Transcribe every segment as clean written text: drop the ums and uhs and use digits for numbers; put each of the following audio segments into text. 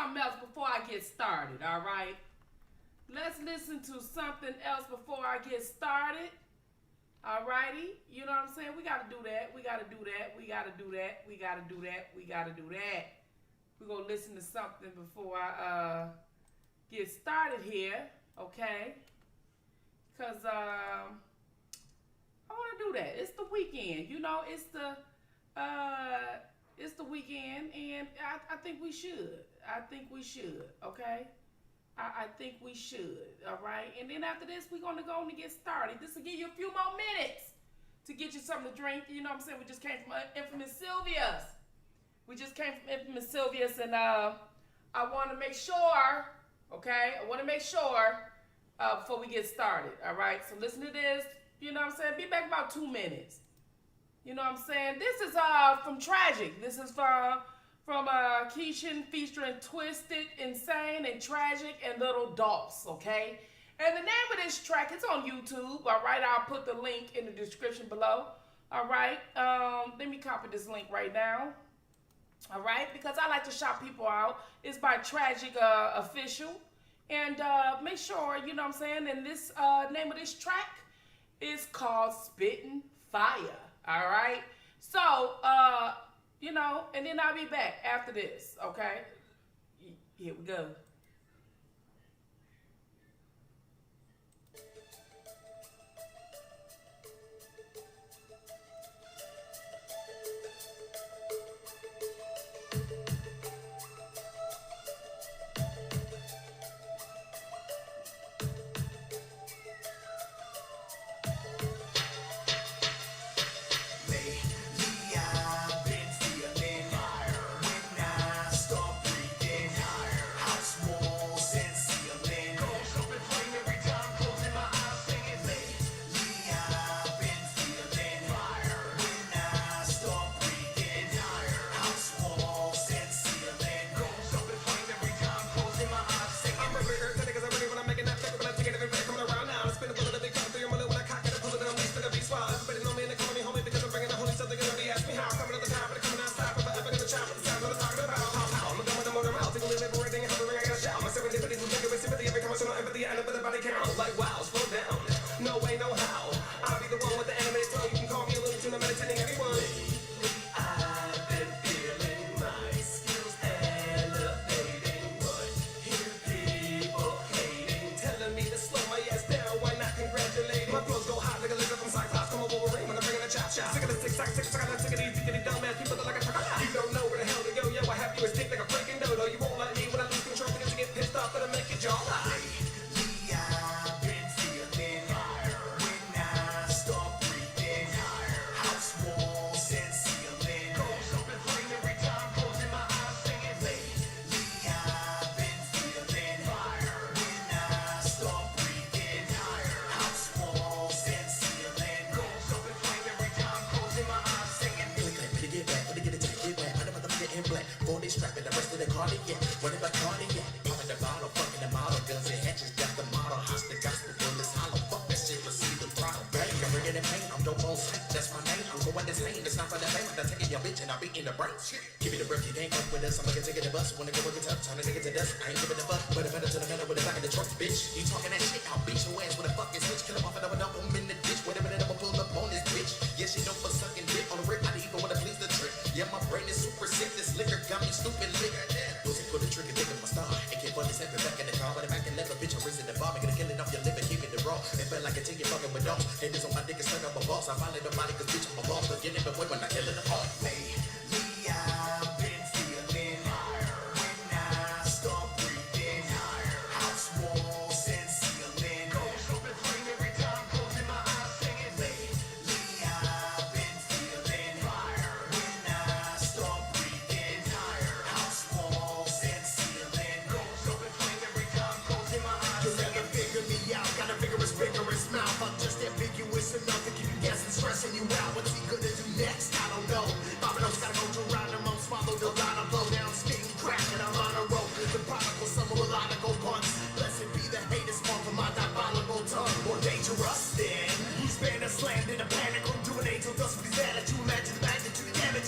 something else before I get started, all right? Let's listen to something else before I get started. All righty? You know what I'm saying? We got to do that. We got to do that. We got to do that. We got to do that. We got to do that. We're going to listen to something before I get started here, okay? Because I want to do that. It's the weekend. You know, it's the weekend, and I think we should. I think we should, okay? I think we should, all right? And then after this, we're going to go on and get started. This will give you a few more minutes to get you something to drink. You know what I'm saying? We just came from Infamous Sylvia's. We just came from Infamous Sylvia's, and I want to make sure, okay? I want to make sure before we get started, all right? So listen to this. You know what I'm saying? Be back about 2 minutes. You know what I'm saying? This is from Tragic. This is from Keishan featuring Twisted, Insane, and Tragic, and Little Dots, okay? And the name of this track, it's on YouTube, all right? I'll put the link in the description below, all right? Let me copy this link right now, all right? Because I like to shout people out. It's by Tragic Official. And make sure, you know what I'm saying? And this name of this track is called Spittin' Fire, all right? So, you know, and then I'll be back after this, okay? Here we go.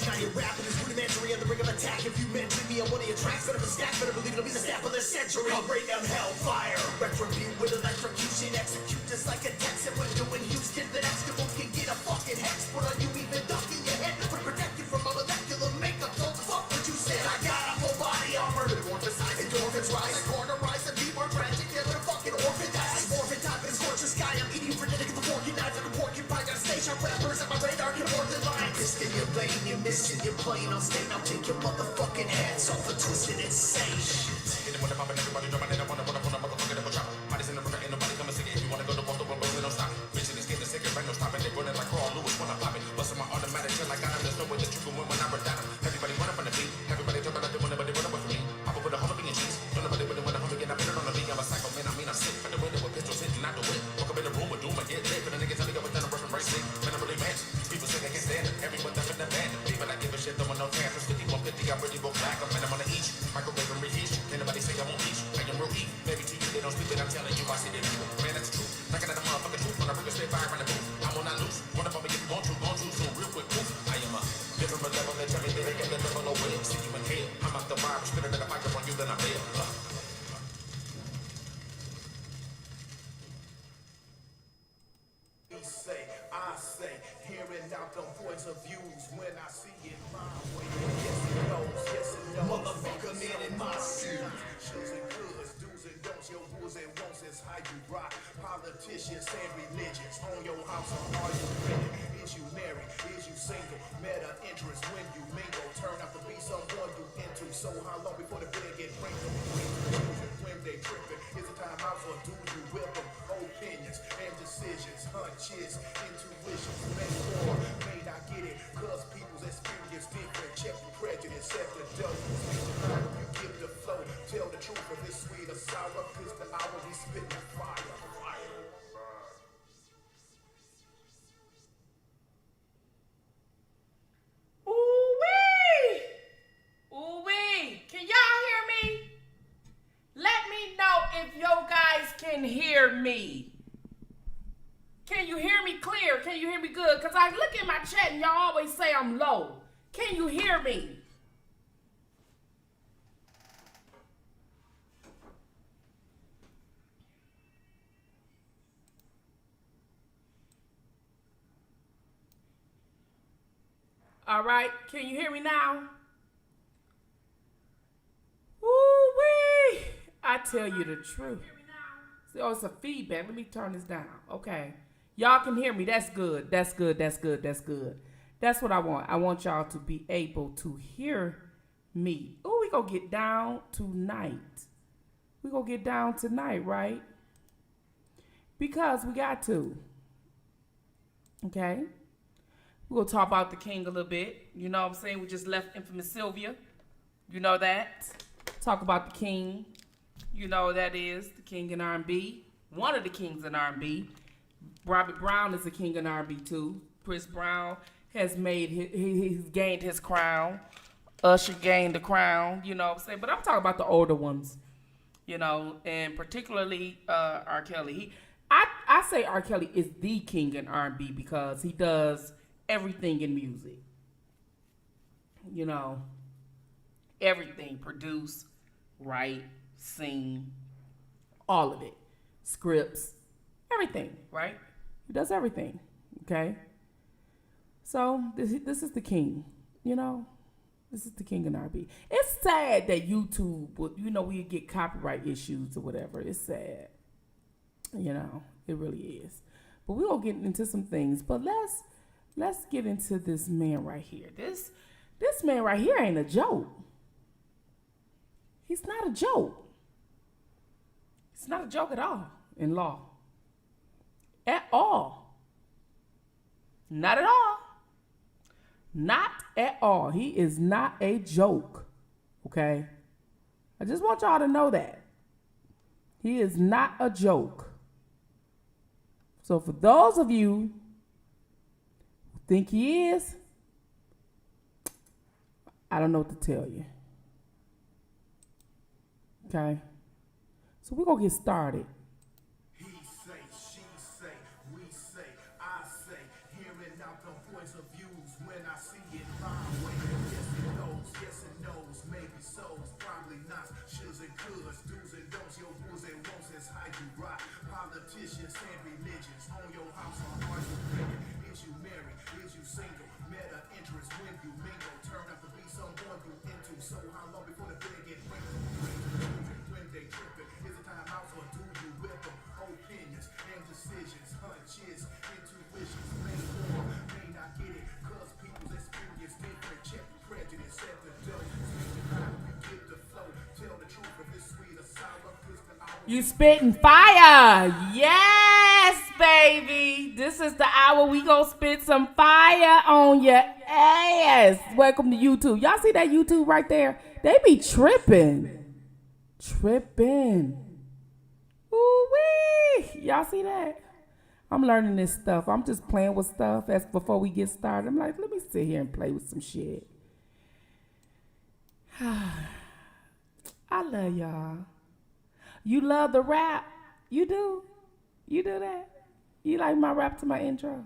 Now you're rapping is rudimentary on the ring of attack. If you mention me, I'm one of your tracks that have been stacked, better believe it'll be the snap of the century. I'll bring them hellfire. Retribute with electrocution, execute just like a Texan would do in Houston. The next one can get a fucking hex. What are you even ducking your head? Would protect you from a molecular makeup. Don't fuck what you said. I got a full body armor. Morphosize, endorphins rise, corner rise, and be more tragic. Killer fucking orphan dies. Morphin time in the scorched sky. I'm eating you for the porky knives and the porcupine. Got a stage sharp rappers at my radar. Can more than line. Pissed in your vein, you're missing. You're playing on stage. I'll take your motherfucking heads off for twisted insane shit. Everybody drumming, they don't wanna run up on a motherfucking double chop. Body's in the river, ain't nobody coming to get. If you wanna go to Boston, but don't stop. Bitches is getting sick, ain't no stopping. They running like Carl Lewis when I pop it. Busting my automatic till I got them. There's no way that you can win when I run down. Everybody run up on the beat. Everybody talking like they want nobody run up for me. I will put a humble being cheese. Don't nobody really want a humble again. I put it on the beat. I'm a psycho man. I mean I'm sick. At the window with pistols hitting out the wind. Walk up in the room with doom and get lit. But the niggas tell me I was done a rough and racing. Man, I'm really mad. People say I can't stand it. Everyone up in the band. People I give a shit, throwing no chances. 5150, I really won't back up. Man, I'm on the eat. Microwave and reheat. Can't nobody say I won't eat. I am real eat. Maybe to you they don't speak, but I'm telling you I see them people. Man, that's the truth. Knocking at the motherfucking truth. When I bring a straight fire in the booth, I'm on that loose. Run up on me if you want to. Gone too soon, real quick. Poof. I am a different level. They tell me they ain't got the double away. See you in hell. I'm out the fire. Spinning in the fire on you, then I fail. I say, hearing out them points of views when I see it my way. Yes it knows, motherfucker man in my suit. Shoes and goods, do's and don'ts, your who's and won'ts is how you rock. Politicians and religions on your house, or are you ready? Is you married? Is you single? Meta interest when you mingle. Turn out to be someone you into. So how long before the bed get wrinkled? When they tripping, is it time out or do you whip them? Opinions and decisions, hunches, intuitions, may or may not get it, cause people's experience different. Check the prejudice at the door. You give the flow, tell the truth of this sweet or sour, cause the hour we spitting fire. Ooh-wee! Ooh-wee! Can y'all hear me? Let me know if you guys can hear me. Can you hear me clear? Can you hear me good? Because I look at my chat and y'all always say I'm low. Can you hear me? All right. Can you hear me now? Woo-wee! I tell you the truth. Oh, it's a feedback. Let me turn this down. Okay. Y'all can hear me. That's good. That's good. That's good. That's good. That's what I want. I want y'all to be able to hear me. Oh, we gonna get down tonight. We gonna get down tonight, right? Because we got to. Okay? We're gonna talk about the king a little bit. You know what I'm saying? We just left Infamous Sylvia. You know that. Talk about the king. You know that is the king in R&B. One of the kings in R&B. Robert Brown is a king in R&B too. Chris Brown has made he's gained his crown. Usher gained the crown. You know what I'm saying? But I'm talking about the older ones. You know, and particularly R. Kelly. I say R. Kelly is the king in R&B because he does everything in music. You know, everything. Produce, write, sing, all of it. Scripts, everything, right? He does everything, okay? So this is the king, you know? This is the king in R&B. It's sad that YouTube, you know, we get copyright issues or whatever. It's sad. You know, it really is. But we're going to get into some things. But let's get into this man right here. This man right here ain't a joke. He's not a joke. It's not a joke at all in law. At all. Not at all. Not at all. He is not a joke. Okay? I just want y'all to know that. He is not a joke. So for those of you who think he is, I don't know what to tell you. Okay? So we're going to get started. He say, she say, we say, I say, hearing out them points of views when I see it my way. Yes it knows, maybe so's prime cuz do's and don'ts, your rules and won'ts is how you rock. Politicians and religions on your house or are you thinking? Is you married? Is you single? Meta interest when you mingle. Turn out to be someone you into. So how long before the bed get when they tripping? Is it time out or do you whip them? Opinions and decisions, hunches, intuitions, may or may not get it. Cause people's experience different. Check prejudice at the door. Get the flow. Tell the truth if it's sweet or sour. You spitting fire. Yes, baby. This is the hour we gonna spit some fire on your ass. Welcome to YouTube. Y'all see that YouTube right there? They be tripping. Tripping. Ooh-wee. Y'all see that? I'm learning this stuff. I'm just playing with stuff as before we get started. I'm like, let me sit here and play with some shit. I love y'all. You love the rap? You do? You do that? You like my rap to my intro?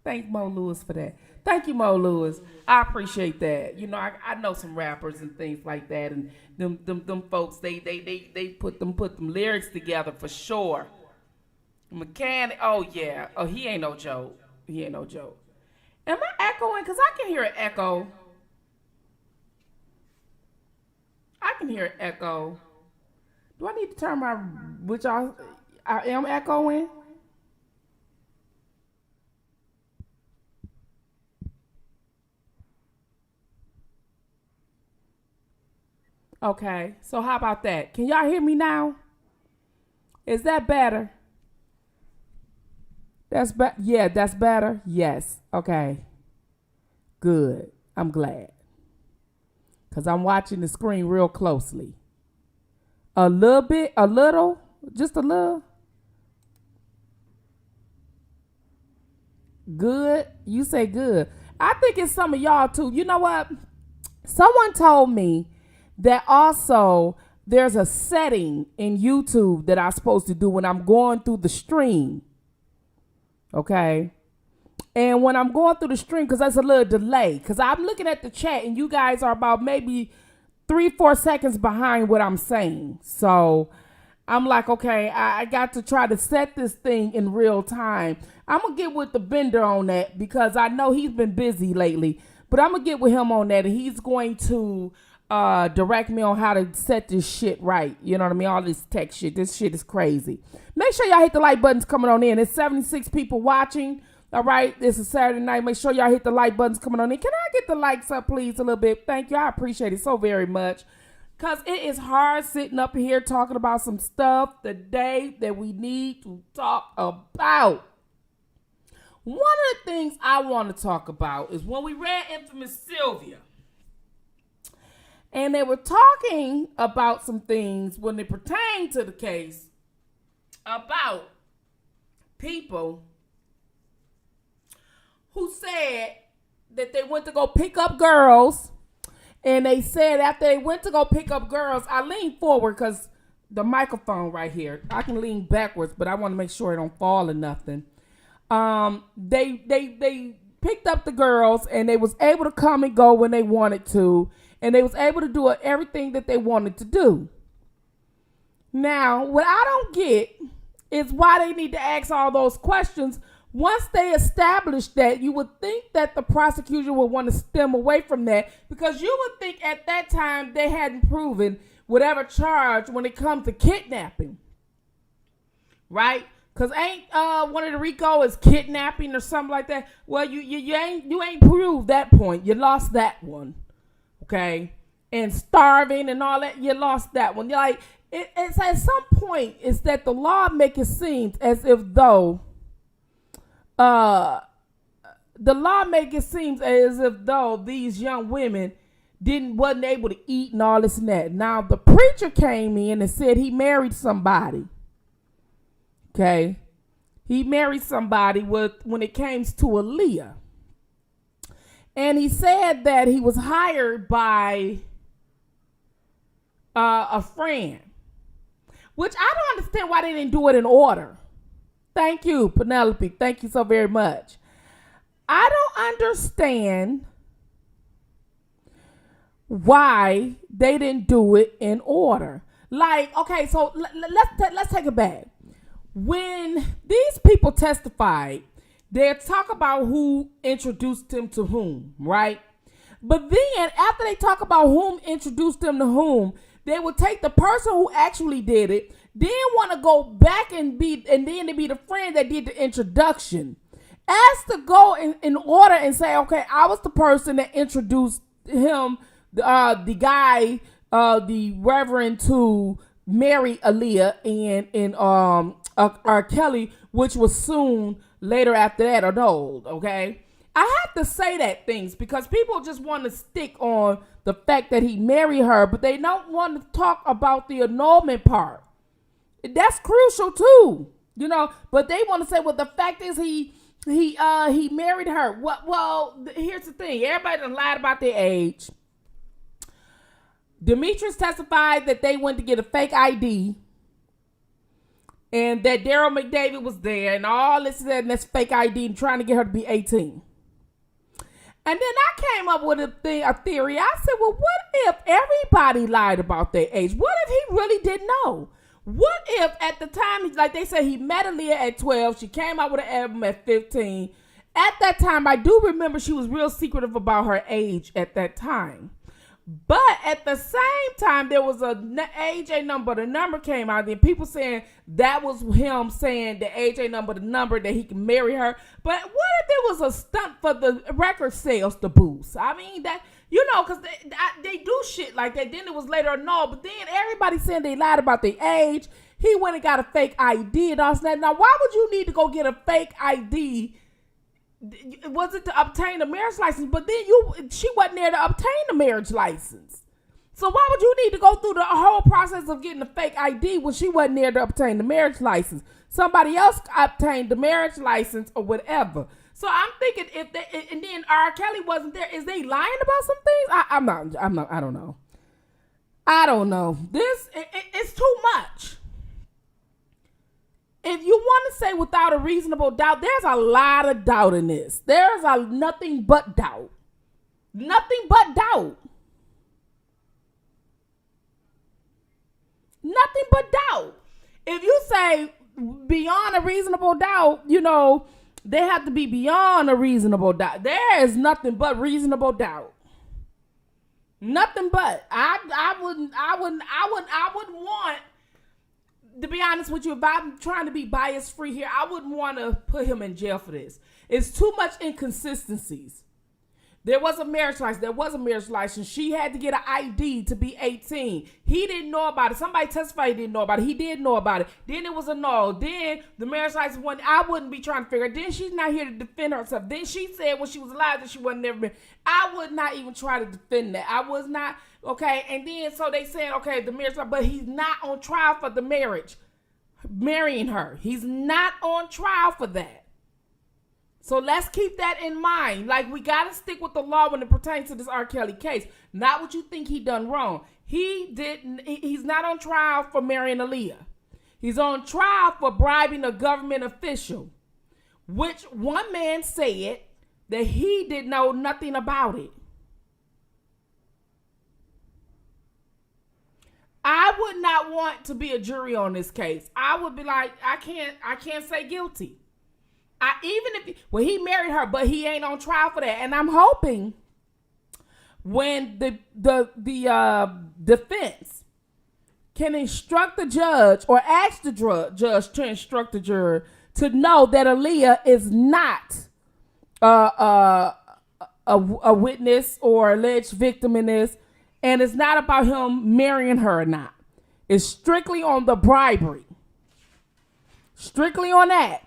Thank Mo Lewis for that. Thank you, Mo Lewis. I appreciate that. You know, I know some rappers and things like that, and them folks, they put them lyrics together for sure. Mechanic, oh yeah. Oh, he ain't no joke. He ain't no joke. Am I echoing? Because I can hear an echo. I can hear an echo. Do I need to turn my, which I am echoing? Okay, so how about that? Can y'all hear me now? Is that better? That's yeah, that's better. Yes. Okay. Good. I'm glad. Cause I'm watching the screen real closely. A little bit, a little, just a little. Good. You say good. I think it's some of y'all too. You know what? Someone told me that also there's a setting in YouTube that I'm supposed to do when I'm going through the stream. Okay. And when I'm going through the stream, because there's a little delay, because I'm looking at the chat and you guys are about maybe 3-4 seconds behind what I'm saying. So I'm like, okay, I got to try to set this thing in real time. I'm going to get with the vendor on that because I know he's been busy lately. But I'm going to get with him on that, and he's going to direct me on how to set this shit right. You know what I mean? All this tech shit. This shit is crazy. Make sure y'all hit the like buttons coming on in. There's 76 people watching. All right, this is Saturday night. Make sure y'all hit the like buttons coming on in. Can I get the likes up, please, a little bit? Thank you. I appreciate it so very much. Because it is hard sitting up here talking about some stuff today that we need to talk about. One of the things I want to talk about is when we read Infamous Sylvia. And they were talking about some things when they pertain to the case about people who said that they went to go pick up girls. And they said after they went to go pick up girls, I leaned forward because the microphone right here, I can lean backwards, but I want to make sure it don't fall or nothing. They picked up the girls and they was able to come and go when they wanted to. And they was able to do everything that they wanted to do. Now, what I don't get is why they need to ask all those questions. Once they establish that, you would think that the prosecution would want to stem away from that, because you would think at that time they hadn't proven whatever charge when it comes to kidnapping. Right? Because ain't one of the RICO is kidnapping or something like that. Well, you ain't proved that point. You lost that one. Okay? And starving and all that, you lost that one. You're like, it's at some point, it's that the law make it seem as if though the law make it seem as if though these young women wasn't able to eat and all this and that. Now the preacher came in and said he married somebody. Okay, he married somebody when it came to Aaliyah, and he said that he was hired by a friend, which I don't understand why they didn't do it in order. Thank you, Penelope. Thank you so very much. I don't understand why they didn't do it in order. Like, okay, so let's take it back. When these people testified, they talk about who introduced him to whom, right? But then after they talk about whom introduced them to whom, they would take the person who actually did it, then want to go back and then to be the friend that did the introduction. As to go in order and say, okay, I was the person that introduced him, the guy, the Reverend, to marry Aaliyah and R. Kelly, which was soon later after that annulled. Okay, I have to say that things because people just want to stick on the fact that he married her, but they don't want to talk about the annulment part. That's crucial too, you know. But they want to say, well, the fact is he married her. Well, here's the thing: everybody done lied about their age. Demetrius testified that they went to get a fake ID and that Daryl McDavid was there and all this and that's fake ID and trying to get her to be 18. And then I came up with a theory. I said, well, what if everybody lied about their age? What if he really didn't know? What if at the time, like they said, he met Aaliyah at 12. She came out with an album at 15. At that time, I do remember she was real secretive about her age at that time. But at the same time, there was a age number. The number came out. Then people saying that was him saying the age number, the number that he can marry her. But what if it was a stunt for the record sales to boost? I mean, that, you know, because they do shit like that. Then it was later on, no. But then everybody saying they lied about their age. He went and got a fake ID and all that. Now, why would you need to go get a fake ID? Was it to obtain a marriage license? But then she wasn't there to obtain the marriage license. So why would you need to go through the whole process of getting a fake ID when she wasn't there to obtain the marriage license? Somebody else obtained the marriage license or whatever. So I'm thinking if they, and then R. Kelly wasn't there, is they lying about some things? I don't know. I don't know. It's too much. If you want to say without a reasonable doubt, there's a lot of doubt in this. There's nothing but doubt. Nothing but doubt. Nothing but doubt. If you say beyond a reasonable doubt, you know, they have to be beyond a reasonable doubt. There is nothing but reasonable doubt. Nothing but. I wouldn't want, to be honest with you, if I'm trying to be bias free here, I wouldn't want to put him in jail for this. It's too much inconsistencies. There was a marriage license. She had to get an ID to be 18. He didn't know about it. Somebody testified he didn't know about it. He did know about it. Then it was a no. Then the marriage license one, I wouldn't be trying to figure it. Then she's not here to defend herself. Then she said when she was alive that she wasn't never been. I would not even try to defend that. I was not, okay. And then so they said, okay, the marriage, but he's not on trial for the marriage, marrying her. He's not on trial for that. So let's keep that in mind. Like, we got to stick with the law when it pertains to this R. Kelly case. Not what you think he done wrong. He's not on trial for marrying Aaliyah. He's on trial for bribing a government official, which one man said that he didn't know nothing about it. I would not want to be a jury on this case. I would be like, I can't say guilty. When he married her, but he ain't on trial for that. And I'm hoping when the defense can instruct the judge or ask the judge to instruct the juror to know that Aaliyah is not a witness or alleged victim in this, and it's not about him marrying her or not. It's strictly on the bribery. Strictly on that.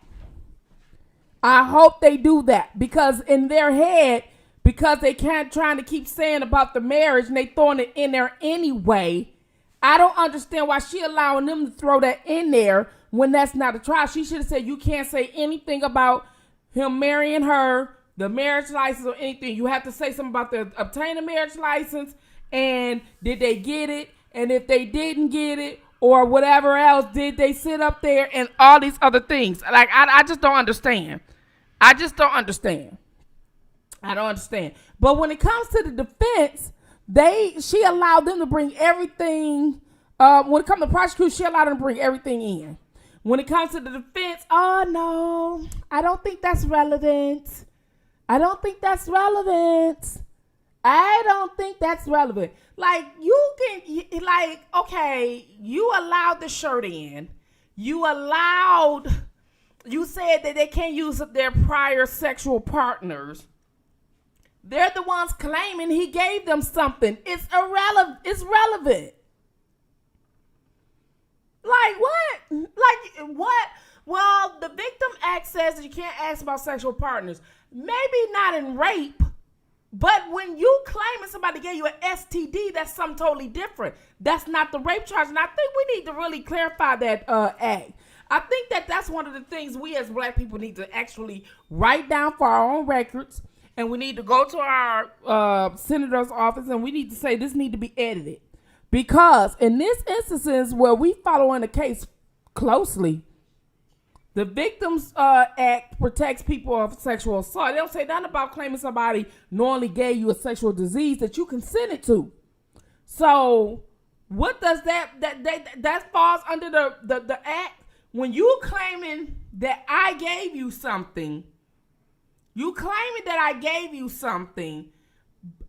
I hope they do that, because in their head, because they can't trying to keep saying about the marriage and they throwing it in there anyway. I don't understand why she allowing them to throw that in there when that's not a trial. She should have said you can't say anything about him marrying her, the marriage license, or anything. You have to say something about the obtaining marriage license and did they get it, and if they didn't get it or whatever else, did they sit up there, and all these other things. Like, I just don't understand. I don't understand. But when it comes to the defense, she allowed them to bring everything When it comes to prosecution, she allowed them to bring everything in. When it comes to the defense, oh no, I don't think that's relevant. I don't think that's relevant. Like, you can, like, okay, you allowed the shirt in. You said that they can't use their prior sexual partners. They're the ones claiming he gave them something. It's irrelevant. It's relevant. Like what? Like what? Well, the Victim Act says that you can't ask about sexual partners. Maybe not in rape, but when you claiming somebody gave you an STD, that's something totally different. That's not the rape charge, and I think we need to really clarify that act. I think that that's one of the things we as black people need to actually write down for our own records, and we need to go to our senator's office, and we need to say this need to be edited. Because in this instances where we following the case closely, the Victims Act protects people of sexual assault. They don't say nothing about claiming somebody knowingly gave you a sexual disease that you consented to. So what does that falls under the act? When you claiming that I gave you something,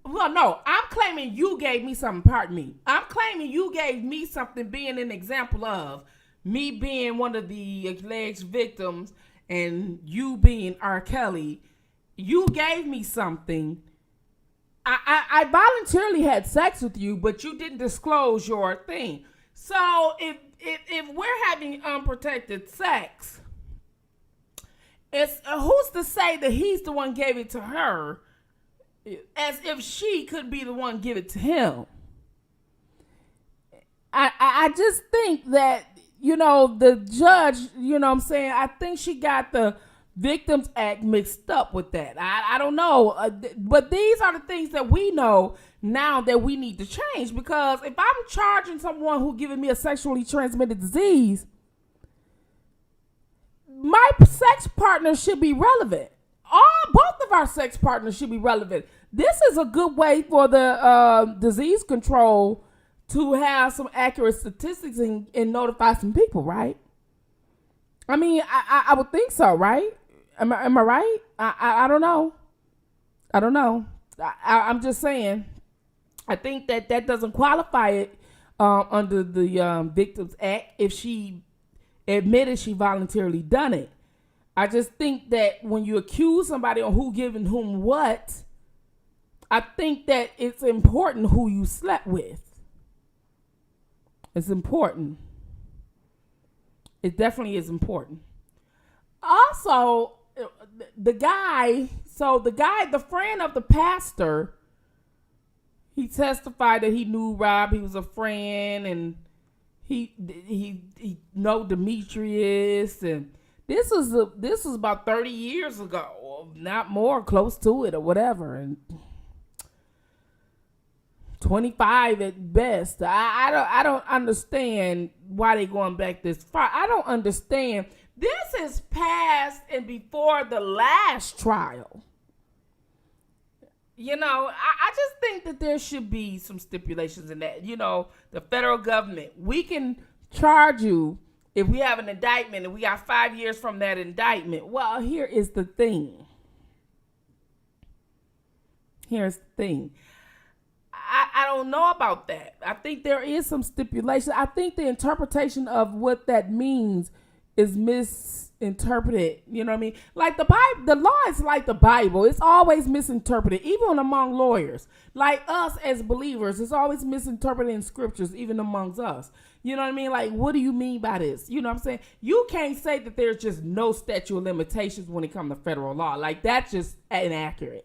well, no, I'm claiming you gave me something, pardon me. I'm claiming you gave me something, being an example of me being one of the alleged victims and you being R. Kelly. You gave me something. I voluntarily had sex with you, but you didn't disclose your thing. So if we're having unprotected sex, it's who's to say that he's the one gave it to her, as if she could be the one give it to him. I just think that, the judge, what I'm saying, I think she got the Victims Act mixed up with that. I don't know. But these are the things that we know now that we need to change. Because if I'm charging someone who giving me a sexually transmitted disease, my sex partner should be relevant. Both of our sex partners should be relevant. This is a good way for the disease control to have some accurate statistics and notify some people, right? I mean, I would think so, right? Am I right? I don't know. I'm just saying. I think that doesn't qualify it under the Victims Act if she admitted she voluntarily done it. I just think that when you accuse somebody on who giving whom what, I think that it's important who you slept with. It's important. It definitely is important. Also, the friend of the pastor, he testified that he knew Rob. He was a friend, and he know Demetrius, and this was about 30 years ago, not more, close to it or whatever, and 25 at best. I don't understand why they going back this far. I don't understand. This is past and before the last trial. I just think that there should be some stipulations in that. The federal government, we can charge you if we have an indictment and we got 5 years from that indictment. Well, here is the thing. I don't know about that. I think there is some stipulation. I think the interpretation of what that means is misinterpreted. You know what I mean? Like the Bible, the law is like the Bible. It's always misinterpreted, even among lawyers. Like us as believers, it's always misinterpreted in scriptures, even amongst us. You know what I mean? Like, what do you mean by this? You know what I'm saying? You can't say that there's just no statute of limitations when it comes to federal law. Like, that's just inaccurate.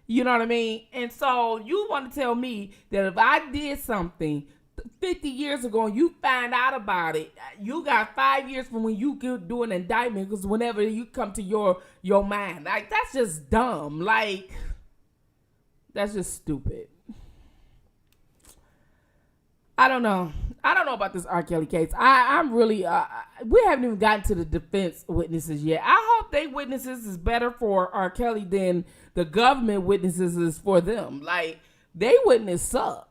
You know what I mean? And so you want to tell me that if I did something 50 years ago and you find out about it, you got 5 years from when you do an indictment, because whenever you come to your mind, like, that's just dumb. Like, that's just stupid. I don't know about this R. Kelly case. I'm really, we haven't even gotten to the defense witnesses yet. I hope they witnesses is better for R. Kelly than the government witnesses is for them. Like, they witness suck.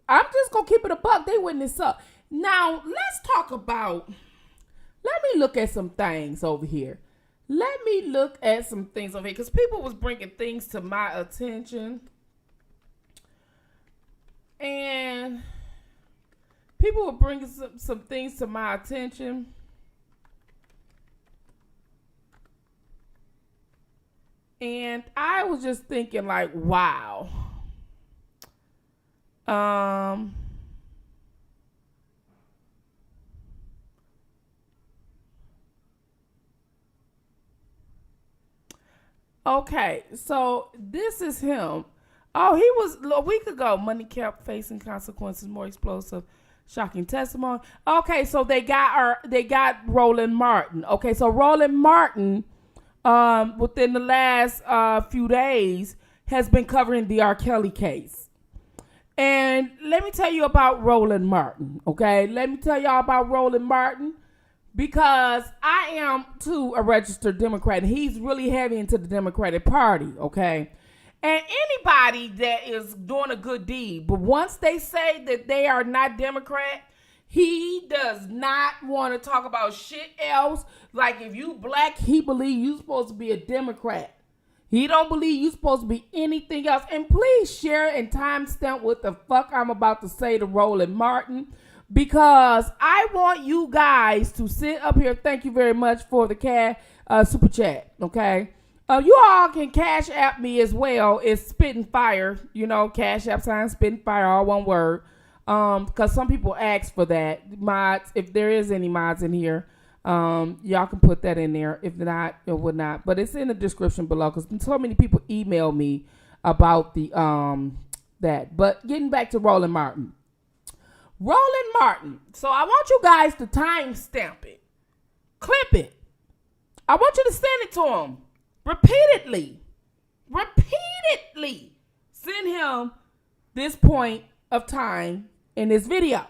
I'm just going to keep it a buck. They wouldn't suck. Now, let's talk about, let me look at some things over here. Because people was bringing things to my attention. And people were bringing some things to my attention. And I was just thinking like, wow. Okay, so this is him. Oh, he was a week ago. Money kept facing consequences, more explosive, shocking testimony. Okay, so they got Roland Martin. Okay, so Roland Martin, within the last few days, has been covering the R. Kelly case. And let me tell you about Roland Martin. Okay, let me tell y'all about Roland Martin. Because I am, too, a registered Democrat. And he's really heavy into the Democratic Party, okay? And anybody that is doing a good deed, but once they say that they are not Democrat, he does not want to talk about shit else. Like, if you black, he believes you supposed to be a Democrat. He don't believe you supposed to be anything else. And please share and timestamp what the fuck I'm about to say to Roland Martin. Because I want you guys to sit up here. Thank you very much for the super chat. Okay. You all can cash app me as well. It's Spittinfire. You know, cash app sign Spittinfire, all one word. Because some people ask for that. Mods, if there is any mods in here, y'all can put that in there. If not, it would not. But it's in the description below. Because so many people email me about the that. But getting back to Roland Martin. Roland Martin. So I want you guys to timestamp it. Clip it. I want you to send it to him. Repeatedly. Send him this point of time in this video.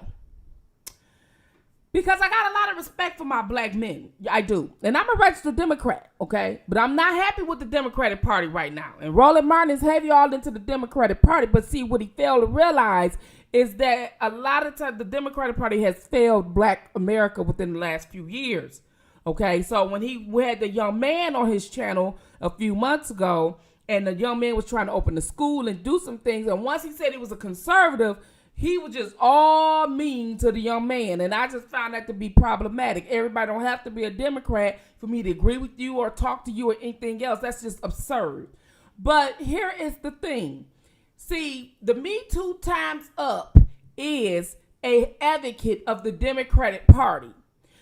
Because I got a lot of respect for my black men. I do. And I'm a registered Democrat, okay? But I'm not happy with the Democratic Party right now. And Roland Martin is heavy all into the Democratic Party. But see, what he failed to realize is that a lot of times the Democratic Party has failed black America within the last few years. Okay, so when he had the young man on his channel a few months ago, and the young man was trying to open the school and do some things, and once he said he was a conservative, he was just all mean to the young man, and I just found that to be problematic. Everybody don't have to be a Democrat for me to agree with you or talk to you or anything else. That's just absurd. But here is the thing. See, the Me Too Times Up is an advocate of the Democratic Party.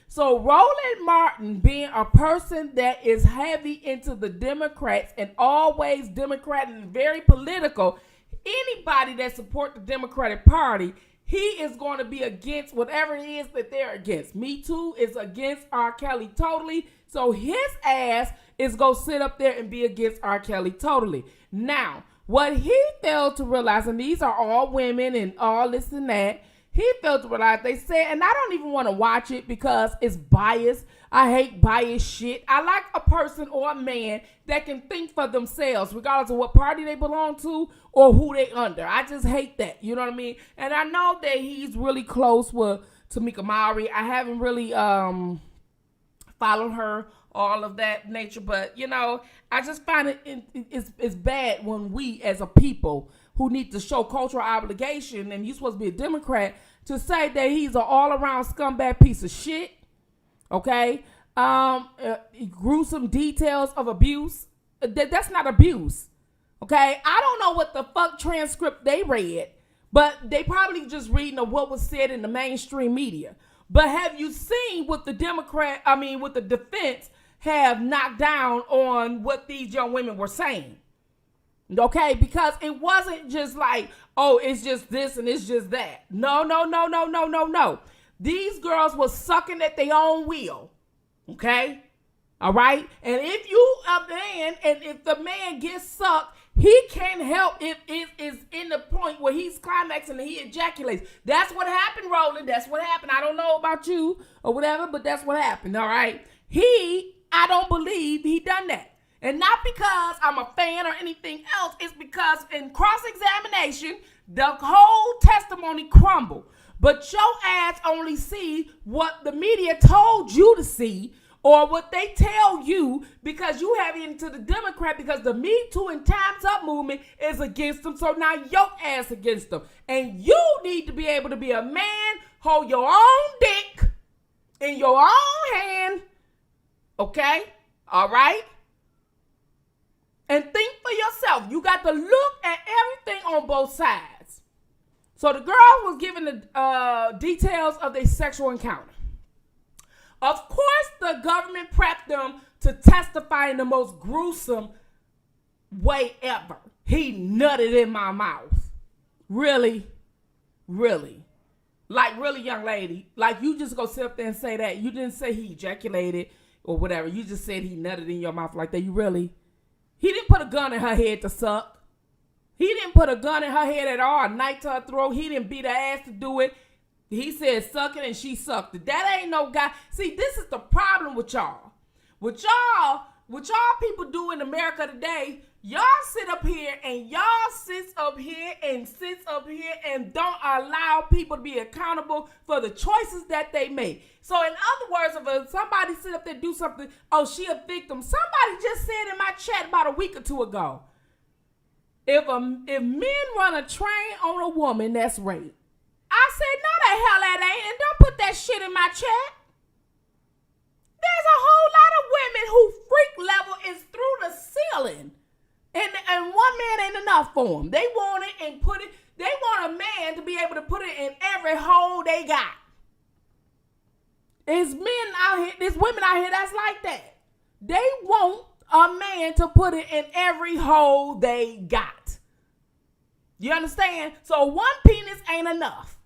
So Roland Martin, being a person that is heavy into the Democrats and always Democrat and very political, anybody that supports the Democratic Party, he is going to be against whatever it is that they're against. Me Too is against R. Kelly totally. So his ass is going to sit up there and be against R. Kelly totally. Now, what he failed to realize, and these are all women and all this and that, he failed to realize, they said, and I don't even want to watch it because it's biased. I hate biased shit. I like a person or a man that can think for themselves, regardless of what party they belong to or who they under. I just hate that. You know what I mean? And I know that he's really close with Tamika Mowry. I haven't really followed her, all of that nature, but you know, I just find it's bad when we as a people who need to show cultural obligation, and you're supposed to be a Democrat, to say that he's an all-around scumbag piece of shit, okay? Gruesome details of abuse. That's not abuse, okay? I don't know what the fuck transcript they read, but they probably just reading of what was said in the mainstream media. But have you seen what the what the defense have knocked down on what these young women were saying? Okay, because it wasn't just like, oh, it's just this and it's just that. No. These girls were sucking at their own wheel. Okay? All right? And if you a man, and if the man gets sucked, he can't help if it is in the point where he's climaxing and he ejaculates. That's what happened, Roland. That's what happened. I don't know about you or whatever, but that's what happened. All right? I don't believe he done that. And not because I'm a fan or anything else. It's because in cross-examination, the whole testimony crumbled. But your ass only see what the media told you to see or what they tell you because you have into the Democrat because the Me Too and Time's Up movement is against them. So now your ass against them. And you need to be able to be a man, hold your own dick in your own hand. Okay? All right? And think for yourself. You got to look at everything on both sides. So the girl was given the details of their sexual encounter. Of course, the government prepped them to testify in the most gruesome way ever. He nutted in my mouth. Really? Really? Like, really, young lady? Like, you just go sit up there and say that. You didn't say he ejaculated or whatever. You just said he nutted in your mouth like that. You really? He didn't put a gun in her head to suck. He didn't put a gun in her head at all, a knife to her throat. He didn't beat her ass to do it. He said suck it and she sucked it. That ain't no guy. See, this is the problem with y'all. What y'all people do in America today, y'all sit up here and don't allow people to be accountable for the choices that they make. So in other words, if somebody sit up there and do something, oh, she a victim. Somebody just said in my chat about a week or two ago, if men run a train on a woman that's raped, I said, no, the hell that ain't, and don't put that shit in my chat. There's a whole lot of women who freak level is through the ceiling. And one man ain't enough for them. They want it and put it, they want a man to be able to put it in every hole they got. There's men out here, there's women out here that's like that. They want a man to put it in every hole they got. You understand? So one penis ain't enough.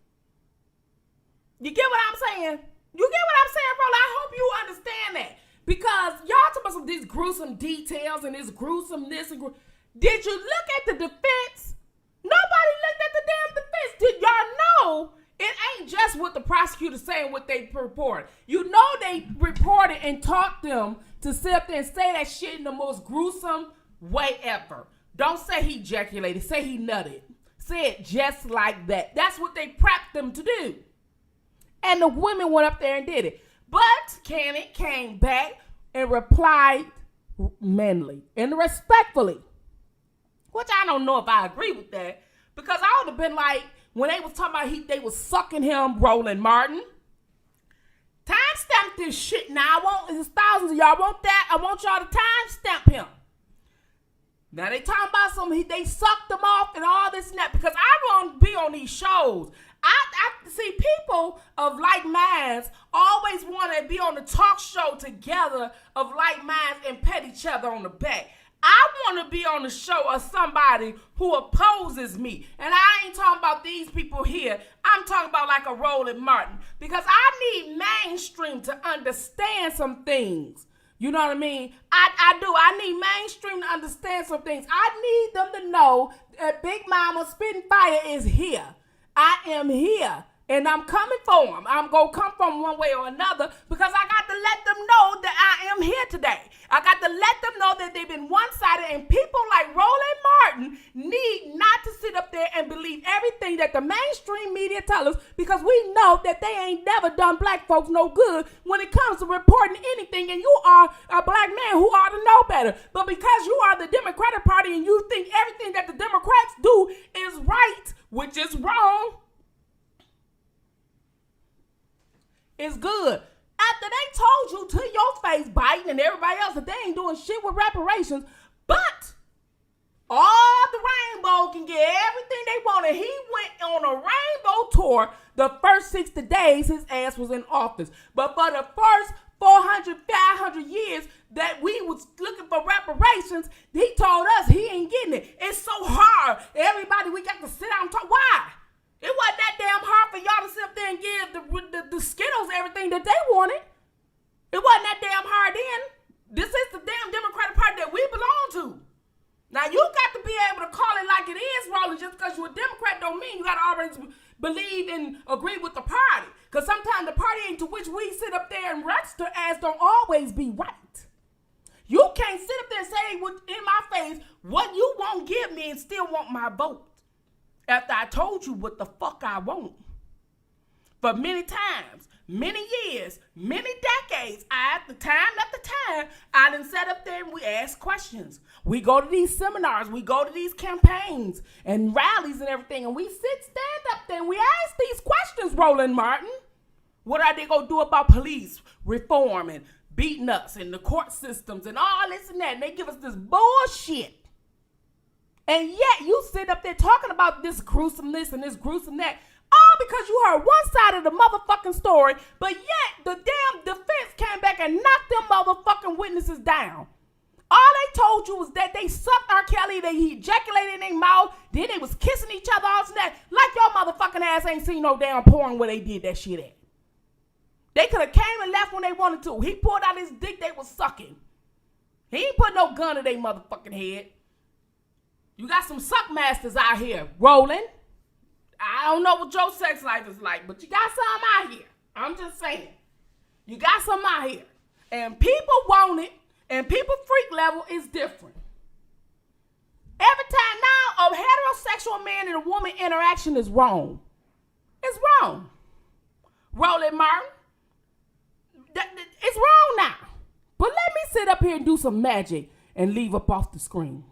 You get what I'm saying? You get what I'm saying, bro? I hope you understand that. Because y'all talk about some of these gruesome details and this gruesomeness. Did you look at the defense? Nobody looked at the damn defense. Did y'all know it ain't just what the prosecutor saying what they report? You know they reported and taught them to sit up there and say that shit in the most gruesome way ever. Don't say he ejaculated. Say he nutted. Say it just like that. That's what they prepped them to do. And the women went up there and did it. But Kenneth came back and replied manly and respectfully. Which I don't know if I agree with that. Because I would have been like, when they was talking about they was sucking him, Roland Martin. Timestamp this shit now. There's thousands of y'all want that. I want y'all to timestamp him. Now they talking about they sucked them off and all this and that. Because I want to be on these shows. I see people of like minds always want to be on the talk show together of like minds and pat each other on the back. I want to be on the show of somebody who opposes me. And I ain't talking about these people here. I'm talking about like a Roland Martin. Because I need mainstream to understand some things. You know what I mean? I do. I need mainstream to understand some things. I need them to know that Big Mama Spittinfire is here. I am here, and I'm coming for them. I'm going to come from one way or another because I got to let them know that I am here today. I got to let them know that they've been one-sided, and people like Roland Martin need not to sit up there and believe everything that the mainstream media tell us because we know that they ain't never done black folks no good when it comes to reporting anything, and you are a black man who ought to know better. But because you are the Democratic Party and you think everything that the Democrats do is right, which is wrong, it's good. After they told you to your face, Biden and everybody else, that they ain't doing shit with reparations, but all the rainbow can get everything they wanted. He went on a rainbow tour the first 60 days his ass was in office. But for the first 400, 500 years that we was looking for reparations, he told us he ain't getting it. It's so hard. Everybody, we got to sit down and talk. Why? It wasn't that damn hard for y'all to sit up there and give the Skittles everything that they wanted. It wasn't that damn hard then. This is the damn Democratic Party that we belong to. Now, you got to be able to call it like it is, Roland. Just because you're a Democrat don't mean you got to always believe and agree with the party. Because sometimes the party into which we sit up there and register as don't always be right. You can't sit up there and say in my face what you won't give me and still want my vote after I told you what the fuck I want. For many times, many years, many decades, after time, I done sat up there and we ask questions. We go to these seminars, we go to these campaigns and rallies and everything, and we stand up there and we ask these questions, Roland Martin. What are they gonna do about police reform and beating us and the court systems and all this and that? And they give us this bullshit. And yet you sit up there talking about this gruesomeness and this gruesome that. All because you heard one side of the motherfucking story, but yet the damn defense came back and knocked them motherfucking witnesses down. All they told you was that they sucked R. Kelly, that he ejaculated in their mouth, then they was kissing each other, all that. Like your motherfucking ass ain't seen no damn porn where they did that shit at. They could have came and left when they wanted to. He pulled out his dick, they was sucking. He ain't put no gun to their motherfucking head. You got some suck masters out here, Roland. I don't know what your sex life is like, but you got some out here. I'm just saying. You got some out here. And people want it, and people freak level is different. Every time now, a heterosexual man and a woman interaction is wrong. It's wrong. Roland Martin. It's wrong now. But let me sit up here and do some magic and leave up off the screen.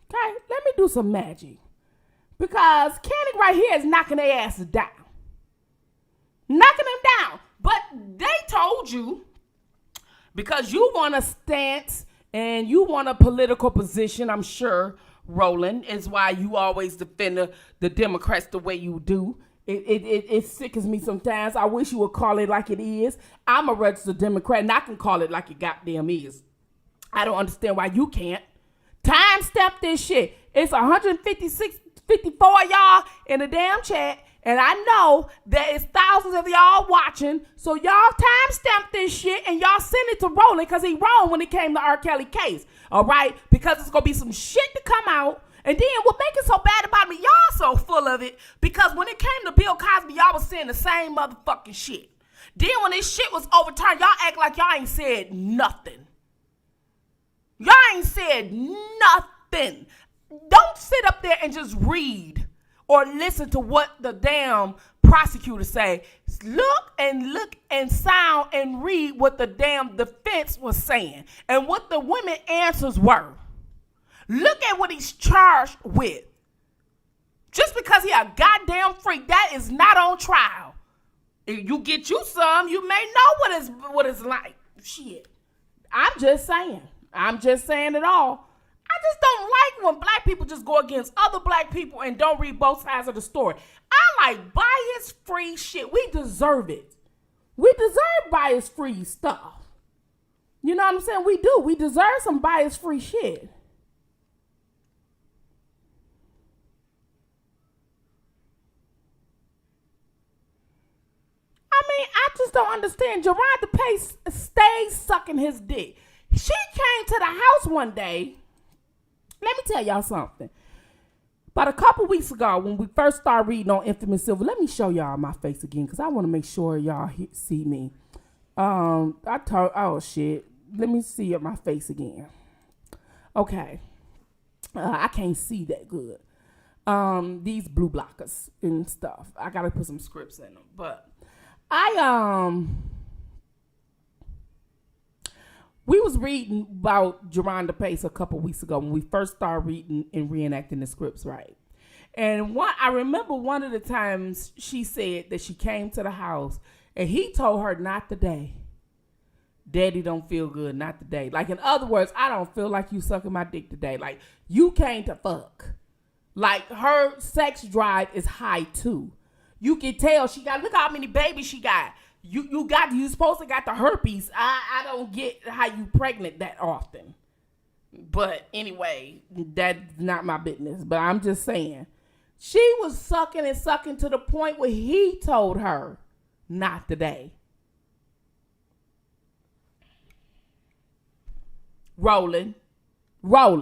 Okay? Let me do some magic. Because Candy right here is knocking their asses down. Knocking them down. But they told you, because you want a stance and you want a political position, I'm sure, Roland, is why you always defend the Democrats the way you do. It sickens me sometimes. I wish you would call it like it is. I'm a registered Democrat and I can call it like it goddamn is. I don't understand why you can't. Time stamp this shit. It's 54 y'all in the damn chat, and I know that it's thousands of y'all watching, so y'all time stamp this shit and y'all send it to Roland because he wrong when it came to R. Kelly case, all right? Because it's going to be some shit to come out, and then what make it so bad about me, y'all so full of it, because when it came to Bill Cosby, y'all was saying the same motherfucking shit. Then when this shit was overturned, y'all act like y'all ain't said nothing. Y'all ain't said nothing. Don't sit up there and just read or listen to what the damn prosecutor say. Look and sound and read what the damn defense was saying and what the women answers were. Look at what he's charged with. Just because he a goddamn freak, that is not on trial. If you get you some, you may know what it's like. Shit. I'm just saying it all. I just don't like when black people just go against other black people and don't read both sides of the story. I like bias-free shit. We deserve it. We deserve bias-free stuff. You know what I'm saying? We do. We deserve some bias-free shit. I mean, I just don't understand. Jerronda Pace stays sucking his dick. She came to the house one day. Let me tell y'all something. About a couple weeks ago, when we first started reading on Infamous Silver, let me show y'all my face again, because I want to make sure y'all see me. Oh shit. Let me see my face again. Okay. I can't see that good. These blue blockers and stuff. I got to put some scripts in them. But we was reading about Jerronda Pace a couple weeks ago when we first started reading and reenacting the scripts, right? And I remember one of the times she said that she came to the house and he told her, not today. Daddy don't feel good, not today. Like, in other words, I don't feel like you sucking my dick today. Like, you came to fuck. Like, her sex drive is high too. You can tell she got, look how many babies she got. You supposed to got the herpes. I don't get how you pregnant that often. But anyway, that's not my business. But I'm just saying. She was sucking and sucking to the point where he told her, not today. Rolling. Why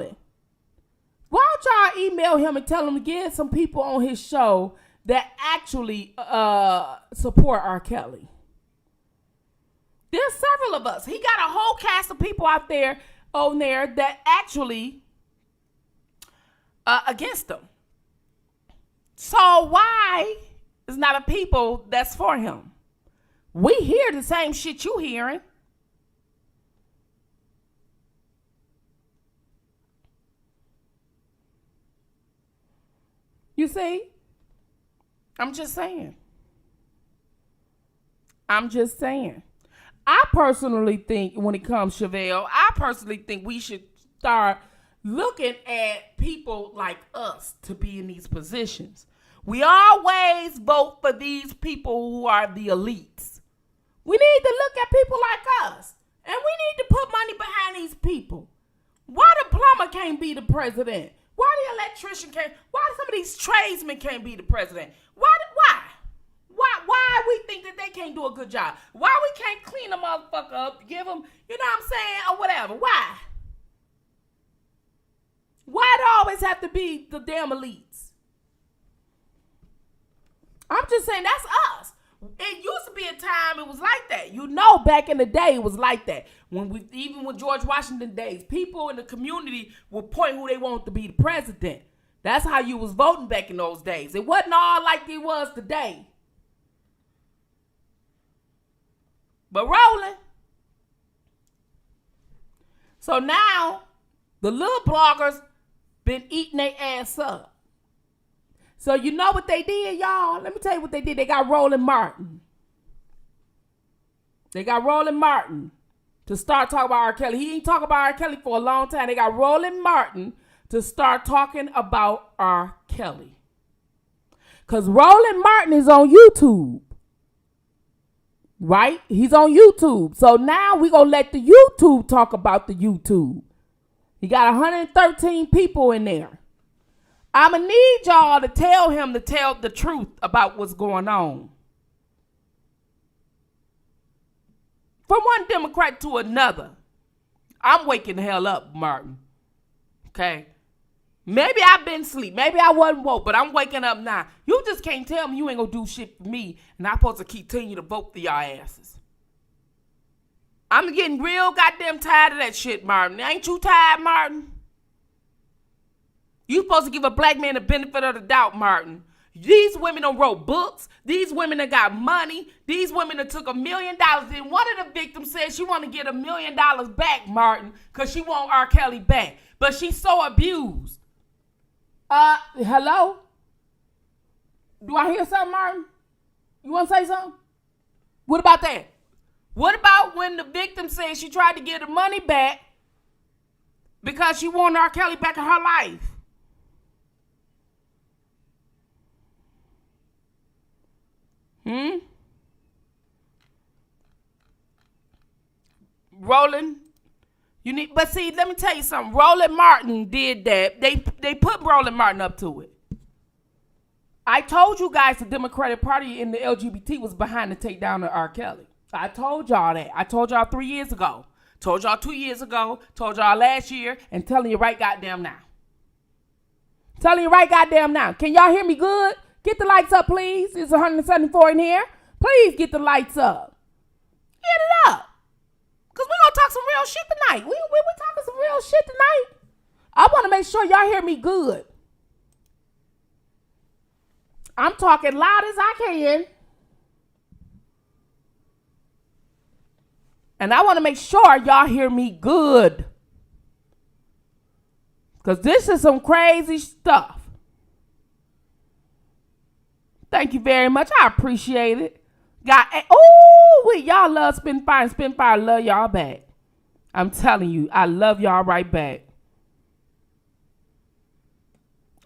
don't y'all email him and tell him to get some people on his show that actually support R. Kelly? There's several of us. He got a whole cast of people out there on there that actually against him. So why is not a people that's for him? We hear the same shit you hearing. You see? I'm just saying. I personally think when it comes to Chevelle, I personally think we should start looking at people like us to be in these positions. We always vote for these people who are the elites. We need to look at people like us. And we need to put money behind these people. Why the plumber can't be the president? Why the electrician can't? Why some of these tradesmen can't be the president? Why? Why we think that they can't do a good job? Why we can't clean a motherfucker up, give them, you know what I'm saying, or whatever? Why? Why do it always have to be the damn elites? I'm just saying that's us. It used to be a time it was like that. You know, back in the day it was like that. Even with George Washington days, people in the community would point who they want to be the president. That's how you was voting back in those days. It wasn't all like it was today. But rolling. So now the little bloggers been eating their ass up. So you know what they did, y'all? Let me tell you what they did. They got Roland Martin. To start talking about R. Kelly. He ain't talking about R. Kelly for a long time. They got Roland Martin to start talking about R. Kelly. Because Roland Martin is on YouTube. Right? He's on YouTube. So now we're going to let the YouTube talk about the YouTube. He got 113 people in there. I'm going to need y'all to tell him to tell the truth about what's going on. From one Democrat to another. I'm waking the hell up, Martin. Okay? Maybe I've been asleep. Maybe I wasn't woke, but I'm waking up now. You just can't tell me you ain't going to do shit for me, and I'm supposed to continue to vote for y'all asses. I'm getting real goddamn tired of that shit, Martin. Ain't you tired, Martin? You supposed to give a black man the benefit of the doubt, Martin. These women done wrote books. These women done got money. These women done took $1 million. And one of the victims said she want to get $1 million back, Martin, because she want R. Kelly back. But she's so abused. Hello? Do I hear something, Martin? You want to say something? What about that? What about when the victim said she tried to get her money back because she wanted R. Kelly back in her life? Roland, but see, let me tell you something. Roland Martin did that. They put Roland Martin up to it. I told you guys the Democratic Party and the LGBT was behind the takedown of R. Kelly. I told y'all that. I told y'all 3 years ago. Told y'all 2 years ago. Told y'all last year. And telling you right goddamn now. Can y'all hear me good? Get the lights up, please. It's 174 in here. Please get the lights up. Get it up. Because we're going to talk some real shit tonight. We talking some real shit tonight. I want to make sure y'all hear me good. I'm talking loud as I can. And I want to make sure y'all hear me good. Because this is some crazy stuff. Thank you very much. I appreciate it. Y'all love Spittinfire, and Spittinfire love y'all back. I'm telling you, I love y'all right back.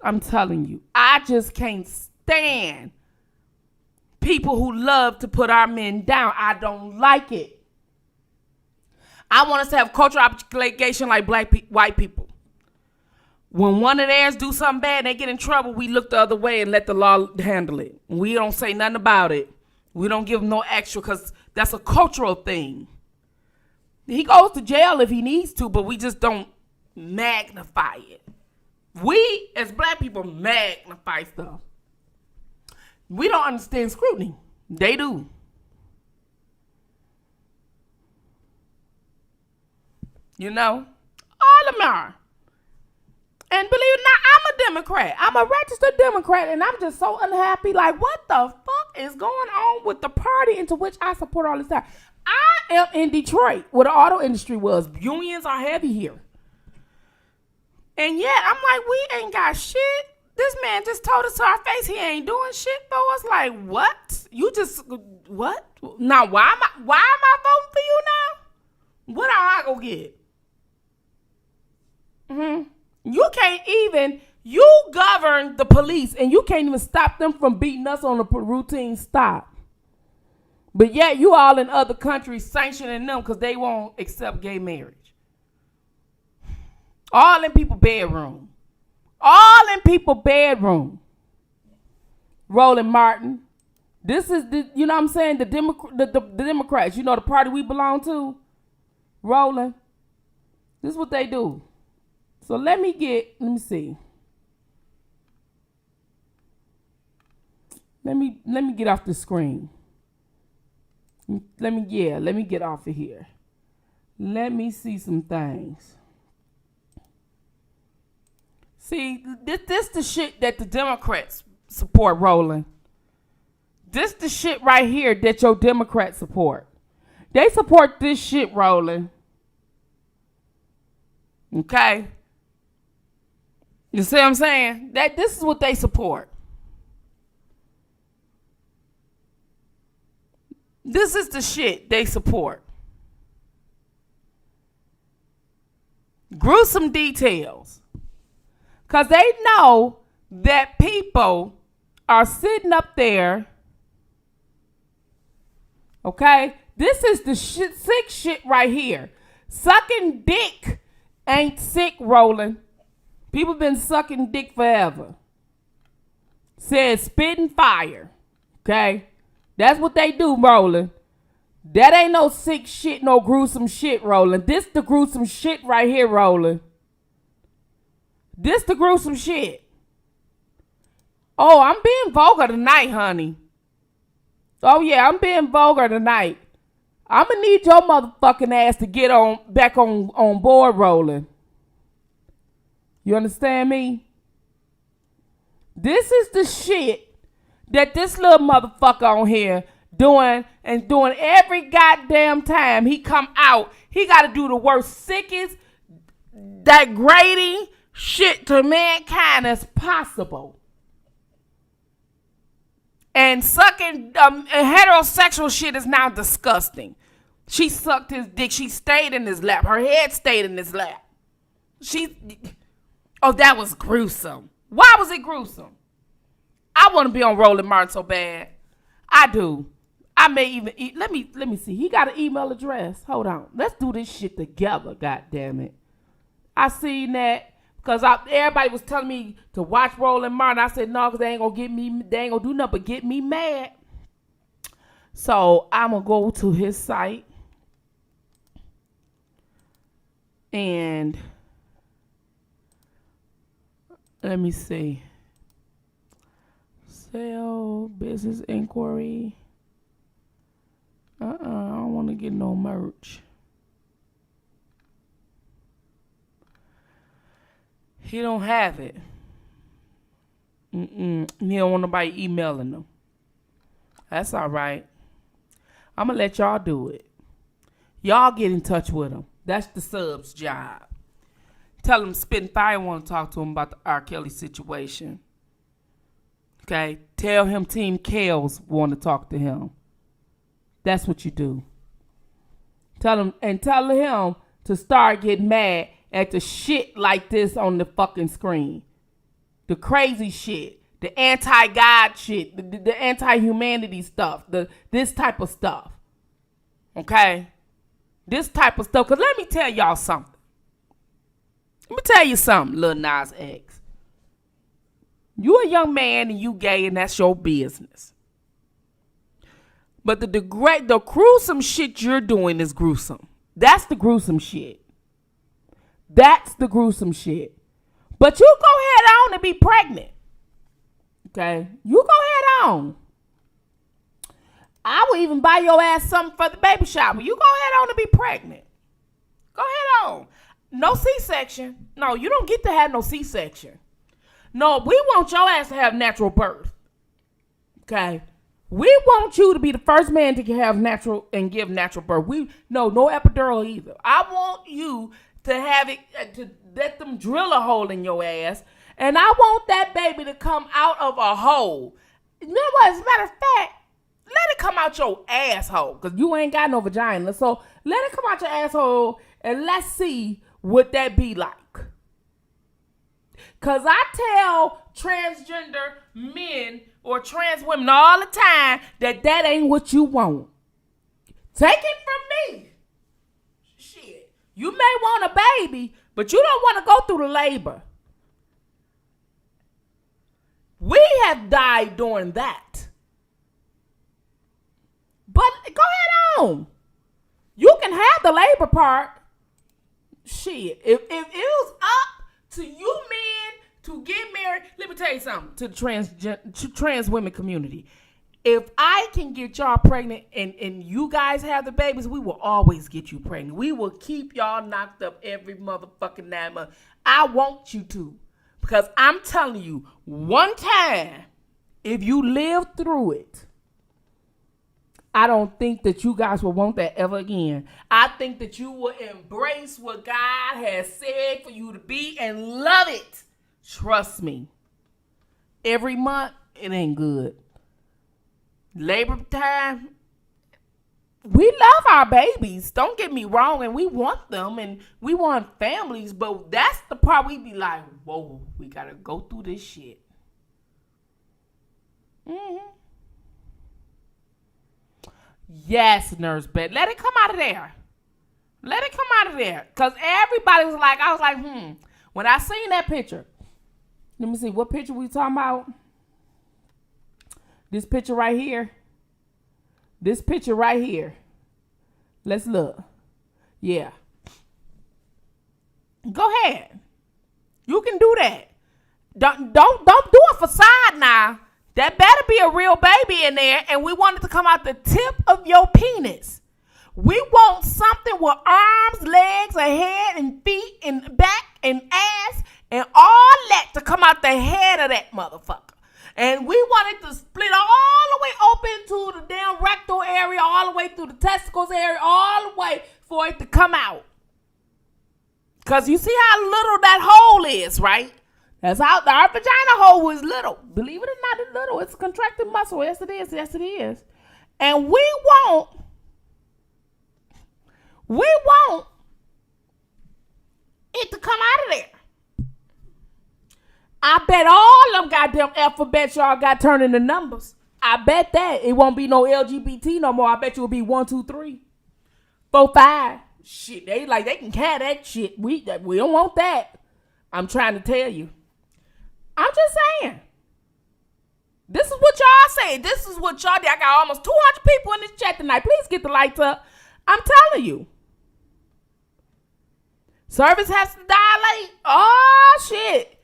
I'm telling you, I just can't stand people who love to put our men down. I don't like it. I want us to have cultural obligation like white people. When one of theirs do something bad and they get in trouble, we look the other way and let the law handle it. We don't say nothing about it. We don't give them no extra because that's a cultural thing. He goes to jail if he needs to, but we just don't magnify it. We, as black people, magnify stuff. We don't understand scrutiny. They do. You know? All of them are. And believe it or not, I'm a Democrat. I'm a registered Democrat, and I'm just so unhappy. Like, what the fuck is going on with the party into which I support all this time? I am in Detroit, where the auto industry was. Unions are heavy here. And yet, I'm like, we ain't got shit. This man just told us to our face he ain't doing shit for us. Like, what? You just, what? Now, why am I voting for you now? What am I gonna get? You can't even, you govern the police and you can't even stop them from beating us on a routine stop. But yet you all in other countries sanctioning them because they won't accept gay marriage. All in people's bedroom. All in people's bedroom. Roland Martin. This is the, you know what I'm saying? The Democrats, you know, the party we belong to. Roland. This is what they do. So let me see. Let me get off the screen. Let me get off of here. Let me see some things. See, this the shit that the Democrats support, Roland. This the shit right here that your Democrats support. They support this shit, Roland. Okay? You see what I'm saying? This is what they support. This is the shit they support. Gruesome details. Because they know that people are sitting up there. Okay? This is the sick shit right here. Sucking dick ain't sick, Roland. People been sucking dick forever. Says Spittinfire. Okay? That's what they do, Roland. That ain't no sick shit, no gruesome shit, Roland. This the gruesome shit right here, Roland. This the gruesome shit. Oh, I'm being vulgar tonight, honey. Oh, yeah, I'm being vulgar tonight. I'm going to need your motherfucking ass to get back on board, Roland. You understand me? This is the shit that this little motherfucker on here doing every goddamn time he come out. He got to do the worst, sickest, degrading shit to mankind as possible. And sucking heterosexual shit is now disgusting. She sucked his dick. She stayed in his lap. Her head stayed in his lap. Oh, that was gruesome. Why was it gruesome? I want to be on Roland Martin so bad. I do. I may even let me see. He got an email address. Hold on. Let's do this shit together. God damn it. I seen that because everybody was telling me to watch Roland Martin. I said no, because they ain't gonna do nothing but get me mad. So I'm gonna go to his site and let me see. Sell business inquiry. I don't want to get no merch. He don't have it. He don't want nobody emailing him. That's all right. I'm going to let y'all do it. Y'all get in touch with him. That's the sub's job. Tell him Spittinfire want to talk to him about the R. Kelly situation. Okay? Tell him Team Kales want to talk to him. That's what you do. Tell him to start getting mad at the shit like this on the fucking screen. The crazy shit. The anti-God shit. The anti-humanity stuff. This type of stuff. Okay? This type of stuff. Because let me tell y'all something. Let me tell you something, Lil Nas X. You a young man and you gay and that's your business. But the gruesome shit you're doing is gruesome. That's the gruesome shit. That's the gruesome shit. But you go ahead on and be pregnant. Okay? You go ahead on. I will even buy your ass something for the baby shower. You go ahead on and be pregnant. Go ahead on. No C-section. No, you don't get to have no C-section. No, we want your ass to have natural birth. Okay? We want you to be the first man to have natural and give natural birth. No epidural either. I want you to have it, to let them drill a hole in your ass. And I want that baby to come out of a hole. You know what? As a matter of fact, let it come out your asshole. Because you ain't got no vagina. So let it come out your asshole and let's see what that be like. Because I tell transgender men or trans women all the time that ain't what you want. Take it from me. Shit. You may want a baby, but you don't want to go through the labor. We have died during that. But go ahead on. You can have the labor part. Shit. If it was up to you men to get married, let me tell you something to the trans women community. If I can get y'all pregnant and you guys have the babies, we will always get you pregnant. We will keep y'all knocked up every motherfucking 9 months. I want you to. Because I'm telling you, one time, if you live through it, I don't think that you guys will want that ever again. I think that you will embrace what God has said for you to be and love it. Trust me. Every month, it ain't good. Labor time, we love our babies. Don't get me wrong, and we want them, and we want families, but that's the part we be like, whoa, we gotta go through this shit. Mm-hmm. Yes, nurse bed. Let it come out of there. Let it come out of there. Because everybody was like, I was like, When I seen that picture, let me see, what picture we talking about? This picture right here. This picture right here. Let's look. Yeah. Go ahead. You can do that. Don't do a facade now. That better be a real baby in there, and we want it to come out the tip of your penis. We want something with arms, legs, a head, and feet, and back, and ass, and all that to come out the head of that motherfucker. And we want it to split all the way open to the damn rectal area, all the way through the testicles area, all the way for it to come out. Because you see how little that hole is, right? That's how our vagina hole is little. Believe it or not, it's little. It's a contracted muscle. Yes, it is. Yes, it is. And we want it to come out of there. I bet all them goddamn alphabets y'all got turned into numbers. I bet that it won't be no LGBT no more. I bet you will be 1, 2, 3, 4, 5. Shit, they can carry that shit. We don't want that. I'm trying to tell you. I'm just saying. This is what y'all say. This is what y'all did. I got almost 200 people in this chat tonight. Please get the lights up. I'm telling you. Service has to dilate. Oh, shit.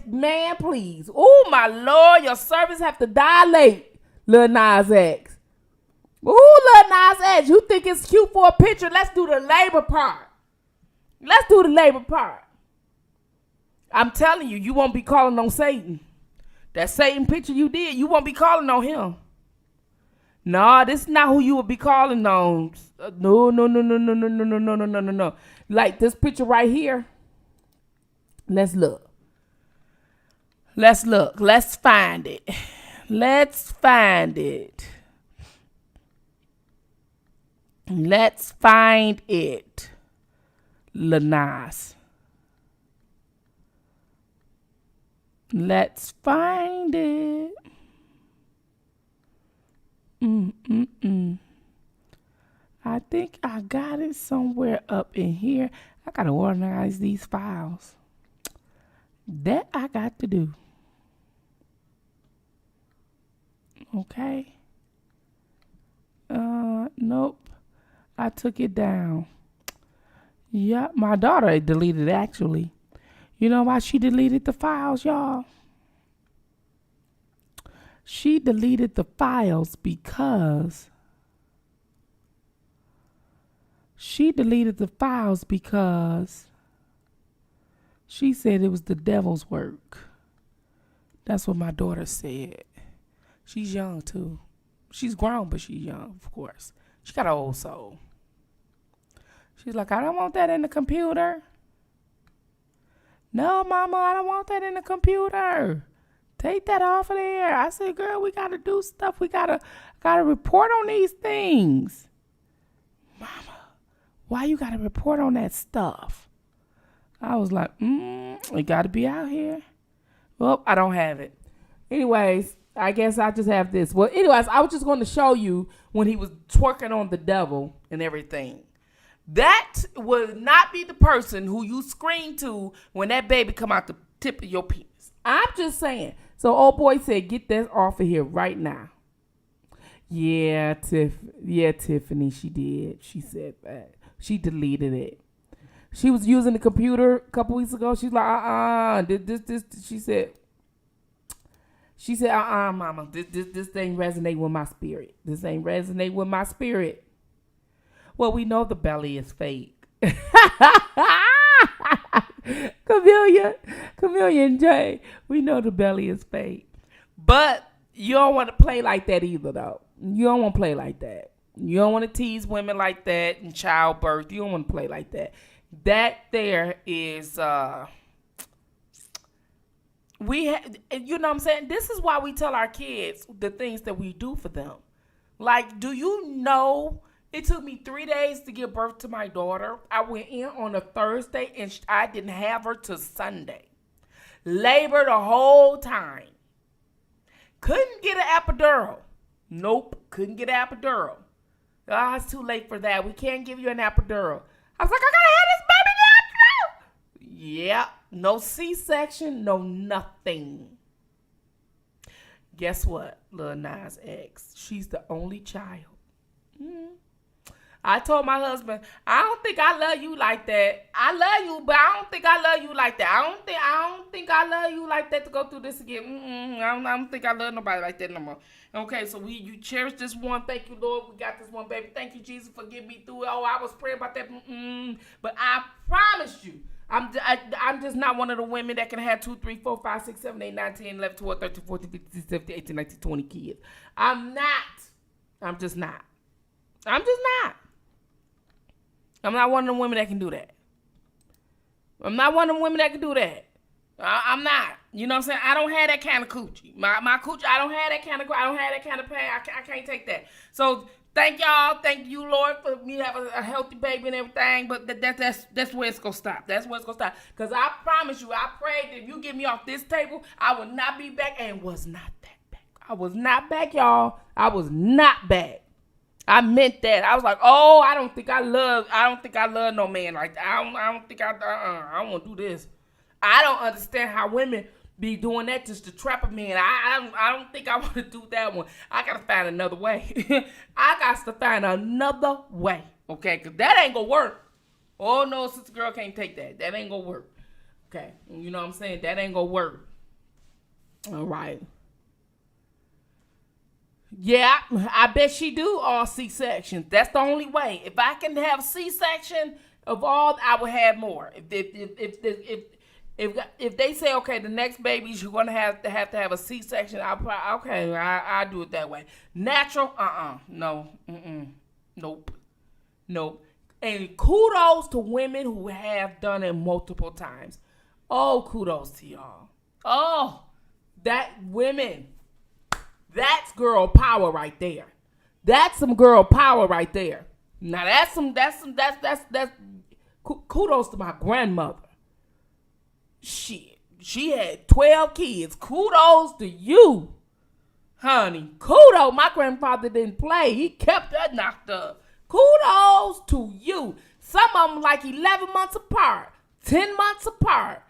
Man, please. Oh, my Lord. Your service have to dilate, Lil Nas X. Ooh, Lil Nas X. You think it's cute for a picture? Let's do the labor part. Let's do the labor part. I'm telling you, you won't be calling on Satan. That Satan picture you did, you won't be calling on him. No, this is not who you will be calling on. No. Like this picture right here. Let's look. Let's look. Let's find it. Let's find it. Let's find it. Lil Nas. Let's find it. I think I got it somewhere up in here. I got to organize these files. That I got to do. Okay. Nope. I took it down. Yeah, my daughter deleted it actually. You know why she deleted the files, y'all? She deleted the files because She deleted the files because she said it was the devil's work. That's what my daughter said. She's young too. She's grown, but she's young, of course. She got an old soul. She's like, I don't want that in the computer. No, Mama, I don't want that in the computer. Take that off of there. I said, girl, we gotta do stuff. We gotta report on these things. Mama, why you gotta report on that stuff? I was like, it gotta be out here. Well, I don't have it. Anyways, I guess I just have this. Well, anyways, I was just going to show you when he was twerking on the devil and everything. That would not be the person who you scream to when that baby come out the tip of your penis. I'm just saying. So old boy said, get that off of here right now. Yeah, Tiffany, she did. She said that. She deleted it. She was using the computer a couple weeks ago. She's like, this. She said, Mama, this thing resonate with my spirit. This ain't resonate with my spirit. Well, we know the belly is fake. Chameleon and Jay, we know the belly is fake. But you don't want to play like that either, though. You don't want to play like that. You don't want to tease women like that in childbirth. You don't want to play like that. That there is, you know what I'm saying? This is why we tell our kids the things that we do for them. Like, do you know it took me 3 days to give birth to my daughter? I went in on a Thursday and I didn't have her till Sunday. Labor the whole time. Couldn't get an epidural. Nope, couldn't get an epidural. It's too late for that. We can't give you an epidural. I was like, I gotta have this baby now. Yeah, no C-section, no nothing. Guess what, Lil Nas X? She's the only child. I told my husband, I don't think I love you like that. I love you, but I don't think I love you like that. I don't think I love you like that to go through this again. I don't think I love nobody like that no more. Okay, so you cherish this one. Thank you, Lord. We got this one, baby. Thank you, Jesus, for getting me through it. Oh, I was praying about that. But I promise you, I'm just not one of the women that can have 2, 3, 4, 5, 6, 7, 8, 9, 10, 11, 12, 13, 14, 15, 17, 18, 19, 20 kids. I'm just not. I'm not one of the women that can do that. I'm not. You know what I'm saying? I don't have that kind of coochie. My coochie, I don't have that kind of pain. I can't take that. So thank y'all. Thank you, Lord, for me having a healthy baby and everything. But that's where it's going to stop. That's where it's going to stop. Because I promise you, I prayed that if you get me off this table, I will not be back, and was not that back. I was not back, y'all. I was not back. I meant that. I was like, oh, I don't think I love no man like that. I don't want to do this. I don't understand how women be doing that just to trap a man. I don't think I want to do that one. I got to find another way. Okay? Because that ain't going to work. Oh, no, sister girl can't take that. That ain't going to work. Okay? You know what I'm saying? That ain't going to work. All right. Yeah, I bet she do all C-sections. That's the only way. If I can have C-section of all, I would have more. If they say, okay, the next babies you're gonna have to have a C-section, I'll do it that way. Natural, no, nope. And kudos to women who have done it multiple times. Oh, kudos to y'all. Oh, that women. That's girl power right there. That's some girl power right there. Now that's kudos to my grandmother. Shit, she had 12 kids. Kudos to you, honey. Kudos. My grandfather didn't play. He kept her knocked up. Kudos to you. Some of them like 11 months apart, 10 months apart.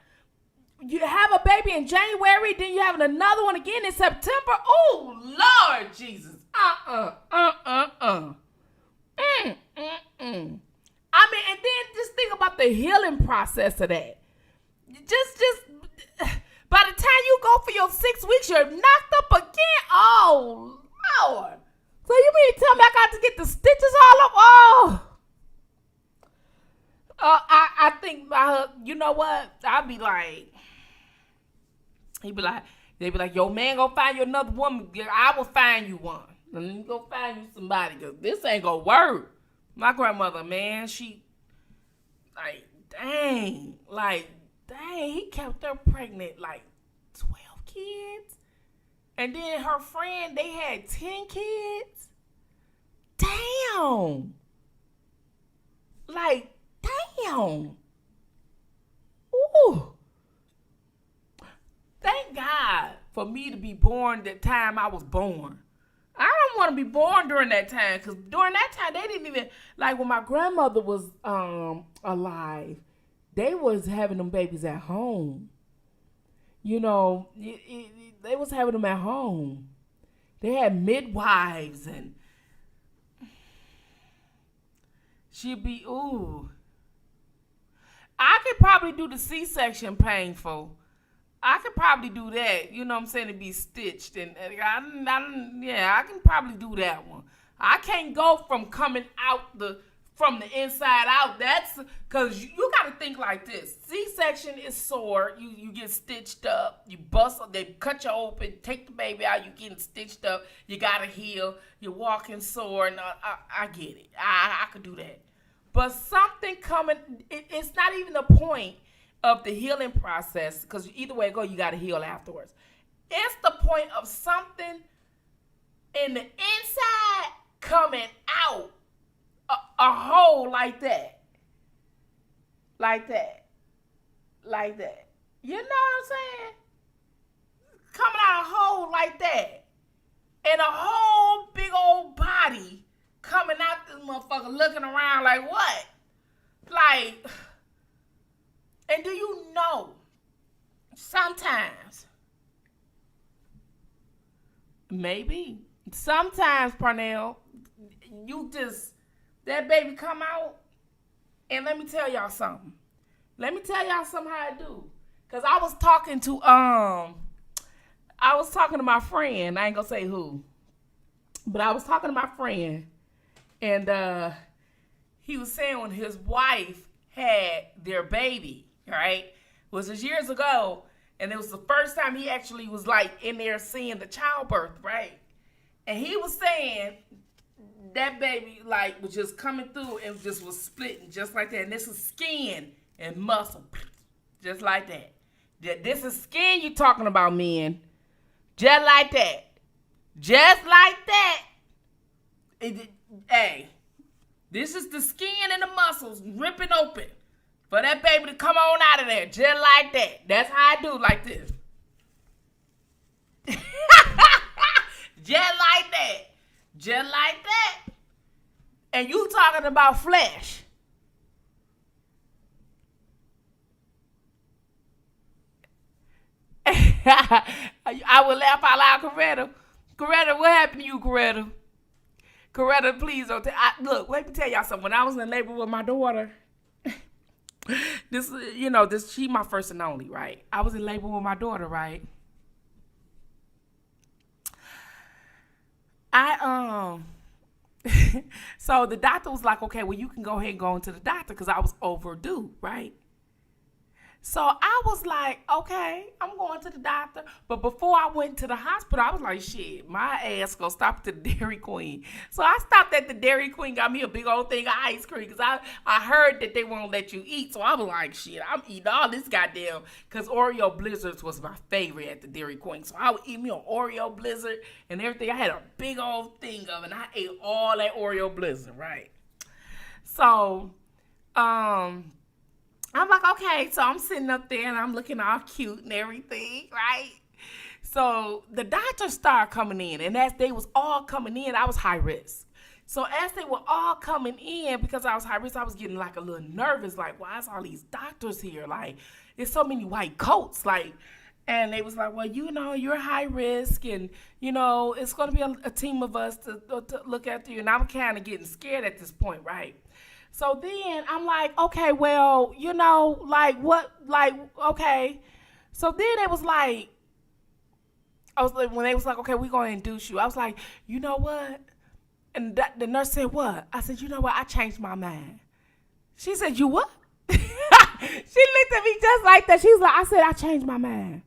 You have a baby in January, then you have another one again in September. Oh, Lord Jesus. I mean, and then just think about the healing process of that. Just by the time you go for your 6 weeks, you're knocked up again. Oh, Lord. So you mean to tell me I got to get the stitches all up? Oh. I think you know what? I'd be like, they be like, yo, man, go find you another woman. I will find you one. Let me go find you somebody, because this ain't gonna work. My grandmother, man, she, dang, he kept her pregnant, 12 kids. And then her friend, they had 10 kids. Damn. Damn. Ooh. Thank God for me to be born the time I was born. I don't want to be born during that time, because during that time, they didn't even, when my grandmother was alive, they was having them babies at home. You know, they was having them at home. They had midwives, and she'd be, ooh. I could probably do the C-section painful. I could probably do that, you know what I'm saying, to be stitched. And I can probably do that one. I can't go from coming out from the inside out. That's because you got to think like this. C-section is sore. You get stitched up. You bust. They cut you open, take the baby out. You getting stitched up. You got to heal. You're walking sore. And I get it. I could do that. But something coming, it's not even the point of the healing process, because either way it go, you got to heal afterwards. It's the point of something in the inside coming out a hole like that. Like that. You know what I'm saying? Coming out a hole like that. And a whole big old body coming out this motherfucker looking around like what? And do you know, sometimes, Parnell, that baby come out, and let me tell y'all something. How I do. Because I was talking to my friend, I ain't gonna say who, but I was talking to my friend, and he was saying when his wife had their baby, right? It was years ago, and it was the first time he actually was in there seeing the childbirth, right? And he was saying that baby was just coming through and just was splitting just like that. And this is skin and muscle, just like that. This is skin you talking about, men. Just like that. Hey, this is the skin and the muscles ripping open for that baby to come on out of there, just like that. That's how I do, like this. Just like that. And you talking about flesh. I would laugh out loud, Coretta. Coretta, what happened to you, Coretta? Coretta, please don't look, let me tell y'all something. When I was in labor with my daughter, she my first and only, right? I was in labor with my daughter, right? So the doctor was like, okay, well, you can go ahead and go into the doctor, because I was overdue, right? So I was like, okay, I'm going to the doctor. But before I went to the hospital, I was like, shit, my ass gonna stop at the Dairy Queen. So I stopped at the Dairy Queen, got me a big old thing of ice cream, because I heard that they won't let you eat. So I was like, shit, I'm eating all this goddamn, because Oreo Blizzards was my favorite at the Dairy Queen. So I would eat me an Oreo Blizzard and everything. I had a big old thing of it, and I ate all that Oreo Blizzard, right? So, I'm like, okay, so I'm sitting up there and I'm looking all cute and everything, right? So the doctors started coming in, and as they was all coming in, I was high risk. So as they were all coming in, because I was high risk, I was getting a little nervous, why is all these doctors here? There's so many white coats, and they was like, well, you're high risk, and, it's going to be a team of us to look after you. And I'm kind of getting scared at this point, right? So then I'm like, okay, well, okay. So then it was when they was like, okay, we're going to induce you. I was like, you know what? And the nurse said, what? I said, you know what? I changed my mind. She said, you what? She looked at me just like that. She was like, I said, I changed my mind.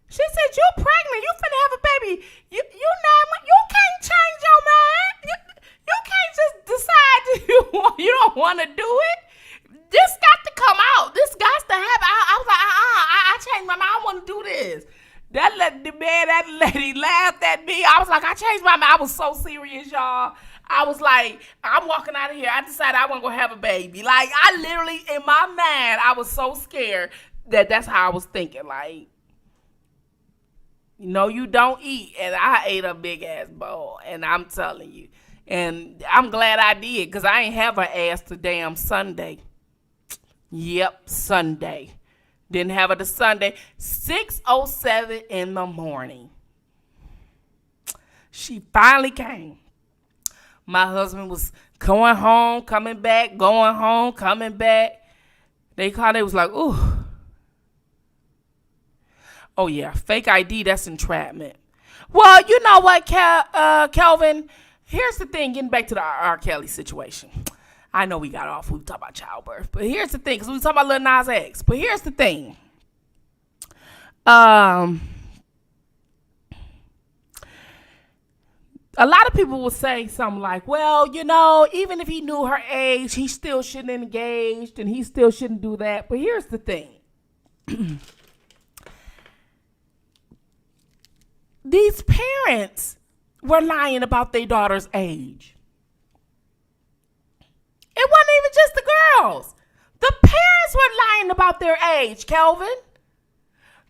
She said, you pregnant. You finna have a baby. You can't change your mind. You can't just decide you don't want to do it. This got to come out. This got to happen. I was like, I changed my mind. I want to do this. That lady laughed at me. I was like, I changed my mind. I was so serious, y'all. I was like, I'm walking out of here. I decided I wasn't going to have a baby. Like, I literally, in my mind, I was so scared that's how I was thinking. Like, no, you don't eat. And I ate a big ass bowl. And I'm telling you. And I'm glad I did, because I ain't have her ass to damn Sunday. Yep, Sunday. Didn't have her to Sunday. 6:07 in the morning. She finally came. My husband was going home, coming back, going home, coming back. They was like, ooh. Oh, yeah, fake ID, that's entrapment. Well, you know what, Kelvin? Here's the thing, getting back to the R. Kelly situation. I know we got off, we were talking about childbirth. But here's the thing, because we were talking about Lil Nas X. But here's the thing. A lot of people will say something like, well, you know, even if he knew her age, he still shouldn't have engaged and he still shouldn't do that. But here's the thing. These parents were lying about their daughter's age. It wasn't even just the girls. The parents were lying about their age, Kelvin.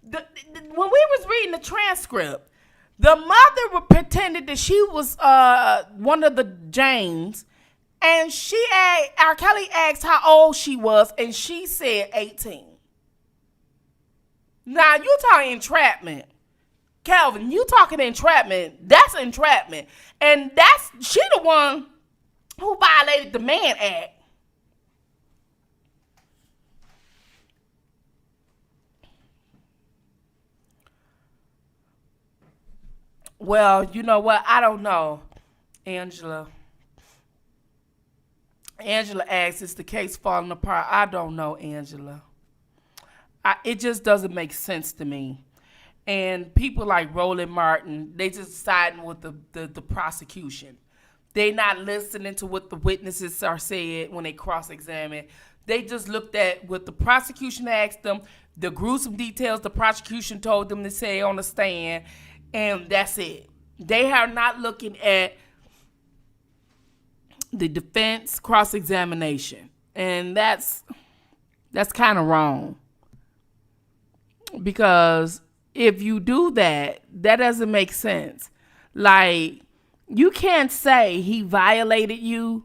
When we was reading the transcript, the mother pretended that she was one of the Janes, and R. Kelly asked how old she was, and she said 18. Now, you talking entrapment. Kelvin, you talking entrapment. That's entrapment. And she the one who violated the Mann Act. Well, you know what? I don't know, Angela. Angela asks, is the case falling apart? I don't know, Angela. It just doesn't make sense to me. And people like Roland Martin, they just siding with the prosecution. They not listening to what the witnesses are said when they cross-examine. They just looked at what the prosecution asked them, the gruesome details the prosecution told them to say on the stand, and that's it. They are not looking at the defense cross-examination. And that's kind of wrong. Because if you do that, that doesn't make sense. Like, you can't say he violated you.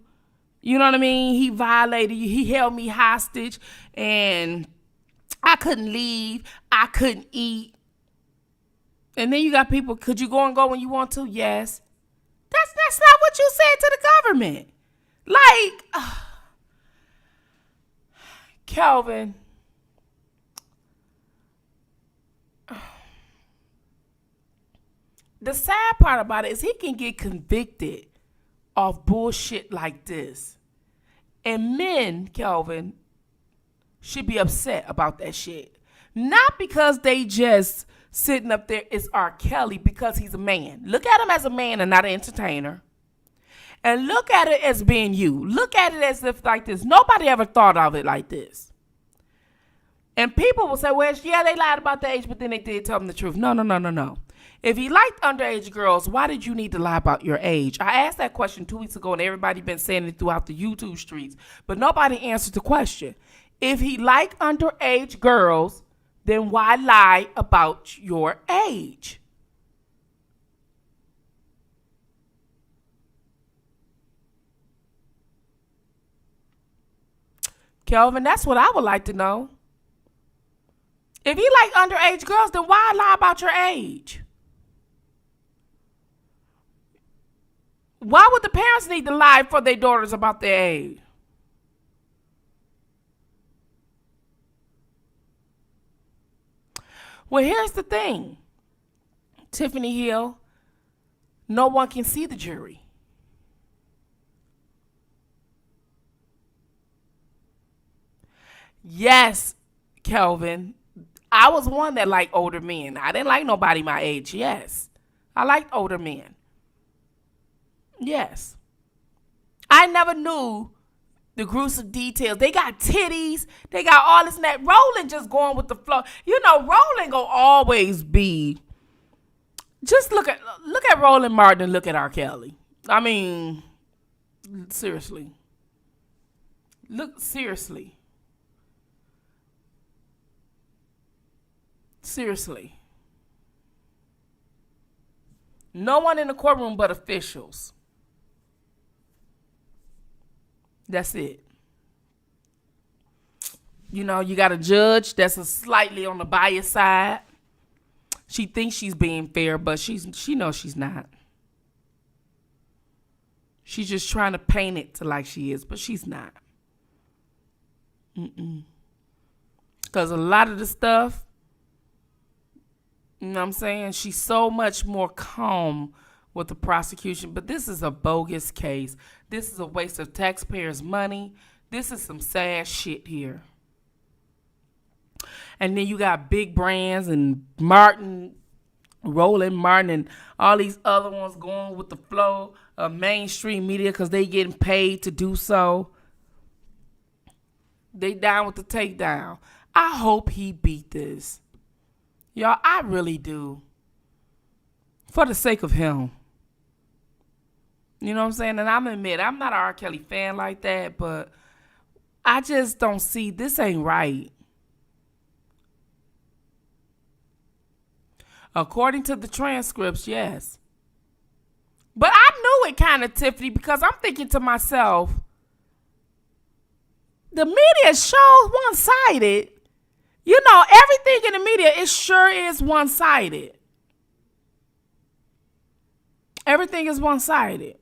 You know what I mean? He violated you. He held me hostage and I couldn't leave. I couldn't eat. And then you got people, could you go when you want to? Yes. That's not what you said to the government. Like, Kelvin. The sad part about it is he can get convicted of bullshit like this. And men, Kelvin, should be upset about that shit. Not because they just sitting up there, it's R. Kelly, because he's a man. Look at him as a man and not an entertainer. And look at it as being you. Look at it as if like this. Nobody ever thought of it like this. And people will say, well, yeah, they lied about the age, but then they did tell them the truth. No. If he liked underage girls, why did you need to lie about your age? I asked that question 2 weeks ago, and everybody been saying it throughout the YouTube streets, but nobody answered the question. If he liked underage girls, then why lie about your age? Kelvin, that's what I would like to know. If he like underage girls, then why lie about your age? Why would the parents need to lie for their daughters about their age? Well, here's the thing. Tiffany Hill, no one can see the jury. Yes, Kelvin. I was one that liked older men. I didn't like nobody my age. Yes. I liked older men. Yes. I never knew the gruesome details. They got titties. They got all this and that. Roland just going with the flow. You know, Roland gonna always be. Just look at Roland Martin and look at R. Kelly. I mean, seriously. Look, seriously. Seriously. No one in the courtroom but officials. That's it. You know, you got a judge that's a slightly on the biased side. She thinks she's being fair, but she knows she's not. She's just trying to paint it to like she is, but she's not. Because a lot of the stuff, you know what I'm saying? She's so much more calm with the prosecution. But this is a bogus case. This is a waste of taxpayers' money. This is some sad shit here. And then you got big brands and Roland Martin, and all these other ones going with the flow of mainstream media because they getting paid to do so. They down with the takedown. I hope he beat this. Y'all, I really do. For the sake of him. You know what I'm saying? And I'm admit, I'm not an R. Kelly fan like that, but I just don't see, this ain't right. According to the transcripts, yes. But I knew it kind of, Tiffany, because I'm thinking to myself, the media shows one-sided. You know, everything in the media, it sure is one-sided. Everything is one-sided.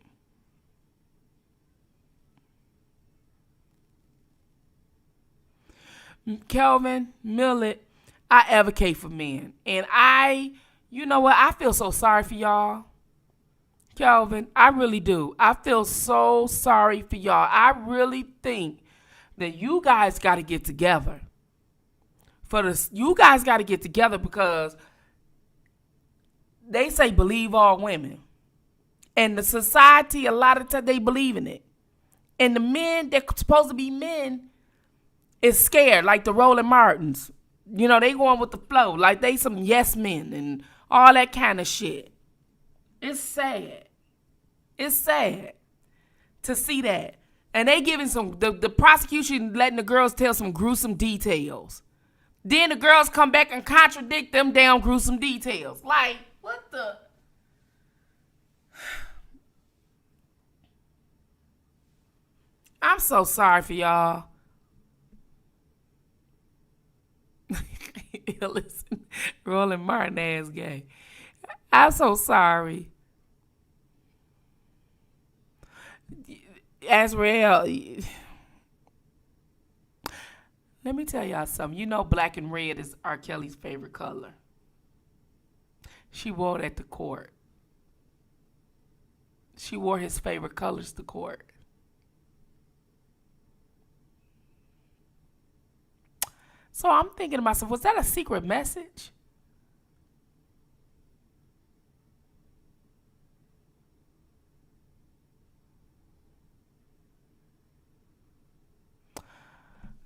Kelvin, Millet, I advocate for men. And you know what? I feel so sorry for y'all. Kelvin, I really do. I feel so sorry for y'all. I really think that you guys got to get together. You guys got to get together because they say believe all women. And the society, a lot of times, they believe in it. And the men that supposed to be men is scared, like the Roland Martins. You know, they going with the flow. Like they some yes men and all that kind of shit. It's sad. It's sad to see that. And they giving the prosecution letting the girls tell some gruesome details. Then the girls come back and contradict them damn gruesome details. Like, what the? I'm so sorry for y'all. Listen, Roland Martin ass gay. I'm so sorry. Azrael, let me tell y'all something. You know black and red is R. Kelly's favorite color. She wore it at the court. She wore his favorite colors to court. So I'm thinking to myself, was that a secret message?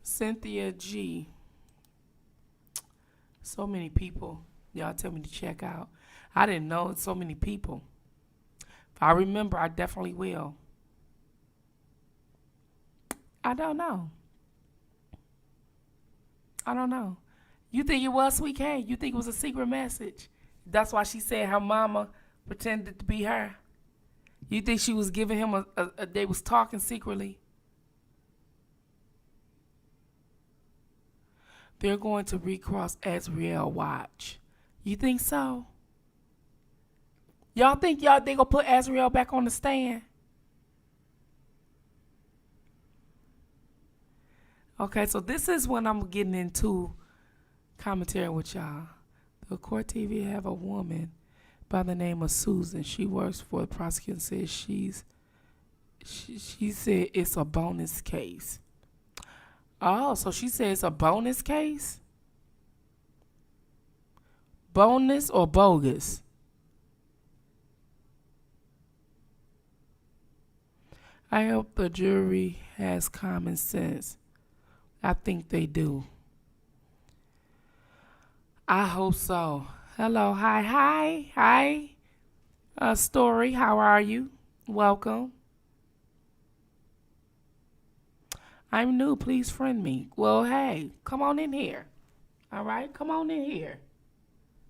Cynthia G. So many people. Y'all tell me to check out. I didn't know so many people. If I remember, I definitely will. I don't know. I don't know. You think it was Sweet K? You think it was a secret message? That's why she said her mama pretended to be her. You think she was giving him they was talking secretly? They're going to recross Azrael Watch. You think so? Y'all think they gonna put Azrael back on the stand? Okay, so this is when I'm getting into commentary with y'all. The court TV have a woman by the name of Susan. She works for the prosecutor. Says she said it's a bonus case. Oh, so she said it's a bonus case? Bonus or bogus? I hope the jury has common sense. I think they do. I hope so. Hello, hi. Story, how are you? Welcome. I'm new, please friend me. Well, hey, come on in here. All right, come on in here.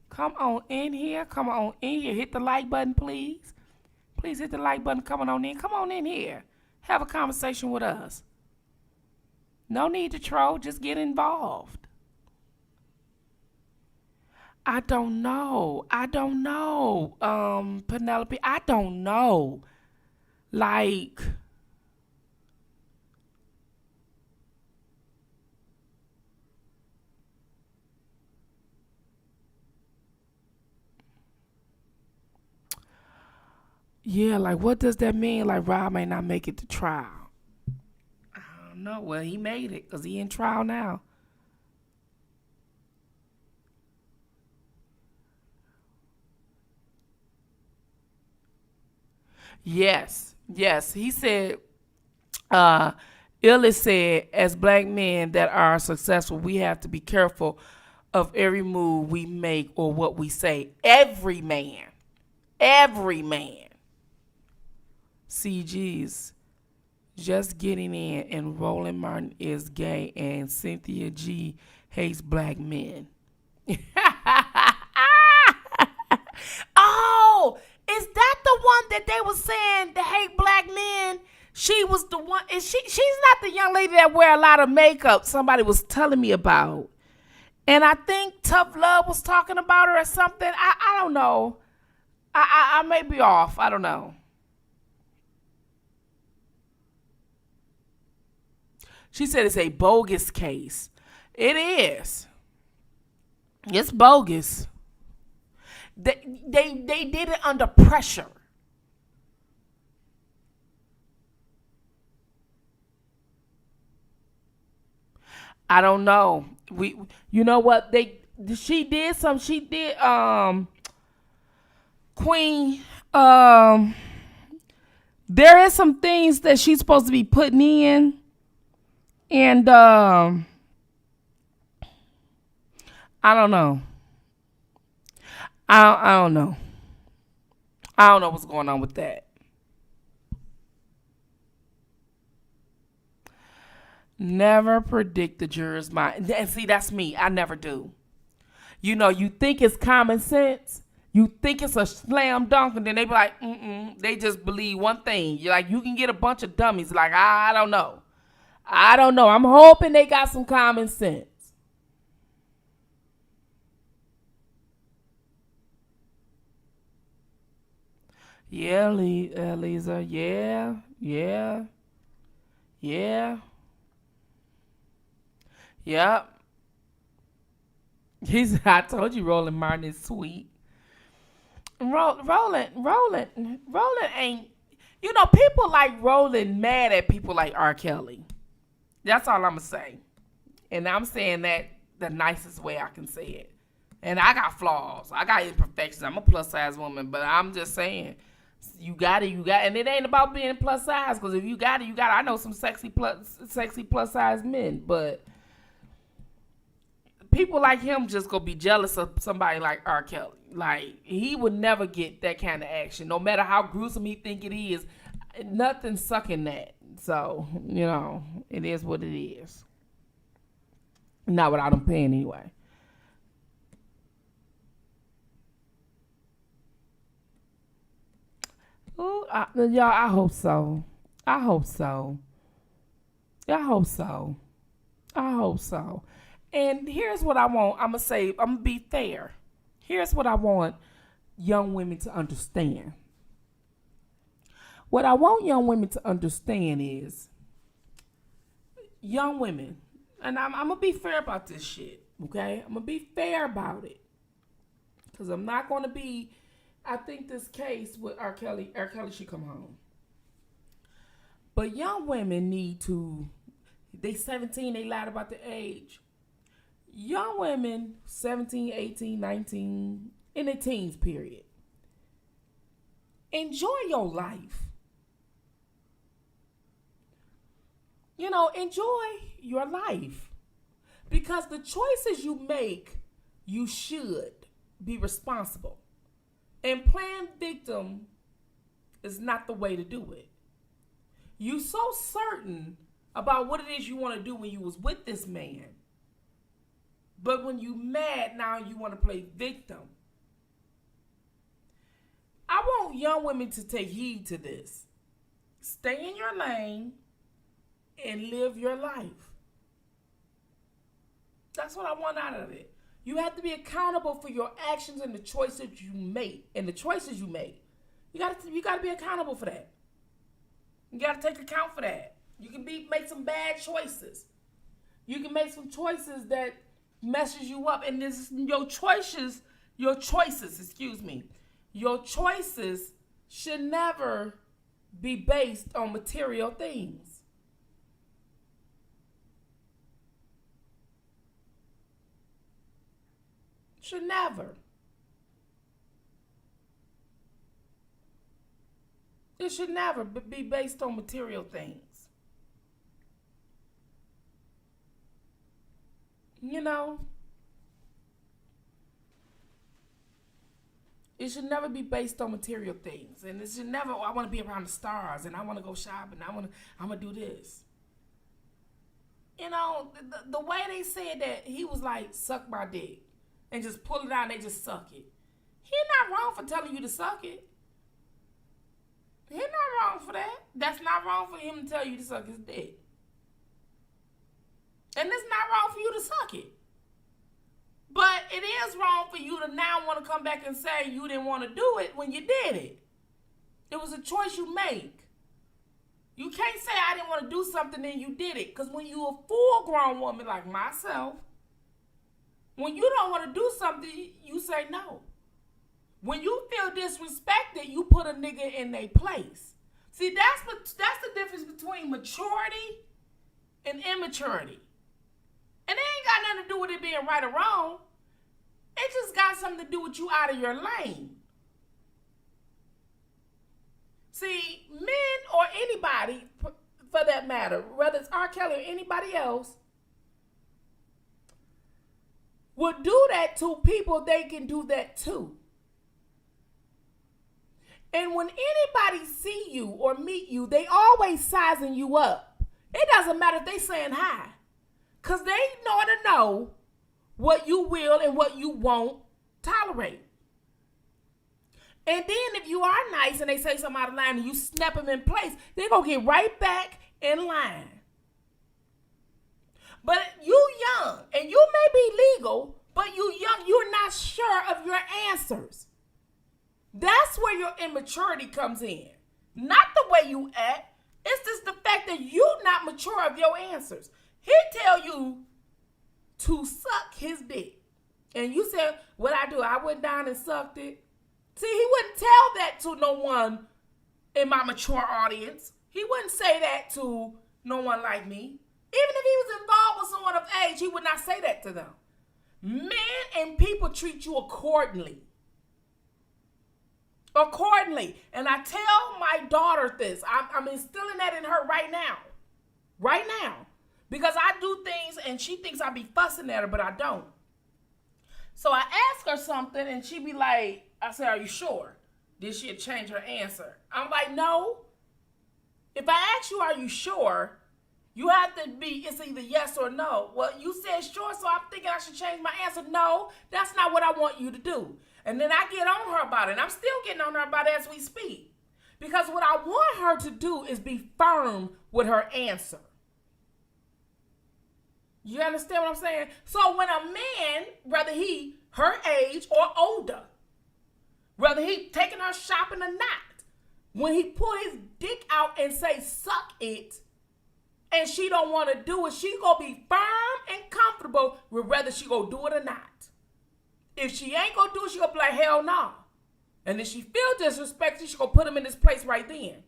Come on in here. Come on in here. Hit the like button, please. Please hit the like button. Coming on in. Come on in here. Have a conversation with us. No need to troll. Just get involved. I don't know. Penelope, I don't know. Like, yeah, like what does that mean? Like Rob may not make it to trial. I don't know. Well, he made it because he in trial now. Yes. He said, uh, Illis said, as black men that are successful, we have to be careful of every move we make or what we say. Every man. Every man. CG's just getting in, and Roland Martin is gay, and Cynthia G hates black men. Oh, is that the one that they were saying that hate black men? She was the one. Is she's not the young lady that wear a lot of makeup. Somebody was telling me about, and I think Tough Love was talking about her or something. I don't know. I may be off. I don't know. She said it's a bogus case. It is. It's bogus. They did it under pressure. I don't know. You know what she did Queen there is some things that she's supposed to be putting in, and I don't know. I don't know. I don't know what's going on with that. Never predict the juror's mind. And see, that's me. I never do. You know, you think it's common sense. You think it's a slam dunk, and then they be like, they just believe one thing. You're like, you can get a bunch of dummies. Like, I don't know. I don't know. I'm hoping they got some common sense. Yeah, Lisa. Yeah. Yep. I told you Roland Martin is sweet. Roland ain't. You know, people like Roland mad at people like R. Kelly. That's all I'm gonna say, and I'm saying that the nicest way I can say it. And I got flaws. I got imperfections. I'm a plus size woman, but I'm just saying, you got it, and it ain't about being plus size. Because if you got it, you got it. I know some sexy plus size men, but people like him just gonna be jealous of somebody like R. Kelly. Like, he would never get that kind of action, no matter how gruesome he think it is. Nothing sucking that. So, you know, it is what it is. Not without him paying anyway. Ooh, y'all, I hope so. I hope so. I hope so. I hope so. And here's what I want. I'm gonna be fair. Here's what I want young women to understand. What I want young women to understand is, young women, and I'm gonna be fair about this shit, okay? I'm gonna be fair about it. Because I'm not gonna be, I think this case with R. Kelly should come home. But young women need to They 17, they lied about the age. Young women, 17, 18, 19, in the teens period. Enjoy your life. You know, enjoy your life. Because the choices you make, you should be responsible. And playing victim is not the way to do it. You so certain about what it is you want to do when you was with this man. But when you mad, now you want to play victim. I want young women to take heed to this. Stay in your lane and live your life. That's what I want out of it. You have to be accountable for your actions and the choices you make. And the choices you make. You gotta be accountable for that. You gotta take account for that. You can make some bad choices. You can make some choices that messes you up. And this your choices should never be based on material things. Should never. It should never be based on material things. You know? It should never be based on material things. And it should never, I want to be around the stars and I want to go shopping. I'm going to do this. You know, the way they said that he was like, suck my dick. And just pull it out and they just suck it. He's not wrong for telling you to suck it. He's not wrong for that. That's not wrong for him to tell you to suck his dick. And it's not wrong for you to suck it. But it is wrong for you to now want to come back and say you didn't want to do it when you did it. It was a choice you make. You can't say I didn't want to do something and you did it. Because when you're a full-grown woman like myself, when you don't want to do something, you say no. When you feel disrespected, you put a nigga in their place. See, that's the difference between maturity and immaturity. And it ain't got nothing to do with it being right or wrong. It just got something to do with you out of your lane. See, men or anybody, for that matter, whether it's R. Kelly or anybody else, would do that to people they can do that to. And when anybody see you or meet you, they always sizing you up. It doesn't matter if they saying hi. Because they know what you will and what you won't tolerate. And then if you are nice and they say something out of line and you snap them in place, they're going to get right back in line. But you young, and you may be legal, but you young, you're not sure of your answers. That's where your immaturity comes in. Not the way you act. It's just the fact that you're not mature of your answers. He tell you to suck his dick. And you said, what I do? I went down and sucked it. See, he wouldn't tell that to no one in my mature audience. He wouldn't say that to no one like me. Even if he was involved with someone of age, he would not say that to them. Men and people treat you accordingly. Accordingly. And I tell my daughter this. I'm instilling that in her right now. Right now. Because I do things and she thinks I be fussing at her, but I don't. So I ask her something and she be like, I say, are you sure? Then she'll change her answer. I'm like, no. If I ask you, are you sure? You have to be, it's either yes or no. Well, you said sure, so I'm thinking I should change my answer. No, that's not what I want you to do. And then I get on her about it. And I'm still getting on her about it as we speak. Because what I want her to do is be firm with her answer. You understand what I'm saying? So when a man, whether he her age or older, whether he taking her shopping or not, when he pull his dick out and say suck it, and she don't want to do it, she gonna be firm and comfortable with whether she gonna do it or not. If she ain't gonna do it, she gonna be like, hell no. And if she feel disrespected, she gonna put him in his place right then.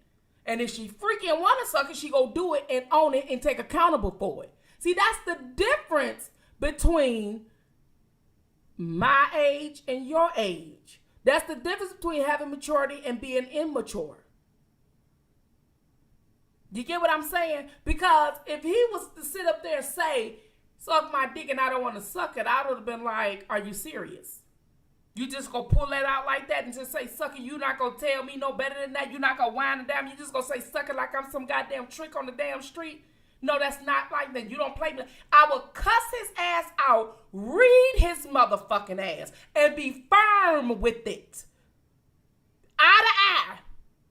And if she freaking want to suck it, she go do it and own it and take accountable for it. See, that's the difference between my age and your age. That's the difference between having maturity and being immature. You get what I'm saying? Because if he was to sit up there and say, suck my dick and I don't want to suck it, I would have been like, are you serious? You just gonna pull that out like that and just say, suck it? You not gonna tell me no better than that? You not gonna whine and damn? You just gonna say, suck it like I'm some goddamn trick on the damn street? No, that's not like that. You don't play me. I will cuss his ass out, read his motherfucking ass, and be firm with it. Eye to eye.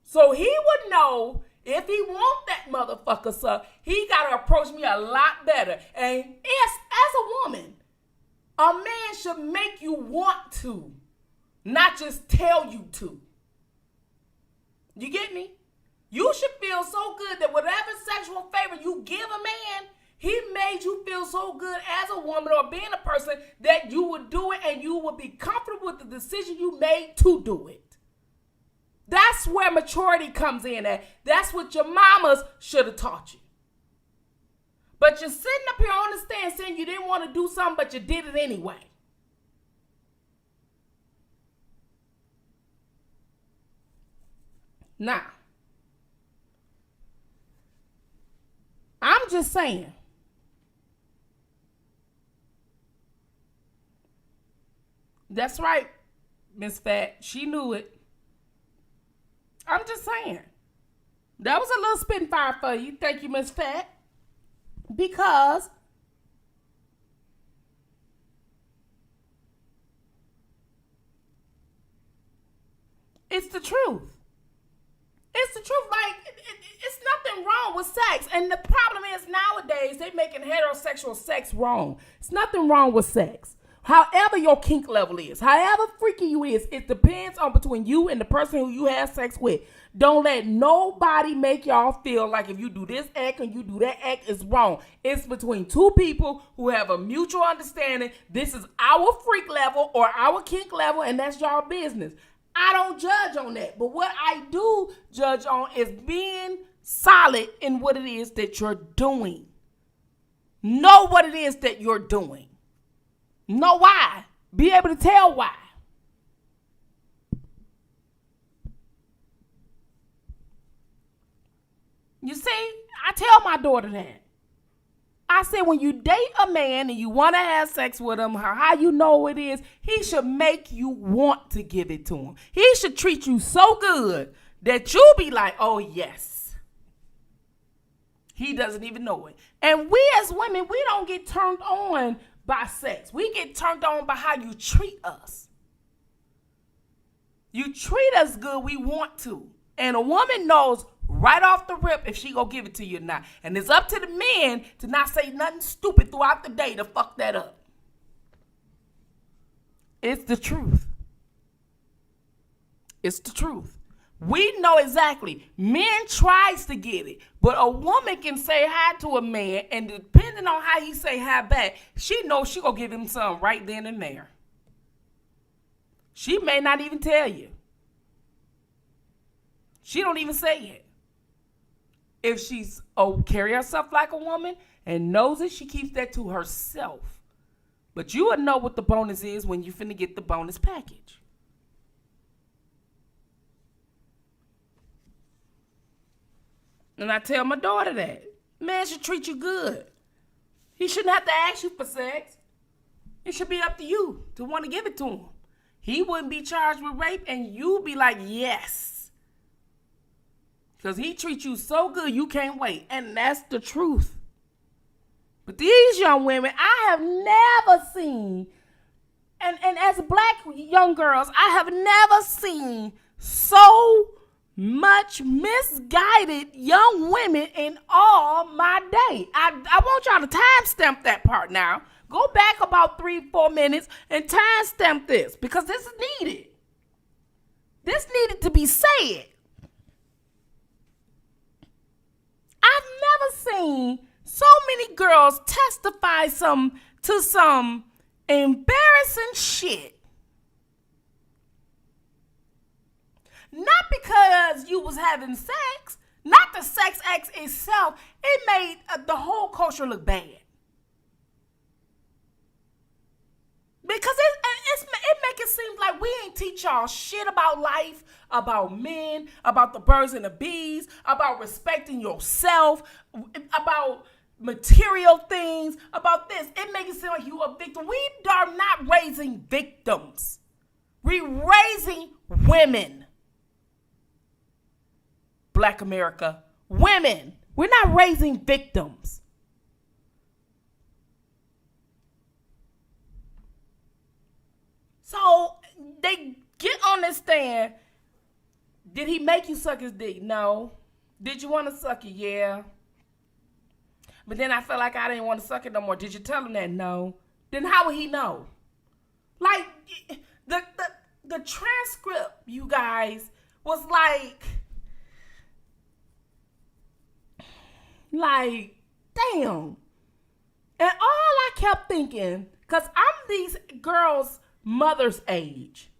So he would know if he want that motherfucker suck, he got to approach me a lot better. And as a woman, a man should make you want to, not just tell you to. You get me? You should feel so good that whatever sexual favor you give a man, he made you feel so good as a woman or being a person that you would do it and you would be comfortable with the decision you made to do it. That's where maturity comes in at. That's what your mamas should have taught you. But you're sitting up here on the stand saying you didn't want to do something, but you did it anyway. Now, I'm just saying. That's right, Miss Fat. She knew it. I'm just saying. That was a little Spittinfire for you. Thank you, Miss Fat. Because it's the truth. It's the truth. Like, it's nothing wrong with sex. And the problem is nowadays they making heterosexual sex wrong. It's nothing wrong with sex. However your kink level is, however freaky you is, it depends on between you and the person who you have sex with. Don't let nobody make y'all feel like if you do this act and you do that act, it's wrong. It's between two people who have a mutual understanding. This is our freak level or our kink level, and that's y'all business. I don't judge on that. But what I do judge on is being solid in what it is that you're doing. Know what it is that you're doing. Know why. Be able to tell why. You see, I tell my daughter that. I said when you date a man and you want to have sex with him, how you know it is, he should make you want to give it to him. He should treat you so good that you'll be like, oh, yes. He doesn't even know it. And we as women, we don't get turned on by sex. We get turned on by how you treat us. You treat us good, we want to. And a woman knows right off the rip if she gonna give it to you or not. And it's up to the men to not say nothing stupid throughout the day to fuck that up. It's the truth. It's the truth. We know exactly. Men tries to get it. But a woman can say hi to a man, and depending on how he say hi back, she knows she gonna give him something right then and there. She may not even tell you. She don't even say it. If she's carry herself like a woman and knows it, she keeps that to herself. But you would know what the bonus is when you finna get the bonus package. And I tell my daughter that. Man should treat you good. He shouldn't have to ask you for sex. It should be up to you to want to give it to him. He wouldn't be charged with rape and you be like, yes. Because he treats you so good, you can't wait. And that's the truth. But these young women, I have never seen, and as black young girls, I have never seen so much misguided young women in all my day. I want y'all to timestamp that part now. Go back about 3-4 minutes and timestamp this because this is needed. This needed to be said. I've never seen so many girls testify to some embarrassing shit. Not because you was having sex, Not the sex act itself. It made the whole culture look bad. Because it make it seem like we ain't teach y'all shit about life, about men, about the birds and the bees, about respecting yourself, about material things, about this. It makes it seem like you a victim. We are not raising victims. We raising women. Black America, women. We're not raising victims. So they get on this stand. Did he make you suck his dick? No. Did you want to suck it? Yeah. But then I felt like I didn't want to suck it no more. Did you tell him that? No. Then how would he know? Like, the transcript, you guys, was like, damn. And all I kept thinking, because I'm these girls' mother's age.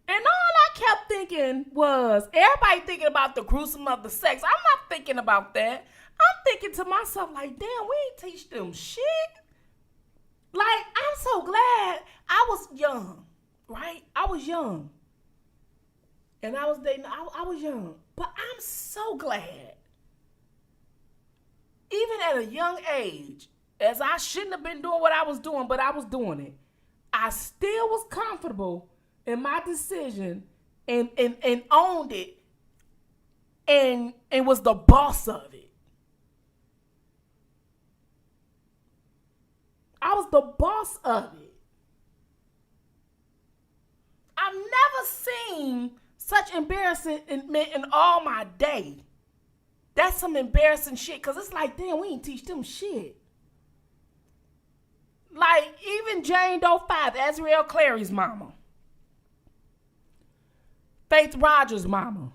And all I kept thinking was, everybody thinking about the gruesome of the sex. I'm not thinking about that. I'm thinking to myself, like, damn, we ain't teach them shit. Like, I'm so glad I was young, right? I was young. And I was dating, I was young. But I'm so glad. Even at a young age, as I shouldn't have been doing what I was doing, but I was doing it. I still was comfortable in my decision and owned it and was the boss of it. I was the boss of it. I've never seen such embarrassment in all my day. That's some embarrassing shit, because it's like, damn, we ain't teach them shit. Like, even Jane Doe 5, Azriel Clary's mama. Faith Rogers' mama.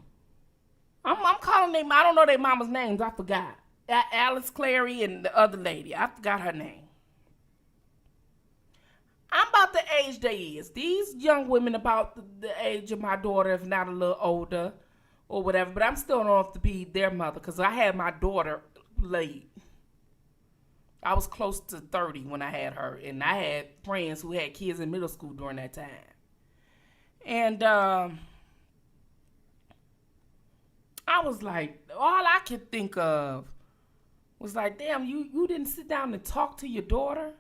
I'm calling them, I don't know their mama's names, I forgot. Alice Clary and the other lady, I forgot her name. I'm about the age they is. These young women about the age of my daughter, if not a little older or whatever, but I'm still old to be their mother because I had my daughter late. I was close to 30 when I had her, and I had friends who had kids in middle school during that time. And I was like, all I could think of was like, damn, you didn't sit down and talk to your daughter?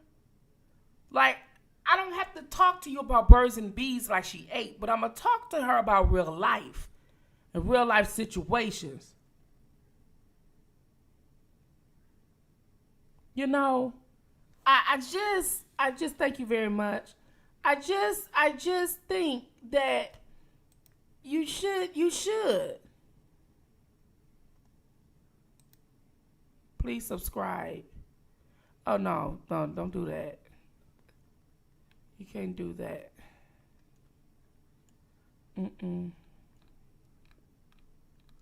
Like, I don't have to talk to you about birds and bees like she ate, but I'm going to talk to her about real life and real life situations. You know, I just thank you very much. I just think that you should. Please subscribe. Oh, no, don't do that. You can't do that.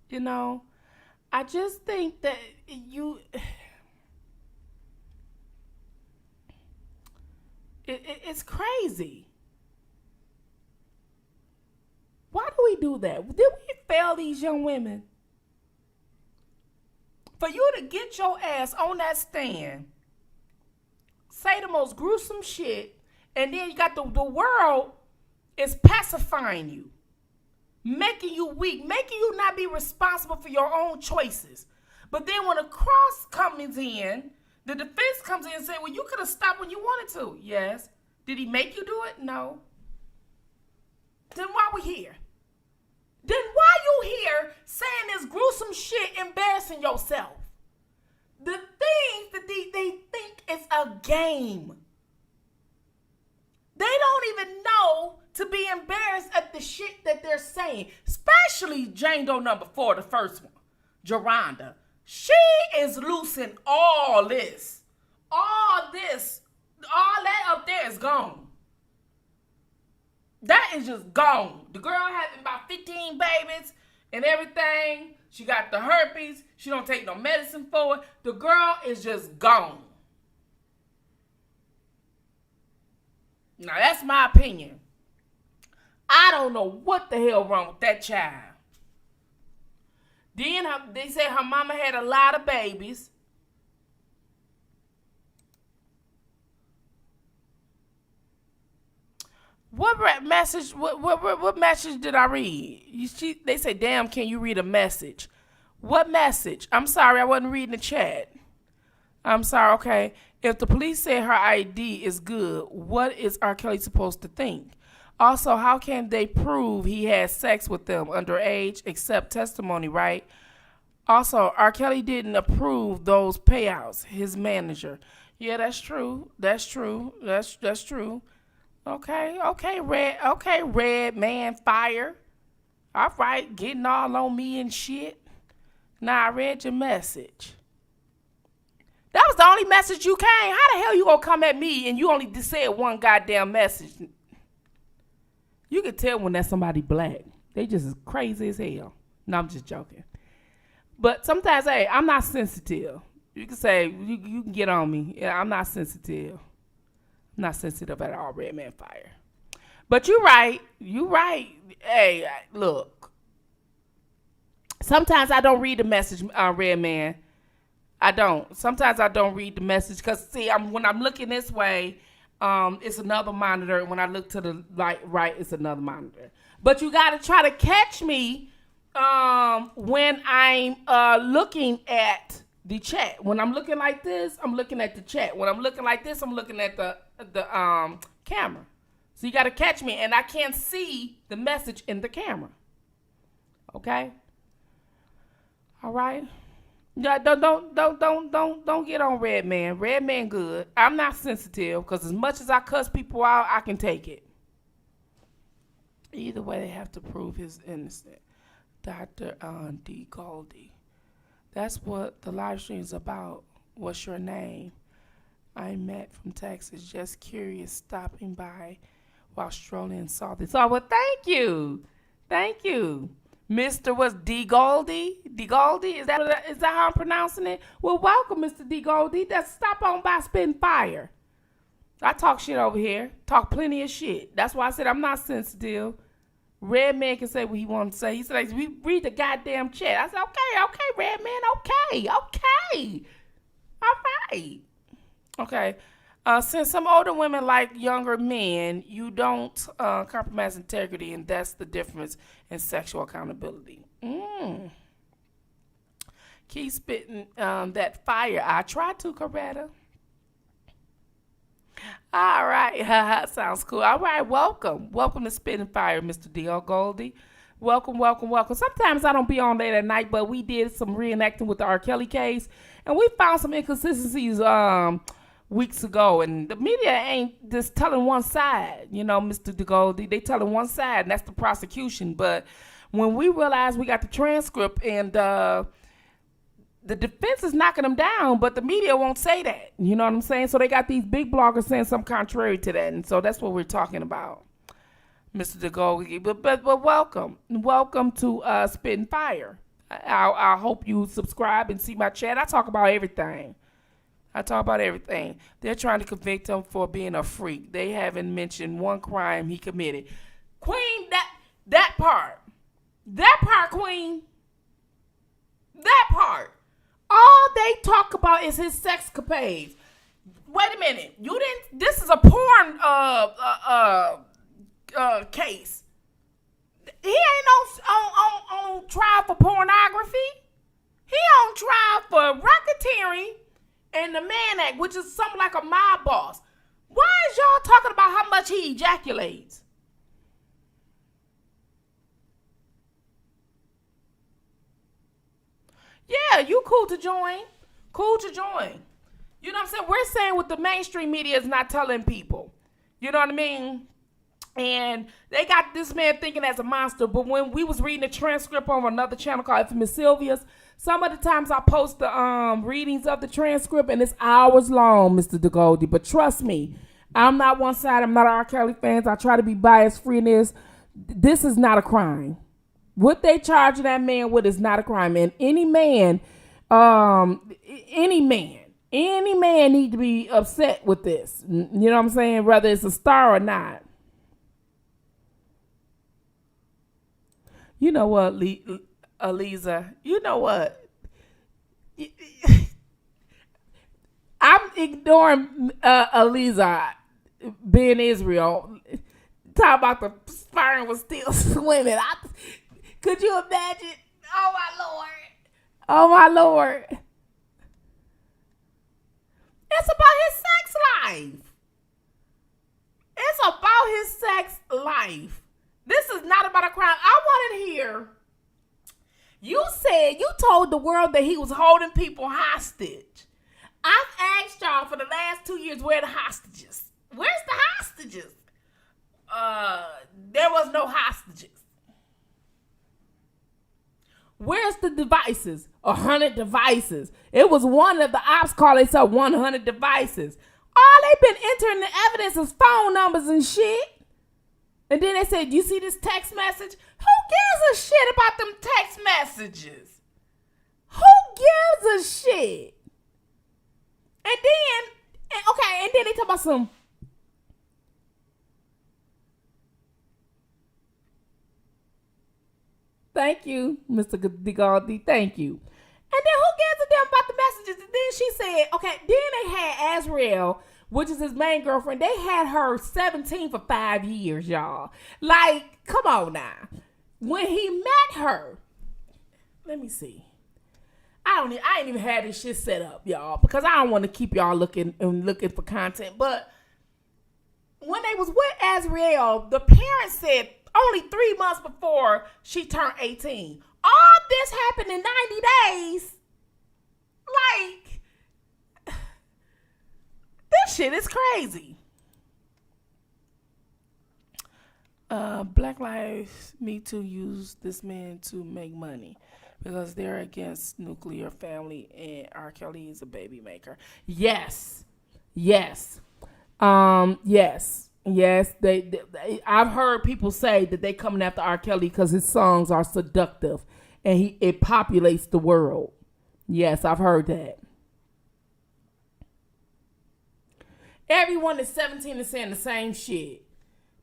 You know, I just think that it's crazy. Why do we do that? Did we fail these young women? For you to get your ass on that stand, say the most gruesome shit, and then you got the world is pacifying you, making you weak, making you not be responsible for your own choices. But then when the cross comes in, the defense comes in and says, well, you could have stopped when you wanted to. Yes. Did he make you do it? No. Then why we here? Then why you here saying this gruesome shit, embarrassing yourself? The things that they think is a game. They don't even know to be embarrassed at the shit that they're saying. Especially Jane Doe number 4, the first one, Geronda. She is loosing all this. All that up there is gone. That is just gone. The girl having about 15 babies and everything. She got the herpes. She don't take no medicine for it. The girl is just gone. Now, that's my opinion. I don't know what the hell wrong with that child. Then they said her mama had a lot of babies. What message? What message did I read? They say, "Damn, can you read a message?" What message? I'm sorry, I wasn't reading the chat. I'm sorry. Okay, if the police say her ID is good, what is R. Kelly supposed to think? Also, how can they prove he had sex with them underage except testimony, right? Also, R. Kelly didn't approve those payouts. His manager. Yeah, that's true. That's true. That's true. Okay, red man fire. All right, getting all on me and shit. Now I read your message. That was the only message you came. How the hell you gonna come at me and you only just said one goddamn message? You can tell when that's somebody black. They just as crazy as hell. No, I'm just joking. But sometimes, hey, I'm not sensitive. You can say, you can get on me. Yeah, I'm not sensitive. I'm not sensitive at all, Red Man Fire. But you're right. You right. Hey, look. Sometimes I don't read the message, Red Man. I don't. Sometimes I don't read the message because, see, when I'm looking this way, it's another monitor. And when I look to the right, it's another monitor. But you got to try to catch me when I'm looking at the chat. When I'm looking like this, I'm looking at the chat. When I'm looking like this, I'm looking at the camera. So you got to catch me, and I can't see the message in the camera. Okay? All right? Yeah, don't get on Red Man. Red Man good. I'm not sensitive because as much as I cuss people out, I can take it. Either way, they have to prove his innocent. Dr. D. Goldie. That's what the live stream is about. What's your name? I'm Matt from Texas. Just curious, stopping by while strolling and saw this. Oh, well, thank you. Thank you. Mr. was D. Goldie? D. Goldie? Is that how I'm pronouncing it? Well, welcome, Mr. D. Goldie. That's stop on by Spittinfire. I talk shit over here. Talk plenty of shit. That's why I said I'm not sensitive. Red Man can say what he wants to say. He said, we read the goddamn chat. I said, okay, Red Man, okay. All right. Okay. Since some older women like younger men, you don't compromise integrity, and that's the difference in sexual accountability. Keep spitting that fire. I try to, Coretta. All right. Sounds cool. All right. Welcome to Spittinfire, Mr. D.L. Goldie. Welcome. Sometimes I don't be on late at night, but we did some reenacting with the R. Kelly case, and we found some inconsistencies weeks ago, and the media ain't just telling one side, Mr. D. Goldie. They telling one side, and that's the prosecution. But when we realized we got the transcript and the defense is knocking them down, but the media won't say that. You know what I'm saying? So they got these big bloggers saying something contrary to that. And so that's what we're talking about, Mr. DeGoldie. But welcome. Welcome to Spittinfire. I hope you subscribe and see my chat. I talk about everything. They're trying to convict him for being a freak. They haven't mentioned one crime he committed. Queen, that part, Queen. That part. All they talk about is his sexcapades. Wait a minute. This is a porn case. He ain't on trial for pornography. He on trial for racketeering and the Mann Act, which is something like a mob boss. Why is y'all talking about how much he ejaculates? Yeah, you cool to join. You know what I'm saying? We're saying what the mainstream media is not telling people. You know what I mean? And they got this man thinking as a monster. But when we was reading the transcript on another channel called Infamous Sylvia's, some of the times I post the readings of the transcript, and it's hours long, Mr. DeGoldie. But trust me, I'm not one side. I'm not R. Kelly fans. I try to be bias-free in this. This is not a crime. What they charging that man with is not a crime. And any man need to be upset with this. You know what I'm saying? Whether it's a star or not. You know what, Aliza, you know what? I'm ignoring Aliza being Israel. Talk about the sperm was still swimming. Could you imagine? Oh my Lord. Oh my Lord. It's about his sex life. It's about his sex life. This is not about a crime. I want to hear. You said, you told the world that he was holding people hostage. I've asked y'all for the last 2 years, where are the hostages? Where's the hostages? There was no hostages. Where's the devices? 100 devices. It was one of the ops called themselves 100 devices. All they've been entering the evidence is phone numbers and shit. And then they said, you see this text message? Who gives a shit about them text messages? Who gives a shit? And then they talk about some. Thank you, Mr. DeGaldi. Thank you. And then who gives a damn about the messages? And then she said, okay, then they had Azrael, which is his main girlfriend. They had her 17 for 5 years, y'all. Like, come on now. When he met her, let me see. I ain't even had this shit set up, y'all, because I don't want to keep y'all looking for content. But when they was with Azrael, the parents said only 3 months before she turned 18. All this happened in 90 days. Like, this shit is crazy. Black Lives Me Too use this man to make money because they're against nuclear family and R. Kelly is a baby maker. Yes. Yes. Yes, I've heard people say that they coming after R. Kelly because his songs are seductive and it populates the world. Yes, I've heard that. Everyone is 17 and saying the same shit.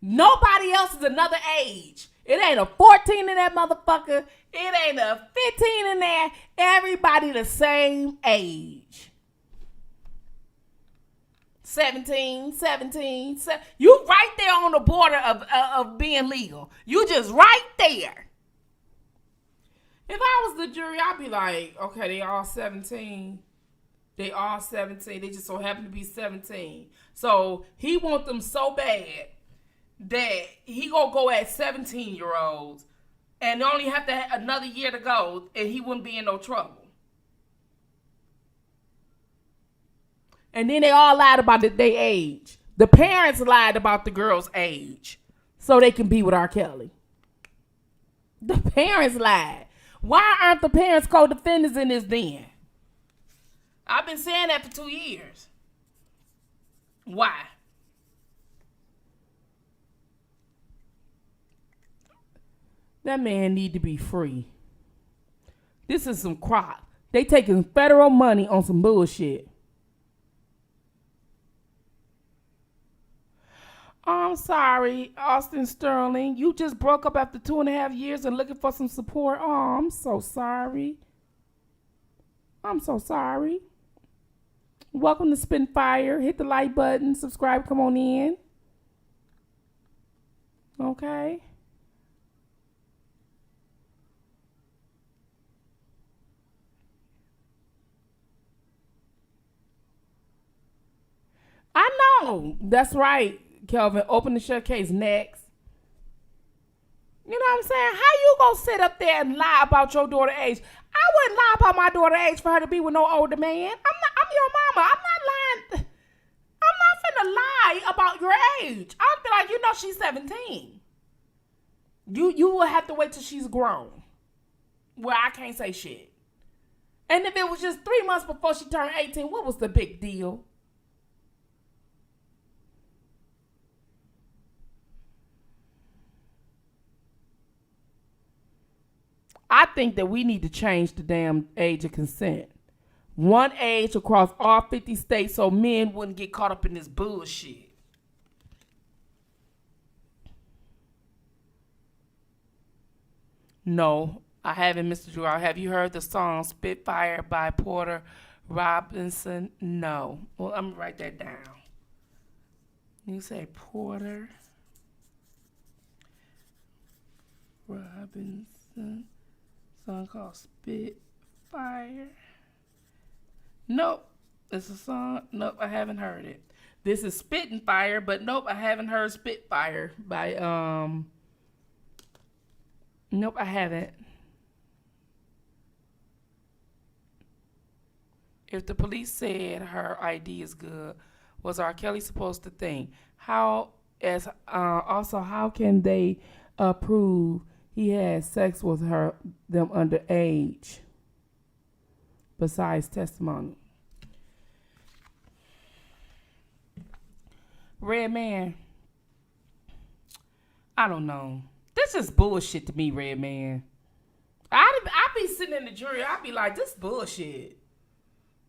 Nobody else is another age. It ain't a 14 in that motherfucker. It ain't a 15 in there. Everybody the same age. 17. You right there on the border of being legal. You just right there. If I was the jury, I'd be like, okay, they all 17. They all 17. They just so happen to be 17. So he want them so bad that he gonna go at 17-year-olds and only have to have another year to go and he wouldn't be in no trouble. And then they all lied about their age. The parents lied about the girl's age so they can be with R. Kelly. The parents lied. Why aren't the parents co-defendants in this then? I've been saying that for 2 years. Why? That man need to be free. This is some crap. They taking federal money on some bullshit. I'm sorry, Austin Sterling. You just broke up after 2.5 years and looking for some support. Oh, I'm so sorry. I'm so sorry. Welcome to Spittinfire. Hit the like button. Subscribe. Come on in. Okay. I know. That's right, Kelvin. Open the shut case next. You know what I'm saying? How you gonna sit up there and lie about your daughter's age? I wouldn't lie about my daughter's age for her to be with no older man. I'm your mama. I'm not lying. I'm not finna lie about your age. I'll be like, you know, she's 17. You will have to wait till she's grown. Well, I can't say shit. And if it was just 3 months before she turned 18, what was the big deal? I think that we need to change the damn age of consent. One age across all 50 states so men wouldn't get caught up in this bullshit. No, I haven't, Mr. Drew. Have you heard the song Spitfire by Porter Robinson? No. Well, I'm going to write that down. You say Porter Robinson. Song called Spitfire. Nope. It's a song. Nope, I haven't heard it. This is Spittinfire, but nope, I haven't heard Spitfire by Nope, I haven't. If the police said her ID is good, was R. Kelly supposed to think? Also, how can they prove he had sex with them underage? Besides testimony. Red Man, I don't know. This is bullshit to me, Red Man. I be sitting in the jury, I be like, this bullshit.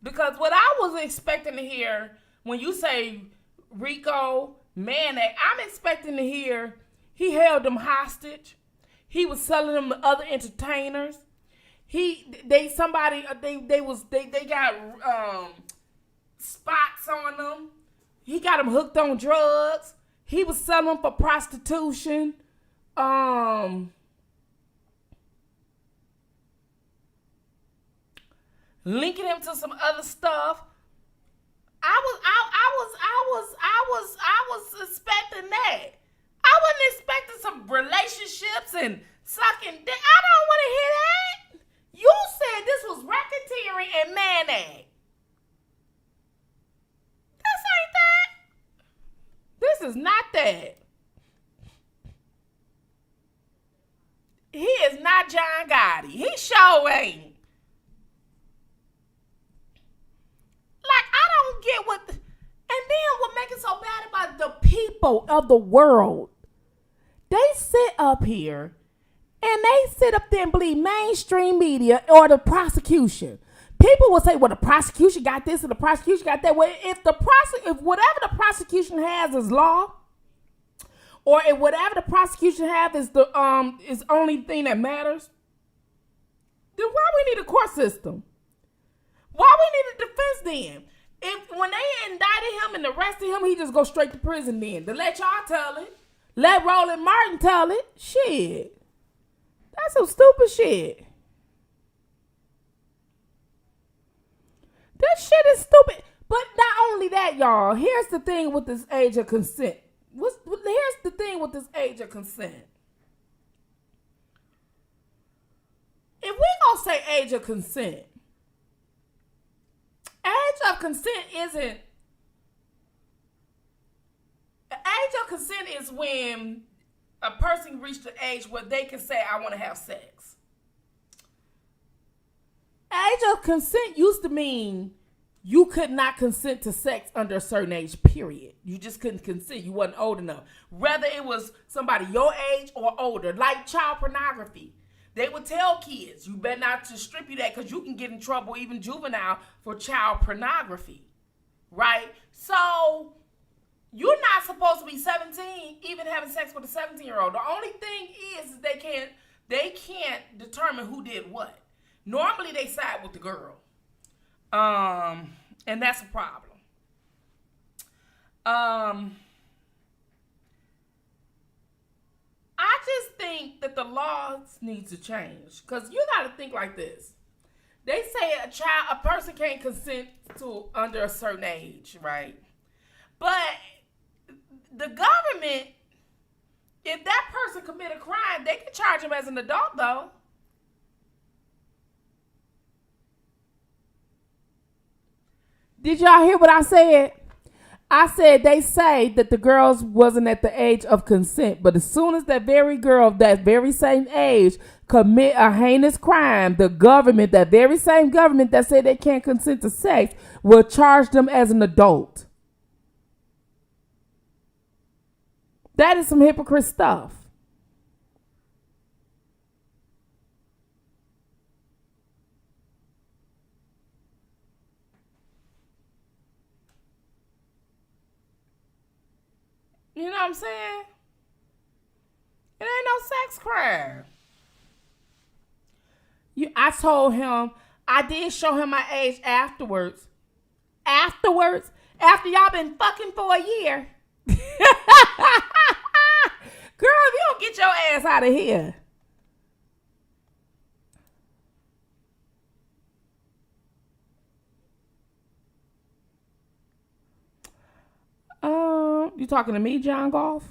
Because what I was expecting to hear when you say Rico, Manek, I'm expecting to hear he held them hostage. He was selling them to other entertainers. They got spots on them. He got them hooked on drugs. He was selling them for prostitution. Linking him to some other stuff. I was expecting that. I wasn't expecting some relationships and sucking dick. I don't want to hear that. You said this was racketeering and Manek. This ain't that. This is not that. He is not John Gotti. He sure ain't. Like, I don't get what. And then what makes it so bad about the people of the world, they sit up here and they sit up there and believe mainstream media or the prosecution. People will say, well, the prosecution got this and the prosecution got that. Well, if whatever the prosecution has is law, or if whatever the prosecution have is the is only thing that matters, then why we need a court system? Why we need a defense then? If when they indicted him and arrested him, he just go straight to prison then. To let y'all tell it. Let Roland Martin tell it. Shit. That's some stupid shit. This shit is stupid. But not only that, y'all. Here's the thing with this age of consent. Here's the thing with this age of consent. If we gonna say age of consent, age of consent isn't. Age of consent is when a person reached the age where they can say, I want to have sex. Age of consent used to mean you could not consent to sex under a certain age, period. You just couldn't consent. You wasn't old enough. Whether it was somebody your age or older, like child pornography. They would tell kids, you better not distribute that because you can get in trouble, even juvenile, for child pornography, right? So you're not supposed to be 17, even having sex with a 17-year-old. The only thing is they can't determine who did what. Normally they side with the girl, and that's a problem. I just think that the laws need to change because you got to think like this. They say a person can't consent to under a certain age, right? But the government, if that person commit a crime, they can charge him as an adult, though. Did y'all hear what I said? I said they say that the girls wasn't at the age of consent, but as soon as that very girl of that very same age commit a heinous crime, the government, that very same government that said they can't consent to sex, will charge them as an adult. That is some hypocrite stuff. You know what I'm saying? It ain't no sex crime. I told him, I did show him my age afterwards. After y'all been fucking for a year. Girl, if you don't get your ass out of here. You talking to me, John Golf?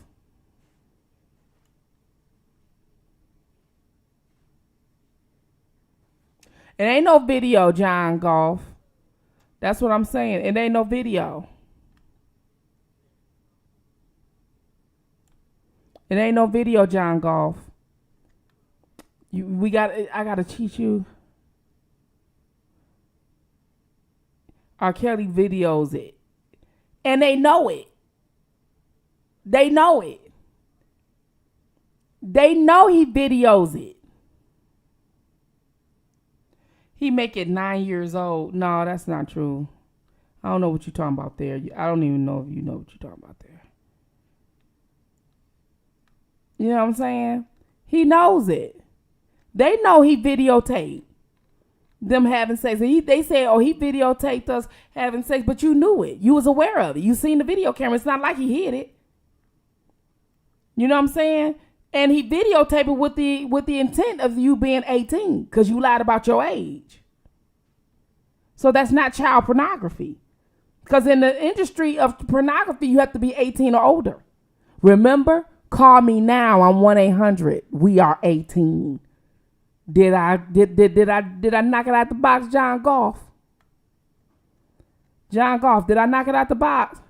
It ain't no video, John Golf. That's what I'm saying. It ain't no video. It ain't no video, John Golf. I gotta teach you. R. Kelly videos it. And they know it. They know it. They know he videos it. He make it 9 years old. No, that's not true. I don't know what you're talking about there. I don't even know if you know what you're talking about there. You know what I'm saying? He knows it. They know he videotaped them having sex. They say, oh, he videotaped us having sex, but you knew it. You was aware of it. You seen the video camera. It's not like he hid it. You know what I'm saying? And he videotaped it with the intent of you being 18 because you lied about your age. So that's not child pornography. Because in the industry of pornography, you have to be 18 or older. Remember? Call me now. I'm 1-800. We are 18. Did I knock it out the box, John Golf? John Golf, did I knock it out the box?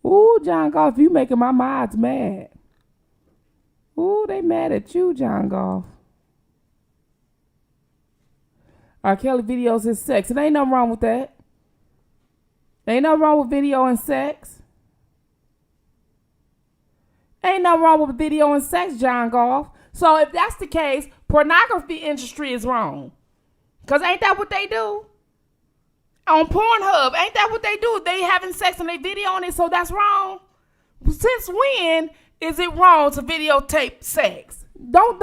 Ooh, John Golf, you making my mods mad. Ooh, they mad at you, John Golf. R. Kelly videos his sex. It ain't nothing wrong with that. Ain't nothing wrong with video and sex. Ain't nothing wrong with video and sex, John Golf. So if that's the case, pornography industry is wrong. Because ain't that what they do? On Pornhub, ain't that what they do? They having sex and they videoing it, so that's wrong. Since when is it wrong to videotape sex? Don't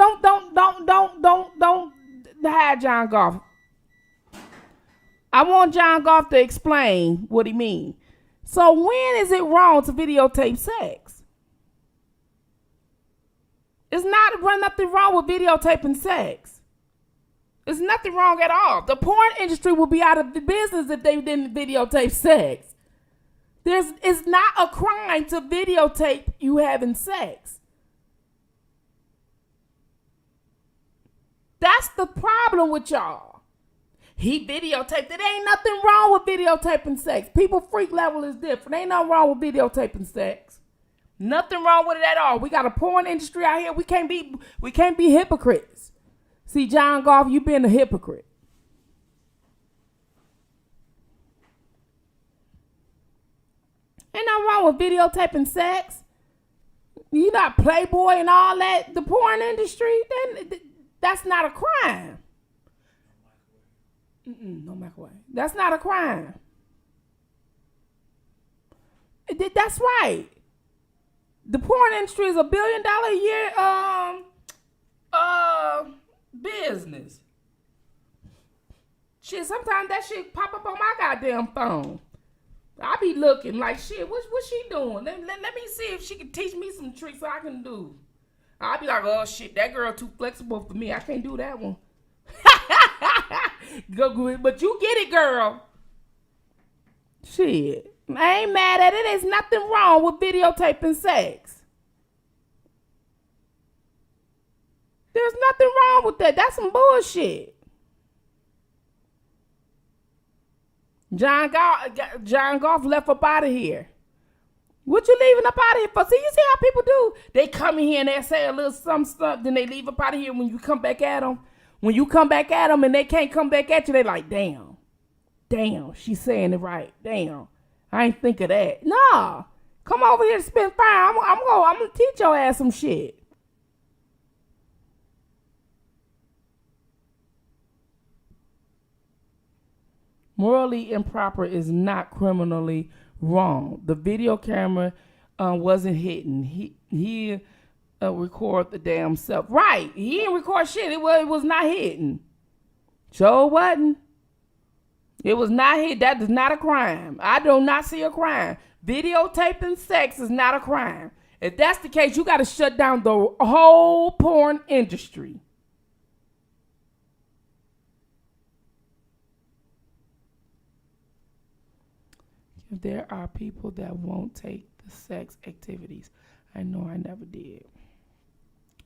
hide John Golf. I want John Golf to explain what he means. So when is it wrong to videotape sex? It's not nothing wrong with videotaping sex. There's nothing wrong at all. The porn industry would be out of the business if they didn't videotape sex. It's not a crime to videotape you having sex. That's the problem with y'all. He videotaped. It ain't nothing wrong with videotaping sex. People freak level is different. Ain't nothing wrong with videotaping sex. Nothing wrong with it at all. We got a porn industry out here. We can't be hypocrites. See, John Golf, you been a hypocrite. Ain't nothing wrong with videotaping sex. You not Playboy and all that. The porn industry, that's not a crime. No microwave. That's not a crime. That's right. The porn industry is $1 billion a year business. Shit, sometimes that shit pop up on my goddamn phone. I be looking like, shit, what's she doing? Let me see if she can teach me some tricks I can do. I be like, oh shit, that girl too flexible for me. I can't do that one. But you get it, girl. Shit. I ain't mad at it. There's nothing wrong with videotaping sex. There's nothing wrong with that. That's some bullshit. John Golf left up out of here. What you leaving up out of here for? See, you see how people do? They come in here and they say a little some stuff, then they leave up out of here when you come back at them. When you come back at them and they can't come back at you, they like, damn, she's saying it right. Damn, I ain't think of that. Nah, come over here to Spittin' Fire. I'm gonna teach your ass some shit. Morally improper is not criminally wrong. The video camera wasn't hidden. He record the damn self. Right. He didn't record shit. It was not hidden. Sure wasn't. It was not hidden. That is not a crime. I do not see a crime. Videotaping sex is not a crime. If that's the case, you got to shut down the whole porn industry. If there are people that won't take the sex activities, I know I never did.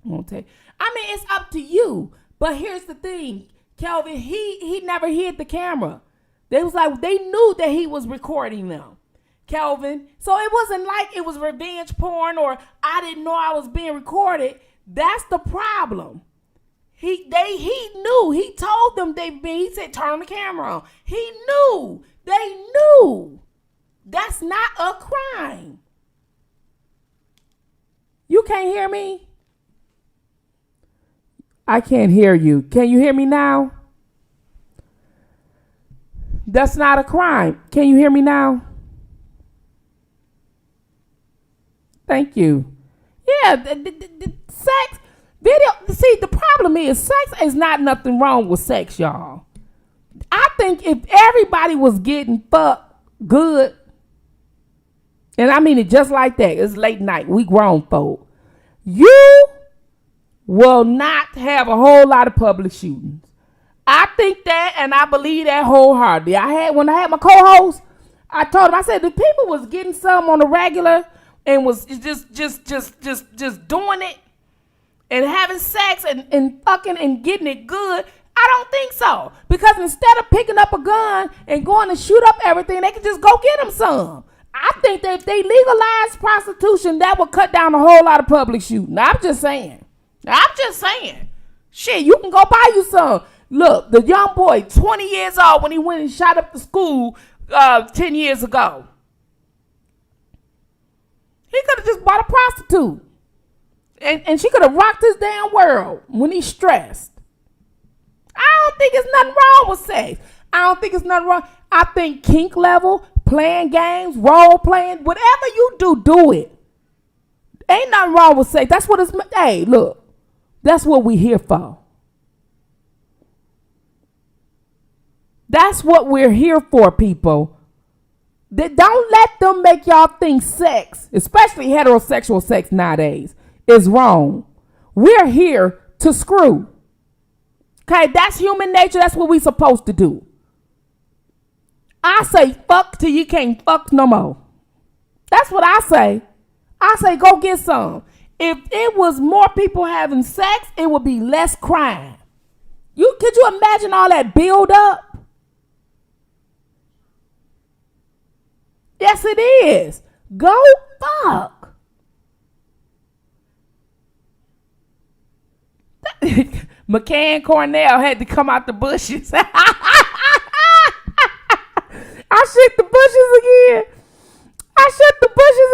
Won't take. I mean, it's up to you. But here's the thing, Kelvin. He never hid the camera. They knew that he was recording them, Kelvin. So it wasn't like it was revenge porn or I didn't know I was being recorded. That's the problem. He knew. He told them he said turn the camera on. He knew. They knew. That's not a crime. You can't hear me? I can't hear you. Can you hear me now? That's not a crime. Can you hear me now? Thank you. Yeah, the sex video. See, the problem is sex is not nothing wrong with sex, y'all. I think if everybody was getting fucked good, and I mean it just like that, it's late night, we grown folk, you will not have a whole lot of public shootings. I think that, and I believe that wholeheartedly. When I had my co-host, I told him, I said, the people was getting some on the regular and was just doing it and having sex and fucking and getting it good. I don't think so. Because instead of picking up a gun and going to shoot up everything, they could just go get them some. I think that if they legalized prostitution, that would cut down a whole lot of public shooting. I'm just saying. Shit, you can go buy you some. Look, the young boy, 20 years old, when he went and shot up the school 10 years ago. He could have just bought a prostitute. And she could have rocked his damn world when he's stressed. I don't think there's nothing wrong with sex. I don't think it's nothing wrong. I think kink level, playing games, role playing, whatever you do it. Ain't nothing wrong with sex. That's what it's, hey, look. That's what we here for. That's what we're here for, people. Don't let them make y'all think sex, especially heterosexual sex nowadays, is wrong. We're here to screw. Okay, that's human nature. That's what we're supposed to do. I say fuck till you can't fuck no more. That's what I say. I say go get some. If it was more people having sex, it would be less crime. Could you imagine all that build up? Yes, it is. Go fuck. McCann Cornell had to come out the bushes. I shook the bushes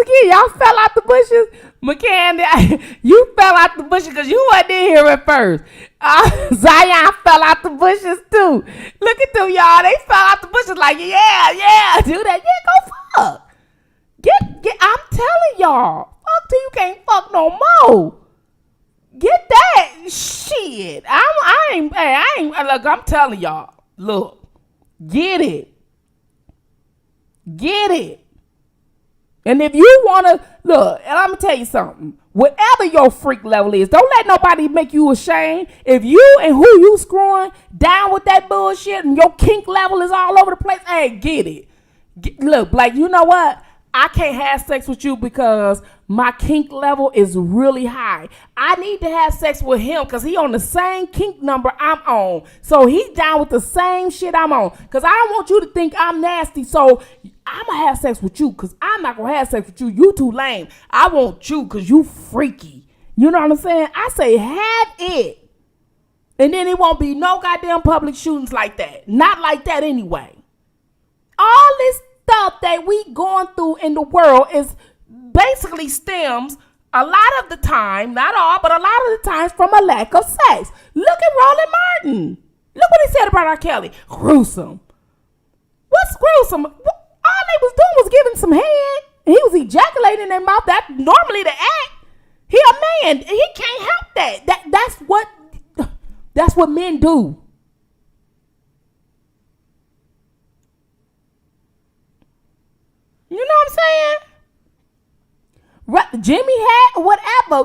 again. Y'all fell out the bushes. McCann, you fell out the bushes because you wasn't in here at first. Zion fell out the bushes too. Look at them, y'all. They fell out the bushes like, yeah, do that. Yeah, go fuck. I'm telling y'all. Fuck till you can't fuck no more. Get that shit. I ain't, look, I'm telling y'all. Look, get it. And if you want to, look, and I'm going to tell you something. Whatever your freak level is, don't let nobody make you ashamed. If you and who you screwing down with that bullshit and your kink level is all over the place, hey, get it. Look, like, you know what? I can't have sex with you because my kink level is really high. I need to have sex with him because he on the same kink number I'm on. So he down with the same shit I'm on. Because I don't want you to think I'm nasty. So I'm going to have sex with you because I'm not going to have sex with you. You too lame. I want you because you freaky. You know what I'm saying? I say have it. And then it won't be no goddamn public shootings like that. Not like that anyway. All this stuff that we going through in the world is basically stems a lot of the time, not all, but a lot of the times from a lack of sex. Look at Roland Martin. Look what he said about R. Kelly. Gruesome. What's gruesome? All they was doing was giving some head. And he was ejaculating in their mouth. That's normally the act. He a saying. He can't help that. That's what men do. You know what I'm saying? Jimmy had whatever.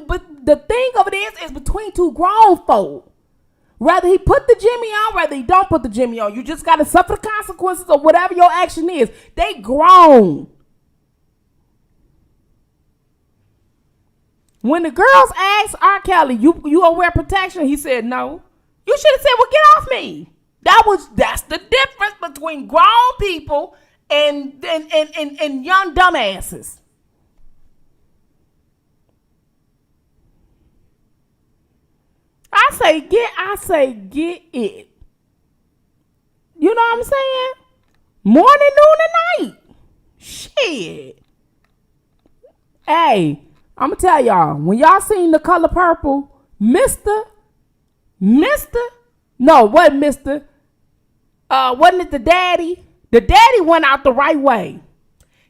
But the thing of it is between two grown folk. Whether he put the Jimmy on, whether he don't put the Jimmy on, you just got to suffer the consequences of whatever your action is. They grown. When the girls asked R. Kelly, you gonna wear protection? He said no. You should have said, well, get off me. That's the difference between grown people and young dumbasses. I say get it. You know what I'm saying? Morning, noon, and night. Shit. Hey, I'm gonna tell y'all, when y'all seen The Color Purple, wasn't it the daddy? The daddy went out the right way.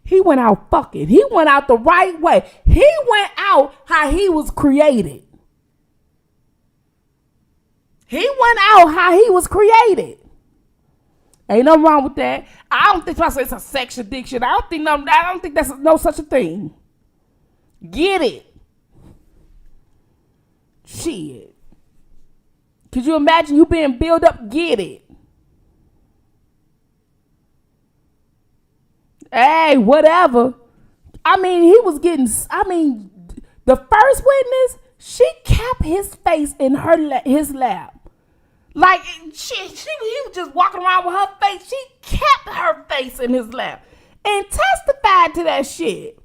He went out fucking. He went out the right way. He went out how he was created. He went out how he was created. Ain't nothing wrong with that. I don't think it's a sex addiction. I don't think that's no such a thing. Get it. Shit. Could you imagine you being built up? Get it. Hey, whatever. The first witness, she kept his face in his lap. Like, he was just walking around with her face. She kept her face in his lap and testified to that shit.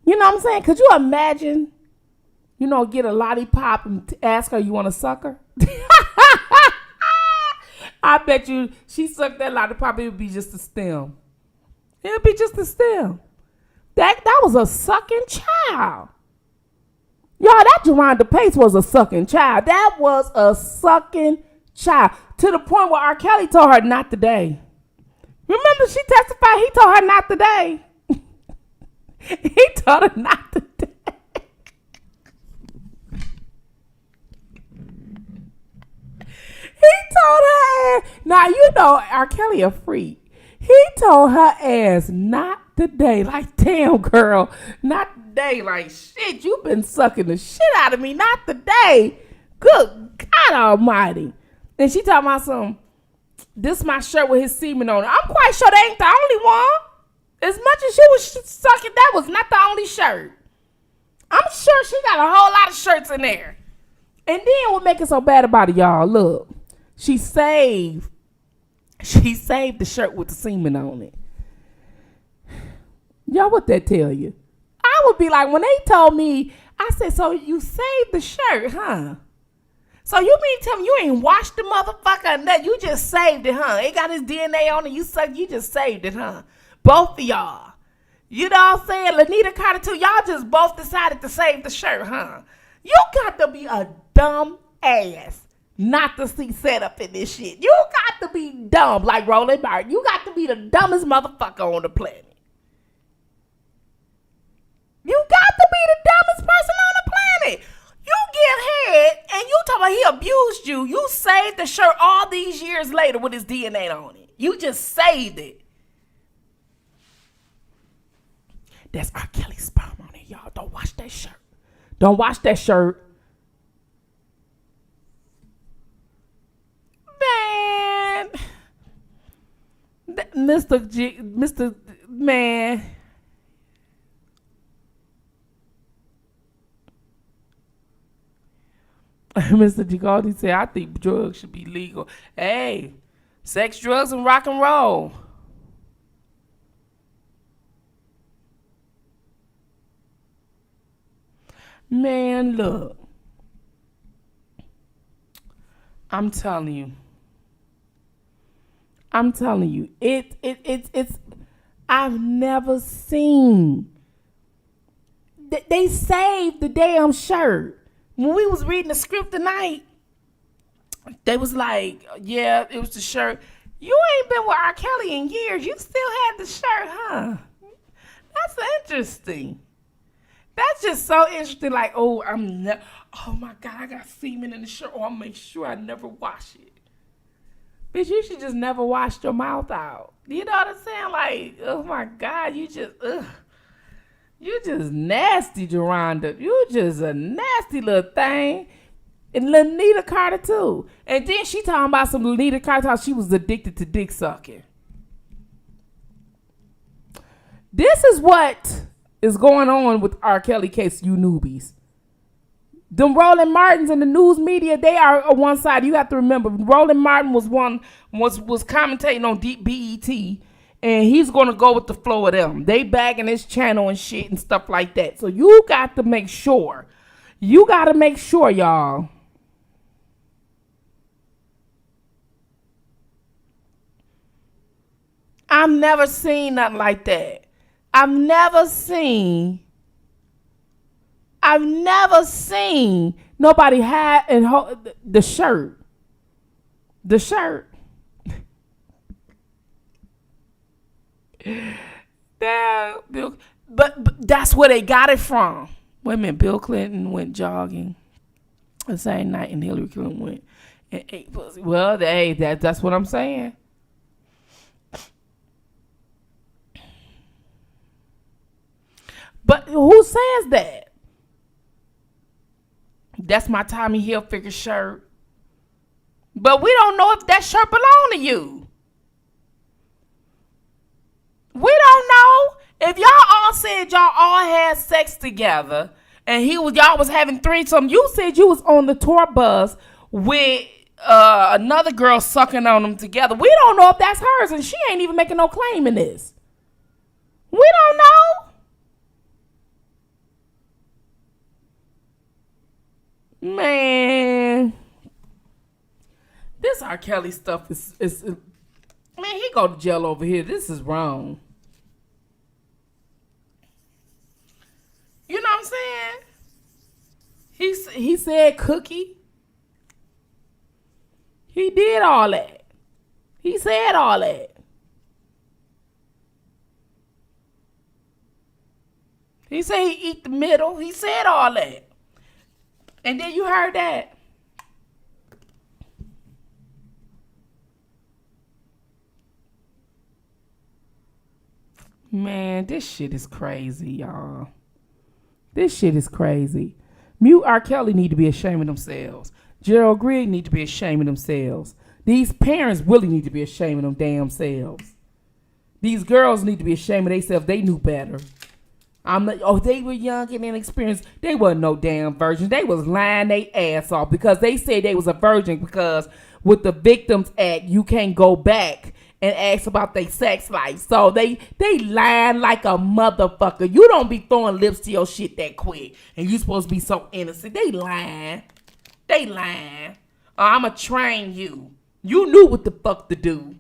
You know what I'm saying? Could you imagine, get a lollipop and ask her, you want to suck her? I bet you she sucked that lollipop, it would be just a stem. It would be just a stem. That was a sucking child. Y'all, that Jerronda Pace was a sucking child. That was a sucking child. To the point where R. Kelly told her not today. Remember, she testified, he told her not today. He told her not today. He told her ass. Now, R. Kelly a freak. He told her ass not today. Like, damn, girl, not today. Like, shit, you been sucking the shit out of me. Not today. Good God Almighty. And she talking about this my shirt with his semen on it. I'm quite sure that ain't the only one. As much as she was sucking, that was not the only shirt. I'm sure she got a whole lot of shirts in there. And then what make it so bad about it, y'all? Look, she saved the shirt with the semen on it. Y'all, what that tell you? I would be like, when they told me, I said, so you saved the shirt, huh? So you mean to tell me you ain't washed the motherfucker or nothing? You just saved it, huh? It got his DNA on it. You just saved it, huh? Both of y'all. You know what I'm saying? Lanita Carter too. Y'all just both decided to save the shirt, huh? You got to be a dumb ass not to see setup in this shit. You got to be dumb like Roland Martin. You got to be the dumbest motherfucker on the planet. You got to be the dumbest person on the planet. You get head and you talk about he abused you. You saved the shirt all these years later with his DNA on it. You just saved it. That's R. Kelly's sperm on it, y'all. Don't wash that shirt. Don't wash that shirt. Man. Mr. Man. Mr. Gigaldi said, I think drugs should be legal. Hey, sex, drugs, and rock and roll. Man, look. I'm telling you. It's I've never seen. They saved the damn shirt. When we was reading the script tonight, they was like, yeah, it was the shirt. You ain't been with R. Kelly in years. You still had the shirt, huh? That's interesting. That's just so interesting. Like, oh, oh my God, I got semen in the shirt. Oh, I'll make sure I never wash it. Bitch, you should just never wash your mouth out. You know what I'm saying? Like, oh my God, you just nasty, Geronda. You just a nasty little thing. And Lanita Carter too. And then she talking about some Lanita Carter, how she was addicted to dick sucking. This is what is going on with R. Kelly case, you newbies. Them Roland Martins and the news media, they are on one side. You have to remember, Roland Martin was commentating on Deep BET, and he's gonna go with the flow of them. They bagging his channel and shit and stuff like that. So you got to make sure. You got to make sure, y'all. I've never seen nothing like that. I've never seen nobody had the shirt. The shirt. Damn, Bill. But that's where they got it from. Wait a minute, Bill Clinton went jogging the same night, and Hillary Clinton went and ate pussy. Well, that's what I'm saying. But who says that? That's my Tommy Hilfiger shirt. But we don't know if that shirt belong to you. We don't know. If y'all all said y'all all had sex together and y'all was having threesome, you said you was on the tour bus with another girl sucking on them together. We don't know if that's hers, and she ain't even making no claim in this. We don't know. Man, this R. Kelly stuff is man, he go to jail over here. This is wrong. You know what I'm saying? He said cookie. He did all that. He said all that. He said he eat the middle. He said all that. And then you heard that. Man, this shit is crazy, y'all. This shit is crazy. Mute R. Kelly need to be ashamed of themselves. Gerald Grigg need to be ashamed of themselves. These parents really need to be ashamed of them damn selves. These girls need to be ashamed of themselves. They knew better. They were young and inexperienced. They wasn't no damn virgins. They was lying their ass off because they said they was a virgin because with the Victims Act, you can't go back and ask about their sex life. So they lying like a motherfucker. You don't be throwing lips to your shit that quick. And you supposed to be so innocent. They lying. They lying. I'ma train you. You knew what the fuck to do.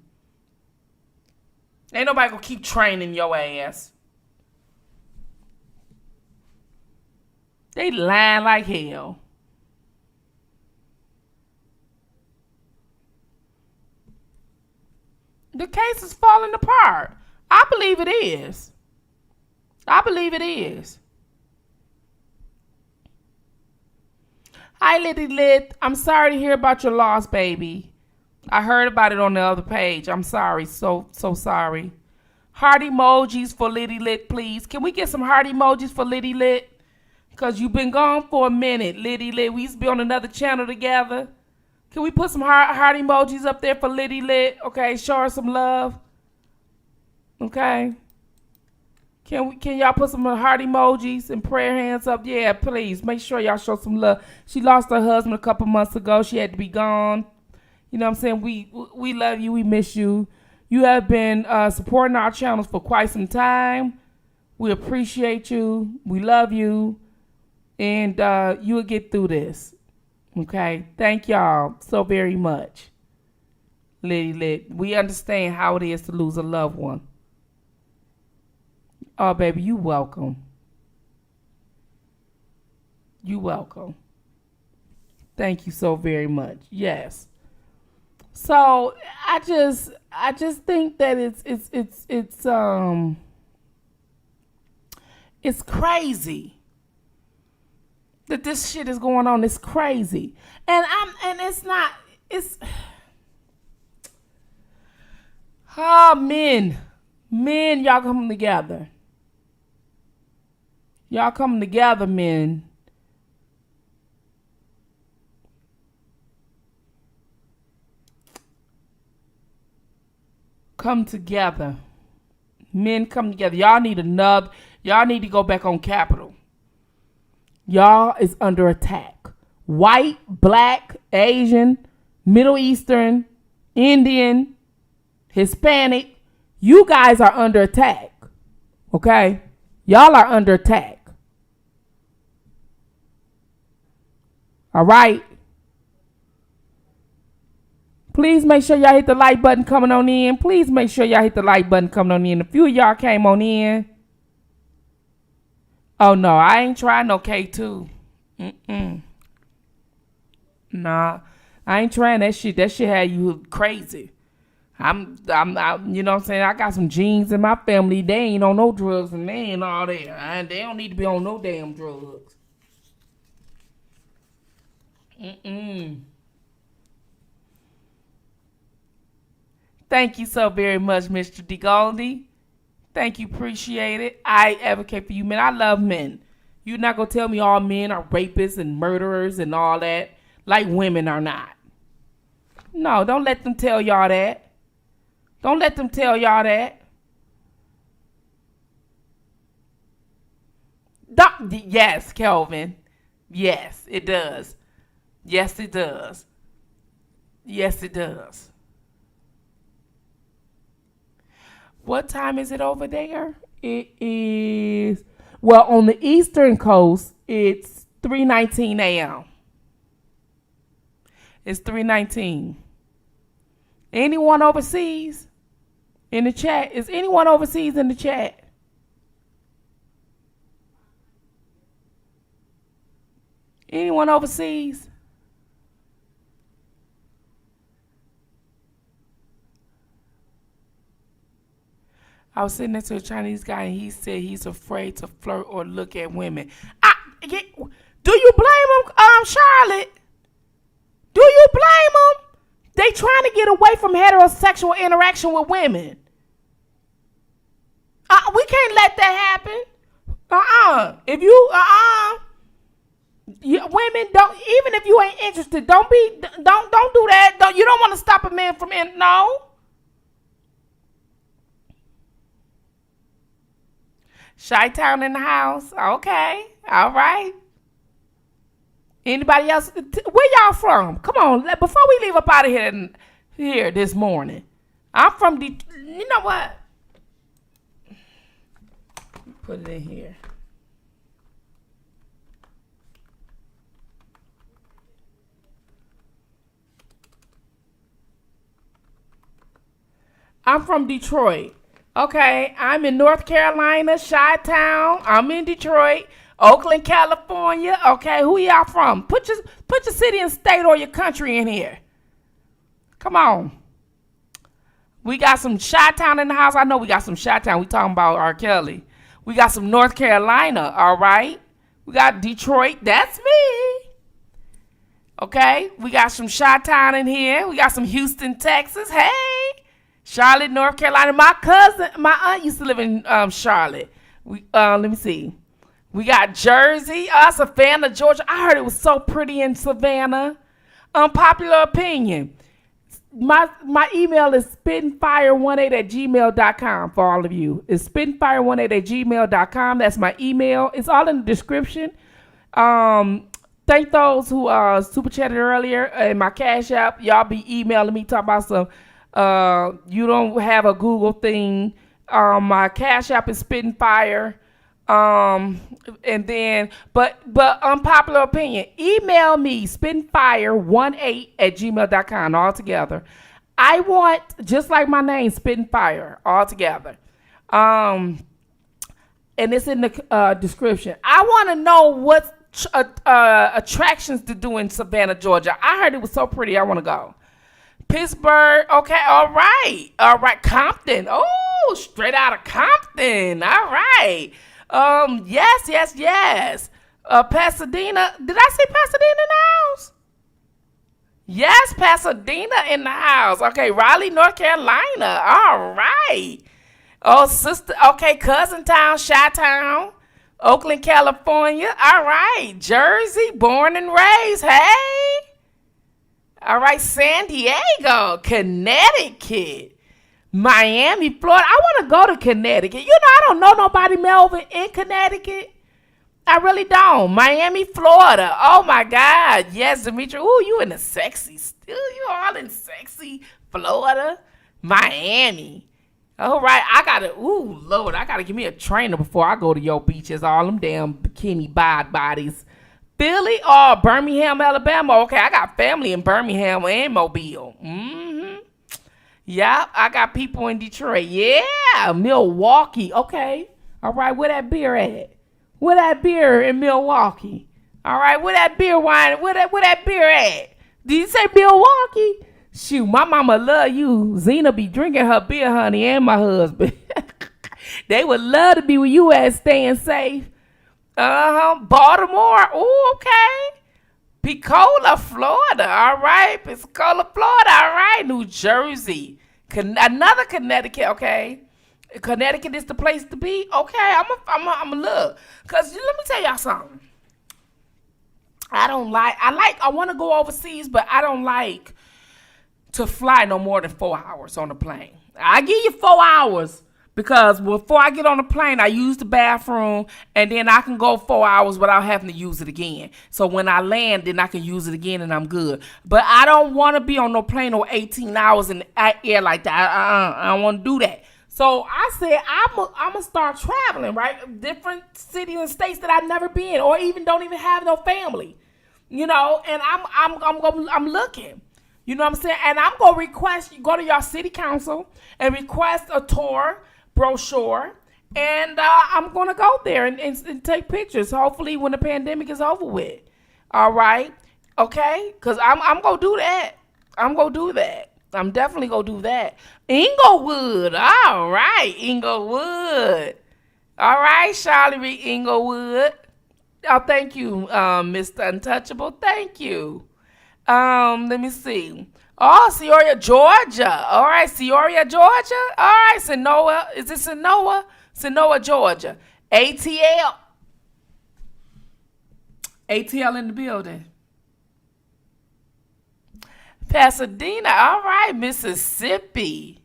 Ain't nobody gonna keep training your ass. They lying like hell. The case is falling apart. I believe it is. I believe it is. Hi, Liddy Lit. I'm sorry to hear about your loss, baby. I heard about it on the other page. I'm sorry. So sorry. Heart emojis for Liddy Lit, please. Can we get some heart emojis for Liddy Lit? Because you've been gone for a minute, Liddy Lit. We used to be on another channel together. Can we put some heart emojis up there for Liddy Lit? Okay, show her some love. Okay. Can y'all put some heart emojis and prayer hands up? Yeah, please. Make sure y'all show some love. She lost her husband a couple months ago. She had to be gone. You know what I'm saying? We love you. We miss you. You have been supporting our channels for quite some time. We appreciate you. We love you. And you will get through this. Okay? Thank y'all so very much. Liddy Lit. We understand how it is to lose a loved one. Oh, baby, you welcome. You welcome. Thank you so very much. Yes. So I just think that it's It's crazy that this shit is going on. It's crazy. And it's not, it's, men, y'all come together. Y'all come together, men. Come together. Men come together. Y'all need to go back on Capitol. Y'all is under attack. White, black, Asian, Middle Eastern, Indian, Hispanic. You guys are under attack. Okay? Y'all are under attack. All right? Please make sure y'all hit the like button coming on in. Please make sure y'all hit the like button coming on in. A few of y'all came on in. Oh, no. I ain't trying no K2. Nah. I ain't trying that shit. That shit had you crazy. I'm you know what I'm saying? I got some genes in my family. They ain't on no drugs and they ain't all there. They don't need to be on no damn drugs. Thank you so very much, Mr. D. Goldie. Thank you. Appreciate it. I advocate for you, men. I love men. You're not going to tell me all men are rapists and murderers and all that, like women are not. No, don't let them tell y'all that. Don't let them tell y'all that. Yes, Kelvin. Yes, it does. Yes, it does. Yes, it does. What time is it over there? It is, well, on the Eastern Coast, it's 3:19 a.m. It's 3:19. Anyone overseas in the chat? Is anyone overseas in the chat? Anyone overseas? I was sitting next to a Chinese guy and he said he's afraid to flirt or look at women. Do you blame him, Charlotte? Do you blame him? They trying to get away from heterosexual interaction with women. We can't let that happen. If you, women don't, even if you ain't interested, don't do that. You don't want to stop a man from, no. Chi-Town in the house. Okay. All right. Anybody else? Where y'all from? Come on. Before we leave up out of here this morning. I'm from Detroit. You know what? Put it in here. I'm from Detroit. Okay, I'm in North Carolina, Chi-Town. I'm in Detroit, Oakland, California. Okay, who y'all from? Put your city and state or your country in here. Come on. We got some Chi-Town in the house. I know we got some Chi-Town. We talking about R. Kelly. We got some North Carolina, all right? We got Detroit. That's me. Okay, we got some Chi-Town in here. We got some Houston, Texas. Hey. Charlotte, North Carolina. My aunt used to live in Charlotte. Let me see. We got Jersey, Savannah, Georgia. I heard it was so pretty in Savannah. Unpopular opinion. My email is spittinfire18@gmail.com for all of you. It's spittinfire18@gmail.com. That's my email. It's all in the description. Thank those who super chatted earlier and my Cash App. Y'all be emailing me talking about some. You don't have a Google thing. My Cash App is Spittin' Fire. And then, but unpopular opinion, email me spittinfire18@gmail.com all together. I want, just like my name, Spittin' Fire all together. And it's in the description. I want to know what attractions to do in Savannah, Georgia. I heard it was so pretty. I want to go. Pittsburgh, okay, all right, Compton, oh, straight out of Compton, all right, Yes. Pasadena. Did I say Pasadena in the house? Yes, Pasadena in the house. Okay, Raleigh, North Carolina. All right. Oh, sister. Okay, Cousin Town, Chi-Town, Oakland, California. All right. Jersey, born and raised. Hey. All right, San Diego, Connecticut, Miami, Florida. I want to go to Connecticut. You know, I don't know nobody, Melvin, in Connecticut. I really don't. Miami, Florida. Oh, my God. Yes, Demetri. Ooh, you in the sexy. Still, you all in sexy Florida. Miami. All right. Lord, I got to give me a trainer before I go to your beaches. All them damn bikini bodies. Philly or Birmingham, Alabama. Okay, I got family in Birmingham and Mobile. Yeah, I got people in Detroit. Yeah, Milwaukee. Okay. All right, where that beer at? Where that beer in Milwaukee? All right, where that beer wine? Where that beer at? Did you say Milwaukee? Shoot, my mama love you. Zena be drinking her beer, honey, and my husband. They would love to be with you at staying safe. Baltimore. Ooh, okay. Pensacola, Florida. All right. Pensacola, Florida. All right. New Jersey. Another Connecticut. Okay. Connecticut is the place to be. Okay. I'm a look. Cause let me tell y'all something. I want to go overseas, but I don't like to fly no more than 4 hours on the plane. I give you 4 hours. Because before I get on the plane, I use the bathroom, and then I can go 4 hours without having to use it again. So when I land, then I can use it again, and I'm good. But I don't want to be on no plane or 18 hours in the air like that. I don't want to do that. So I said I'm gonna start traveling, right? Different cities and states that I've never been, or even don't even have no family, you know. And I'm looking. You know what I'm saying? And I'm gonna go to your city council and request a tour brochure, and I'm gonna go there and take pictures. Hopefully, when the pandemic is over with. All right, okay? Cause I'm gonna do that. I'm gonna do that. I'm definitely gonna do that. Inglewood. All right, Inglewood. All right, Charlie Reed Inglewood. Oh, thank you, Mr. Untouchable. Thank you. Let me see. Oh, Peoria, Georgia. All right, Peoria, Georgia. All right, Sanoa. Is it Sanoa? Sanoa, Georgia. ATL. ATL in the building. Pasadena. All right, Mississippi.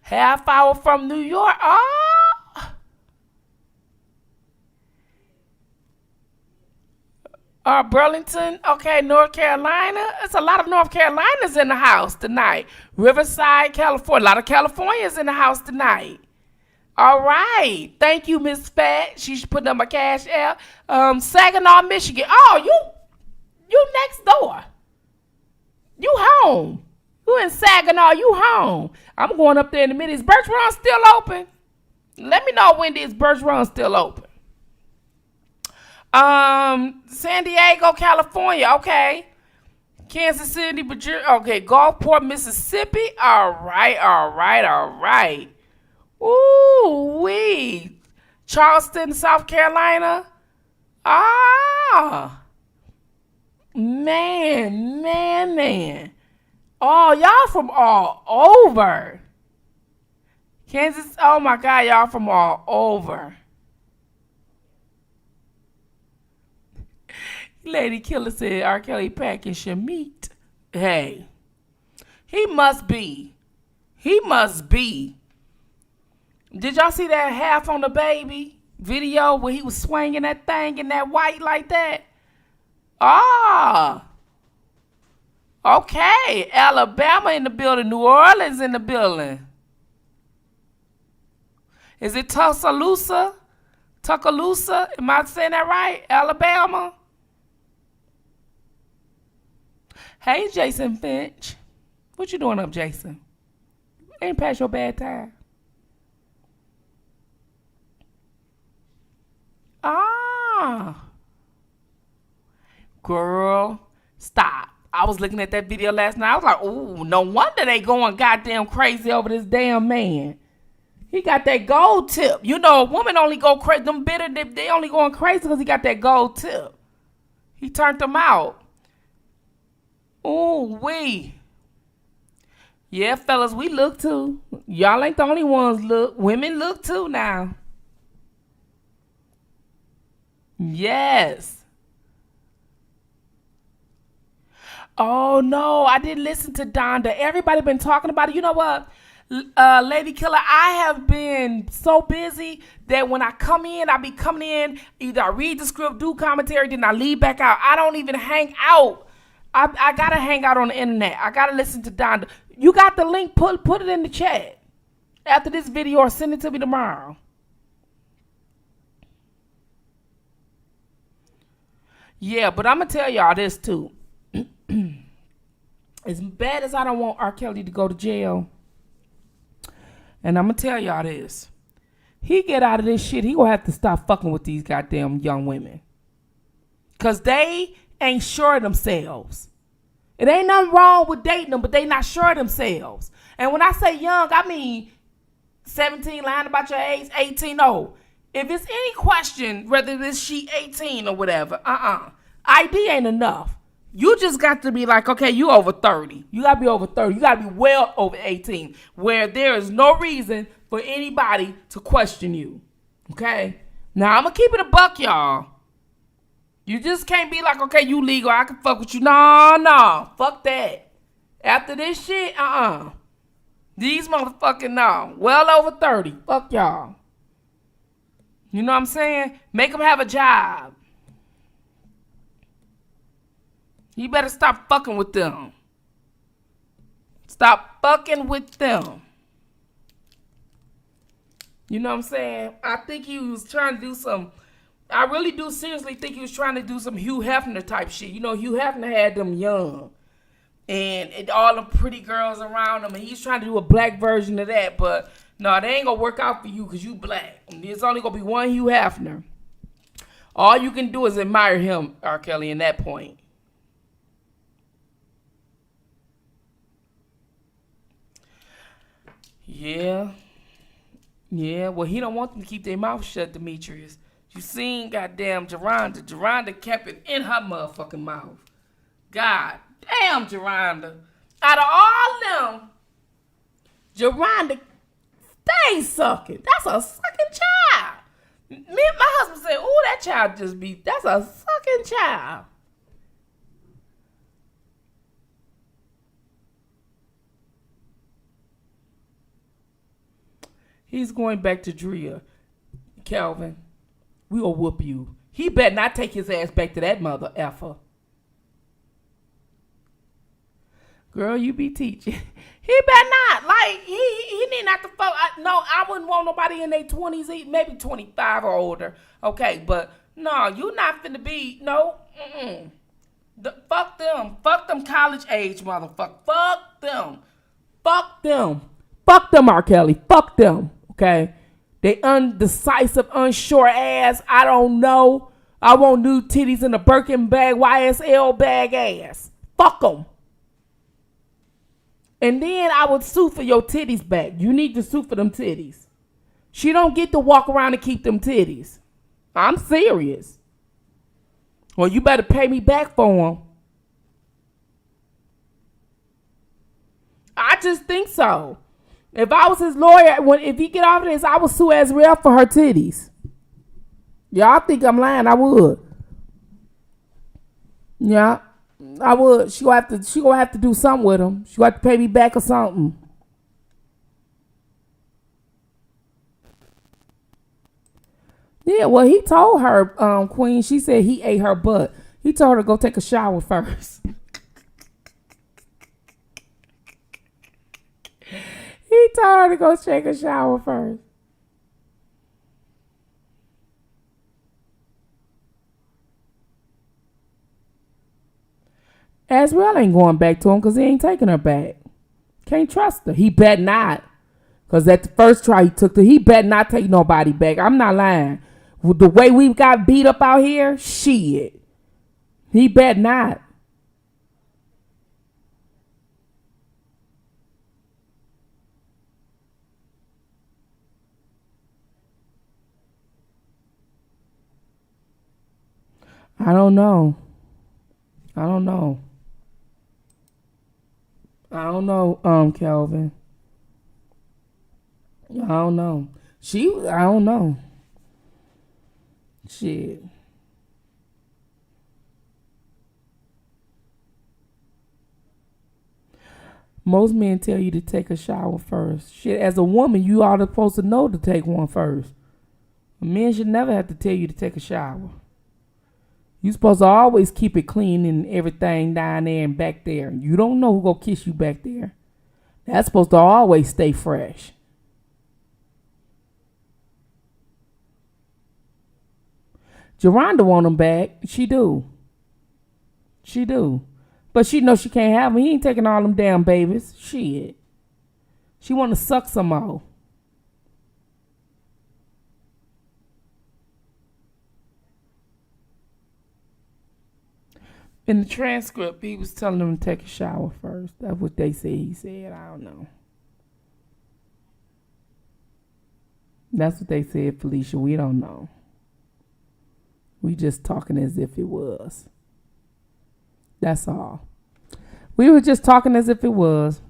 Half hour from New York. Oh. Burlington, okay, North Carolina. There's a lot of North Carolinas in the house tonight. Riverside, California. A lot of Californians in the house tonight. All right. Thank you, Miss Fat. She's putting up my cash out. Saginaw, Michigan. Oh, you next door. You home. You in Saginaw, you home. I'm going up there in a minute. Is Birch Run still open? Let me know when this Birch Run still open. San Diego, California, okay. Kansas City, Virginia, okay. Gulfport, Mississippi, all right. Ooh, wee. Charleston, South Carolina. Ah. Man. Oh, y'all from all over. Kansas, oh my God, y'all from all over. Lady Killer said R. Kelly packing Shamit. Hey, he must be. Did y'all see that half on the baby video where he was swinging that thing in that white like that? Ah. Okay. Alabama in the building. New Orleans in the building. Is it Tuscaloosa? Am I saying that right? Alabama? Hey, Jason Finch. What you doing up, Jason? Ain't past your bad time. Ah. Girl, stop. I was looking at that video last night. I was like, ooh, no wonder they going goddamn crazy over this damn man. He got that gold tip. You know, a woman only go crazy. Them bitter, they only going crazy because he got that gold tip. He turned them out. Ooh, wee. Yeah, fellas, we look too. Y'all ain't the only ones look. Women look too now. Yes. Oh, no, I didn't listen to Donda. Everybody been talking about it. You know what? Lady Killer, I have been so busy that when I come in, I be coming in, either I read the script, do commentary, then I leave back out. I don't even hang out. I gotta hang out on the internet. I gotta listen to Donda. You got the link, put it in the chat after this video or send it to me tomorrow. Yeah, but I'm gonna tell y'all this too. As bad as I don't want R. Kelly to go to jail, and I'm gonna tell y'all this, he get out of this shit, he gonna have to stop fucking with these goddamn young women. Cause they ain't sure of themselves. It ain't nothing wrong with dating them, but they not sure of themselves. And when I say young, I mean 17, lying about your age, 18, no. If it's any question, whether this she 18 or whatever, ID ain't enough. You just got to be like, okay, you over 30. You got to be over 30. You got to be well over 18, where there is no reason for anybody to question you. Okay? Now, I'm going to keep it a buck, y'all. You just can't be like, okay, you legal, I can fuck with you. No, fuck that. After this shit, These motherfucking, no. Well over 30. Fuck y'all. You know what I'm saying? Make them have a job. You better stop fucking with them. Stop fucking with them. You know what I'm saying? I think he was trying to do some... I really do seriously think he was trying to do some Hugh Hefner type shit. You know, Hugh Hefner had them young. And all the pretty girls around him. And he's trying to do a black version of that. But, no, they ain't going to work out for you because you black. There's only going to be one Hugh Hefner. All you can do is admire him, R. Kelly, in that point. Yeah. Yeah, well, he don't want them to keep their mouth shut, Demetrius. You seen goddamn Geronda. Geronda kept it in her motherfucking mouth. God damn, Geronda. Out of all them, Geronda stay sucking. That's a sucking child. Me and my husband said, ooh, that child just be, that's a sucking child. He's going back to Drea. Calvin, we will whoop you. He better not take his ass back to that mother effer. Girl, you be teaching. He better not. Like, he need not to fuck. I wouldn't want nobody in their 20s, maybe 25 or older. Okay, but no, you not finna be, no. Fuck them. Fuck them college age motherfucker. Fuck them. Fuck them. Fuck them, R. Kelly. Fuck them. Okay? They undecisive, unsure ass. I don't know. I want new titties in a Birkin bag, YSL bag ass. Fuck them. And then I would sue for your titties back. You need to sue for them titties. She don't get to walk around and keep them titties. I'm serious. Well, you better pay me back for them. I just think so. If I was his lawyer, if he get off of this, I would sue Azrael for her titties. Y'all think I'm lying? I would. Yeah, I would. She gonna have to do something with him. She gonna have to pay me back or something. Yeah, well, he told her, Queen. She said he ate her butt. He told her to go take a shower first. He told her to go take a shower first. Azrael ain't going back to him because he ain't taking her back. Can't trust her. He bet not. Because at the first try he took her, he bet not take nobody back. I'm not lying. With the way we've got beat up out here, shit. He bet not. I don't know. I don't know. I don't know, Kelvin. I don't know. I don't know. Shit. Most men tell you to take a shower first. Shit, as a woman, you are supposed to know to take one first. Men should never have to tell you to take a shower. You supposed to always keep it clean and everything down there and back there. You don't know who gonna kiss you back there. That's supposed to always stay fresh. Geronda want him back. She do. She do. But she know she can't have him. He ain't taking all them damn babies. Shit. She want to suck some more. In the transcript, he was telling them to take a shower first. That's what they said he said. I don't know. That's what they said, Felicia. We don't know. We just talking as if it was. That's all. We were just talking as if it was.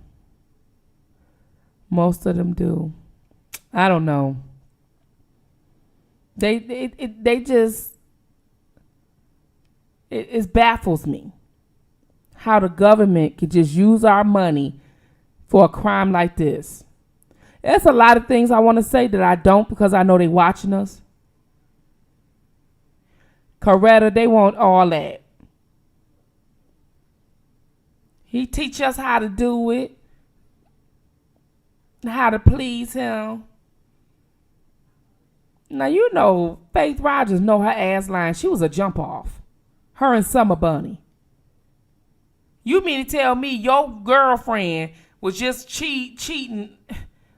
Most of them do. I don't know. They just it baffles me how the government could just use our money for a crime like this. There's a lot of things I want to say that I don't because I know they watching us. Coretta, they want all that. He teach us how to do it, how to please him. Now, you know, Faith Rogers know her ass line. She was a jump off. Her and Summer Bunny. You mean to tell me your girlfriend was just cheating?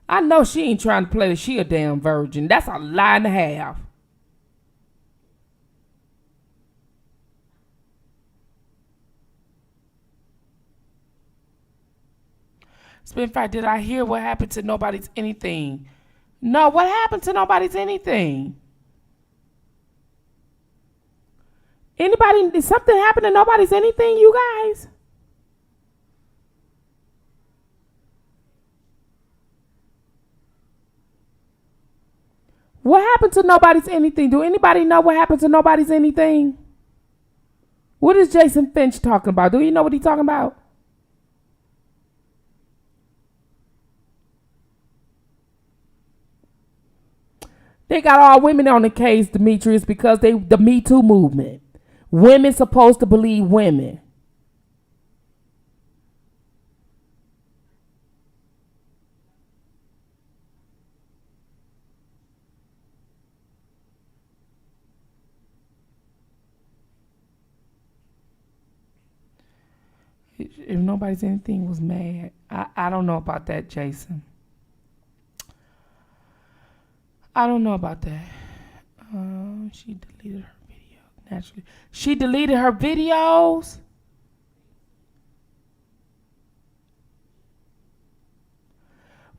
I know she ain't trying to play that she a damn virgin. That's a lie and a half. Spitfire, did I hear what happened to Nobody's Anything? No, what happened to Nobody's Anything? Anybody, did something happen to Nobody's Anything, you guys? What happened to Nobody's Anything? Do anybody know what happened to Nobody's Anything? What is Jason Finch talking about? Do you know what he's talking about? They got all women on the case, Demetrius, because the Me Too movement. Women supposed to believe women. If Nobody's Anything was mad, I don't know about that, Jason. I don't know about that. She deleted her video. Naturally. She deleted her videos?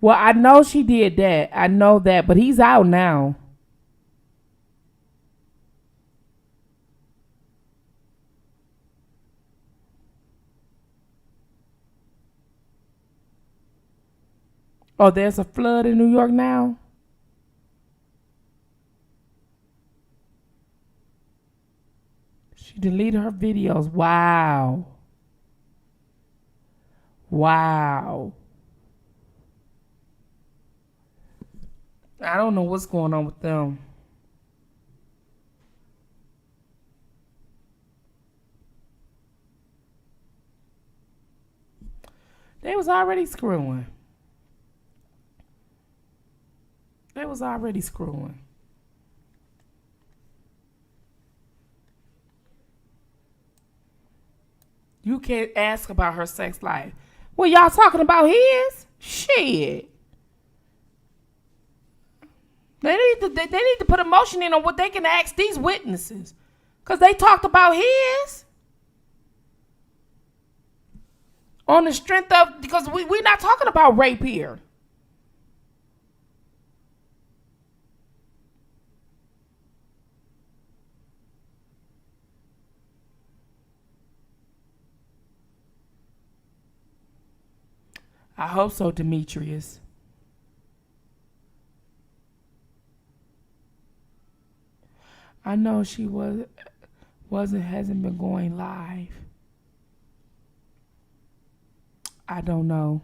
Well, I know she did that. I know that. But he's out now. Oh, there's a flood in New York now? She deleted her videos. Wow. Wow. I don't know what's going on with them. They was already screwing. They was already screwing. You can't ask about her sex life. Well, y'all talking about his? Shit. They need to put a motion in on what they can ask these witnesses. Because they talked about his. On the strength of, because we're not talking about rape here. I hope so, Demetrius. I know she hasn't been going live. I don't know.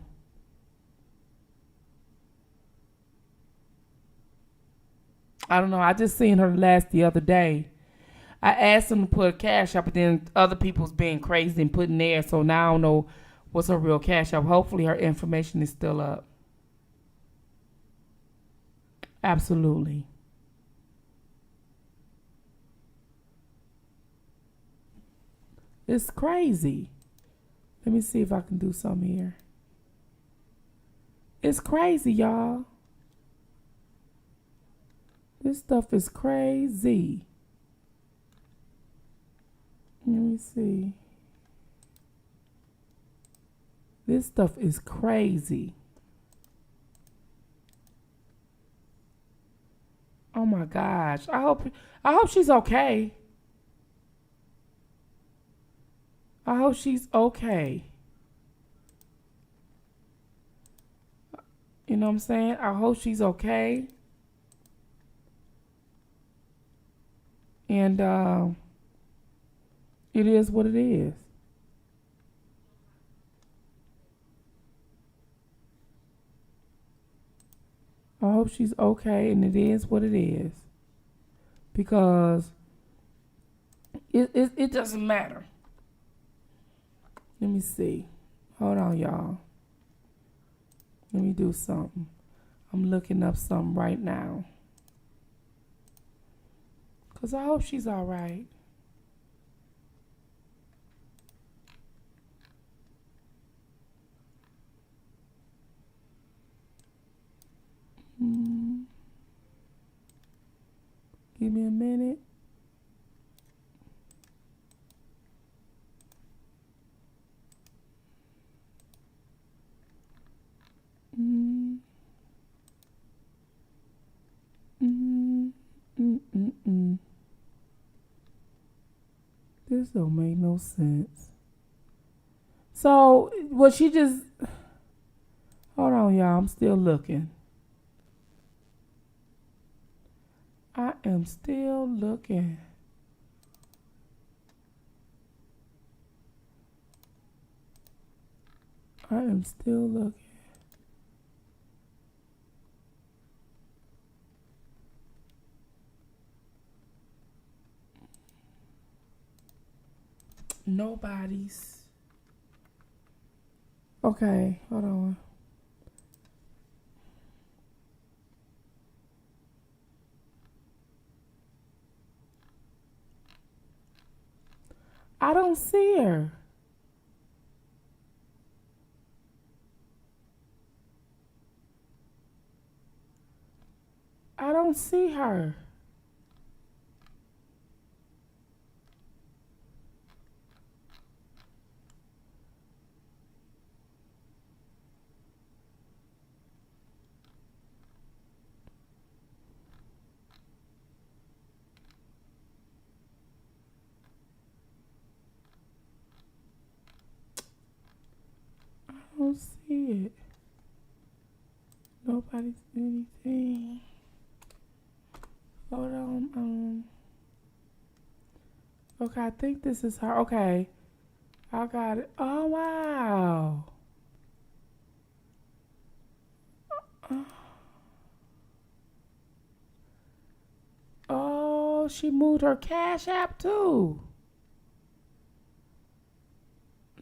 I don't know. I just seen her the other day. I asked them to put a cash up, but then other people's being crazy and putting theirs. So now I don't know what's her real cash up. Hopefully her information is still up. Absolutely. It's crazy. Let me see if I can do something here. It's crazy, y'all. This stuff is crazy. Let me see. This stuff is crazy. Oh my gosh. I hope she's okay. I hope she's okay. You know what I'm saying? I hope she's okay. And it is what it is. I hope she's okay, and it is what it is. Because it doesn't matter. Let me see. Hold on, y'all. Let me do something. I'm looking up something right now. Because I hope she's all right. Give me a minute. This don't make no sense. So, was she just... Hold on, y'all. I'm still looking. I am still looking. I am still looking. Nobody's. Okay, hold on. I don't see her. I don't see her. I don't see it. Nobody's anything. Hold on. Okay, I think this is her. Okay. I got it. Oh, wow. Oh, she moved her Cash App too.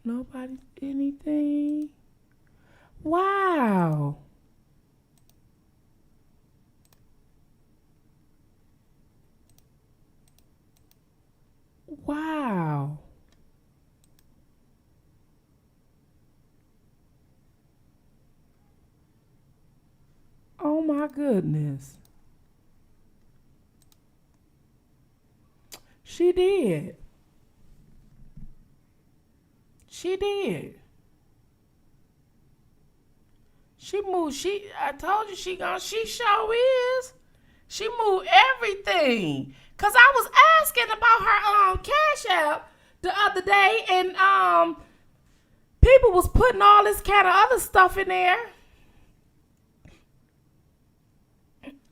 Nobody, anything. Wow. Wow. Oh my goodness. She did. She did. She moved. I told you she sure is. She moved everything. Cause I was asking about her Cash App the other day, and People was putting all this kind of other stuff in there.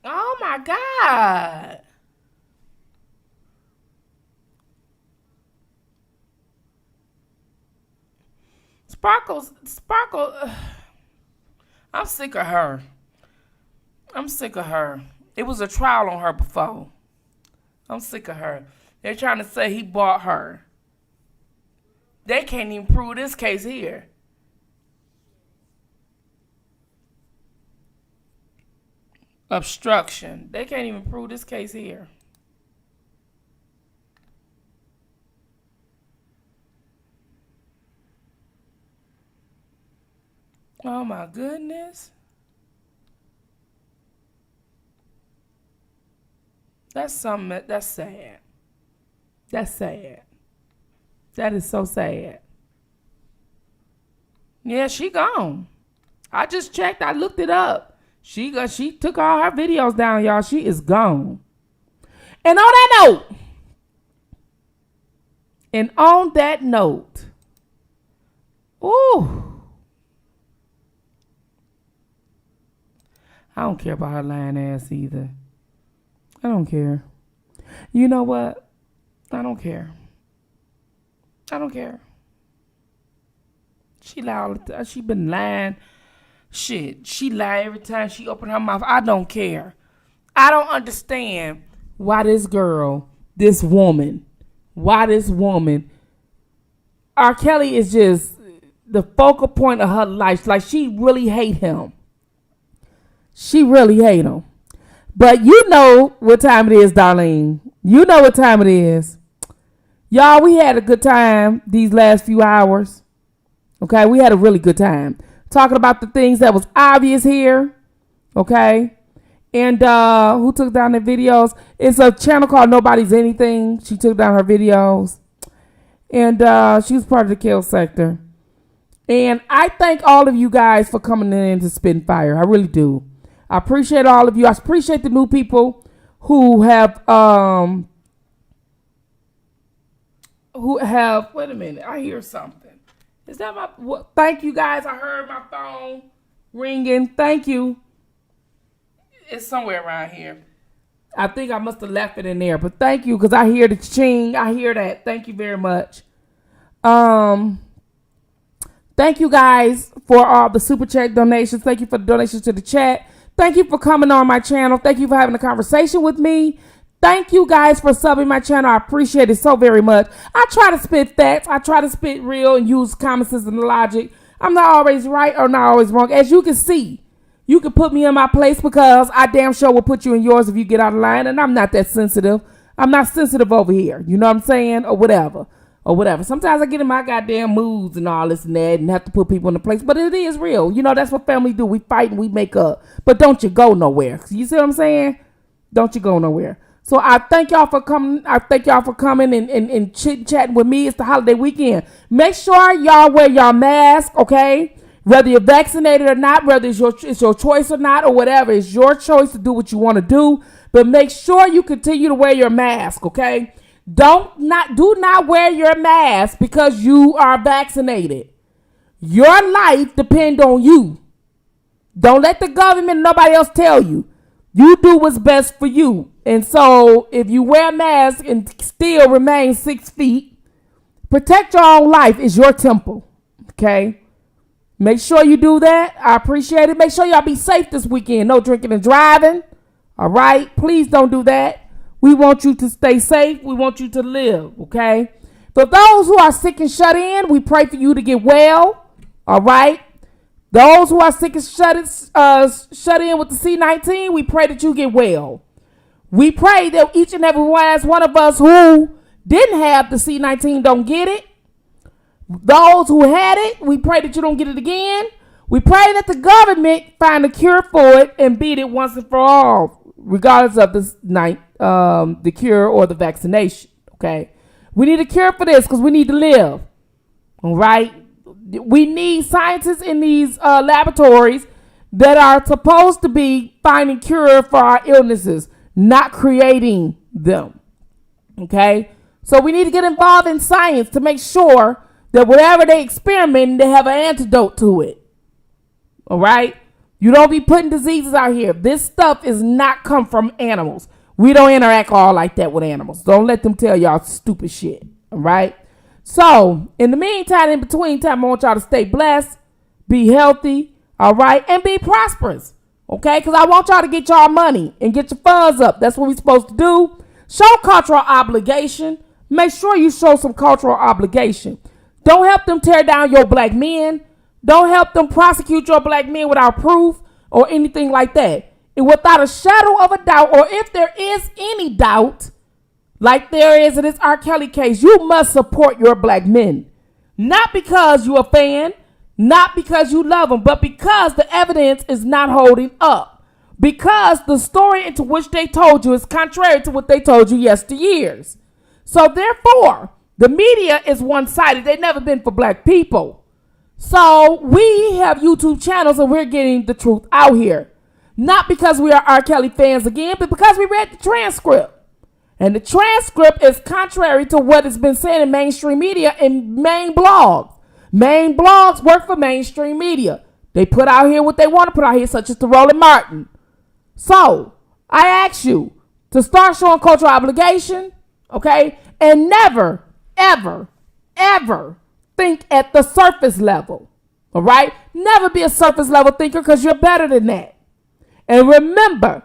Oh my God. Sparkle, I'm sick of her. I'm sick of her. It was a trial on her before. I'm sick of her. They're trying to say he bought her. They can't even prove this case here. Obstruction. They can't even prove this case here. Oh my goodness. That's something that's sad. That's sad. That is so sad. Yeah, she gone. I just checked. I looked it up. She took all her videos down, y'all. She is gone. And on that note, ooh. I don't care about her lying ass either. I don't care. You know what? I don't care. I don't care. She lied. She been lying. Shit. She lie every time she open her mouth. I don't care. I don't understand why this woman, R. Kelly is just the focal point of her life. Like, she really hate him. She really hate him. But you know what time it is, Darlene. You know what time it is. Y'all, we had a good time these last few hours. Okay, we had a really good time. Talking about the things that was obvious here. Okay. And who took down the videos? It's a channel called Nobody's Anything. She took down her videos. And she was part of the kill sector. And I thank all of you guys for coming in to Spittinfire. I really do. I appreciate all of you. I appreciate the new people who have wait a minute, I hear something. Is that my thank you guys. I heard my phone ringing. Thank you. It's somewhere around here. I think I must have left it in there, but thank you, because I hear the ching. I hear that. Thank you very much. Thank you guys for all the super chat donations. Thank you for the donations to the chat. Thank you for coming on my channel. Thank you for having a conversation with me. Thank you guys for subbing my channel. I appreciate it so very much. I try to spit facts. I try to spit real and use common sense and logic. I'm not always right or not always wrong. As you can see, you can put me in my place, because I damn sure will put you in yours if you get out of line. And I'm not that sensitive. I'm not sensitive over here. You know what I'm saying? Or whatever. Sometimes I get in my goddamn moods and all this and that and have to put people in the place. But it is real. You know, that's what family do. We fight and we make up. But don't you go nowhere. You see what I'm saying? Don't you go nowhere. So I thank y'all for coming. And chit-chatting with me. It's the holiday weekend. Make sure y'all wear your mask, okay? Whether you're vaccinated or not, whether it's your choice or not, or whatever. It's your choice to do what you want to do. But make sure you continue to wear your mask, okay? Do not wear your mask because you are vaccinated. Your life depends on you. Don't let the government, nobody else tell you. You do what's best for you. And so if you wear a mask and still remain 6 feet, protect your own life. Is your temple. Okay? Make sure you do that. I appreciate it. Make sure y'all be safe this weekend. No drinking and driving. All right? Please don't do that. We want you to stay safe. We want you to live. Okay? For those who are sick and shut in, we pray for you to get well. All right? Those who are sick and shut in with the C-19, we pray that you get well. We pray that each and every last one of us who didn't have the C-19 don't get it. Those who had it, we pray that you don't get it again. We pray that the government find a cure for it and beat it once and for all, regardless of the cure or the vaccination. Okay, we need a cure for this because we need to live. All right, we need scientists in these laboratories that are supposed to be finding cure for our illnesses, not creating them. Okay, so we need to get involved in science to make sure that whatever they experiment, they have an antidote to it. All right? You don't be putting diseases out here. This stuff is not come from animals. We don't interact all like that with animals. Don't let them tell y'all stupid shit. All right? So, in the meantime, in between time, I want y'all to stay blessed, be healthy, all right, and be prosperous. Okay? Because I want y'all to get y'all money and get your funds up. That's what we're supposed to do. Show cultural obligation. Make sure you show some cultural obligation. Don't help them tear down your black men. Don't help them prosecute your black men without proof or anything like that. And without a shadow of a doubt, or if there is any doubt, like there is in this R. Kelly case, you must support your black men. Not because you're a fan, not because you love them, but because the evidence is not holding up. Because the story into which they told you is contrary to what they told you yesteryears. So therefore, the media is one-sided. They've never been for black people. So we have YouTube channels and we're getting the truth out here. Not because we are R. Kelly fans again, but because we read the transcript. And the transcript is contrary to what has been said in mainstream media and main blogs. Main blogs work for mainstream media. They put out here what they want to put out here, such as the Roland Martin. So I ask you to start showing cultural obligation, okay? And never, ever, ever think at the surface level, all right? Never be a surface level thinker because you're better than that. And remember,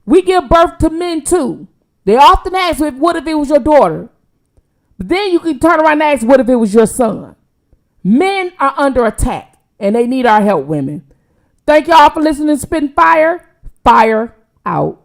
we give birth to men too. They often ask, what if it was your daughter? But then you can turn around and ask, what if it was your son? Men are under attack and they need our help, women. Thank y'all for listening to Spittin' Fire. Fire out.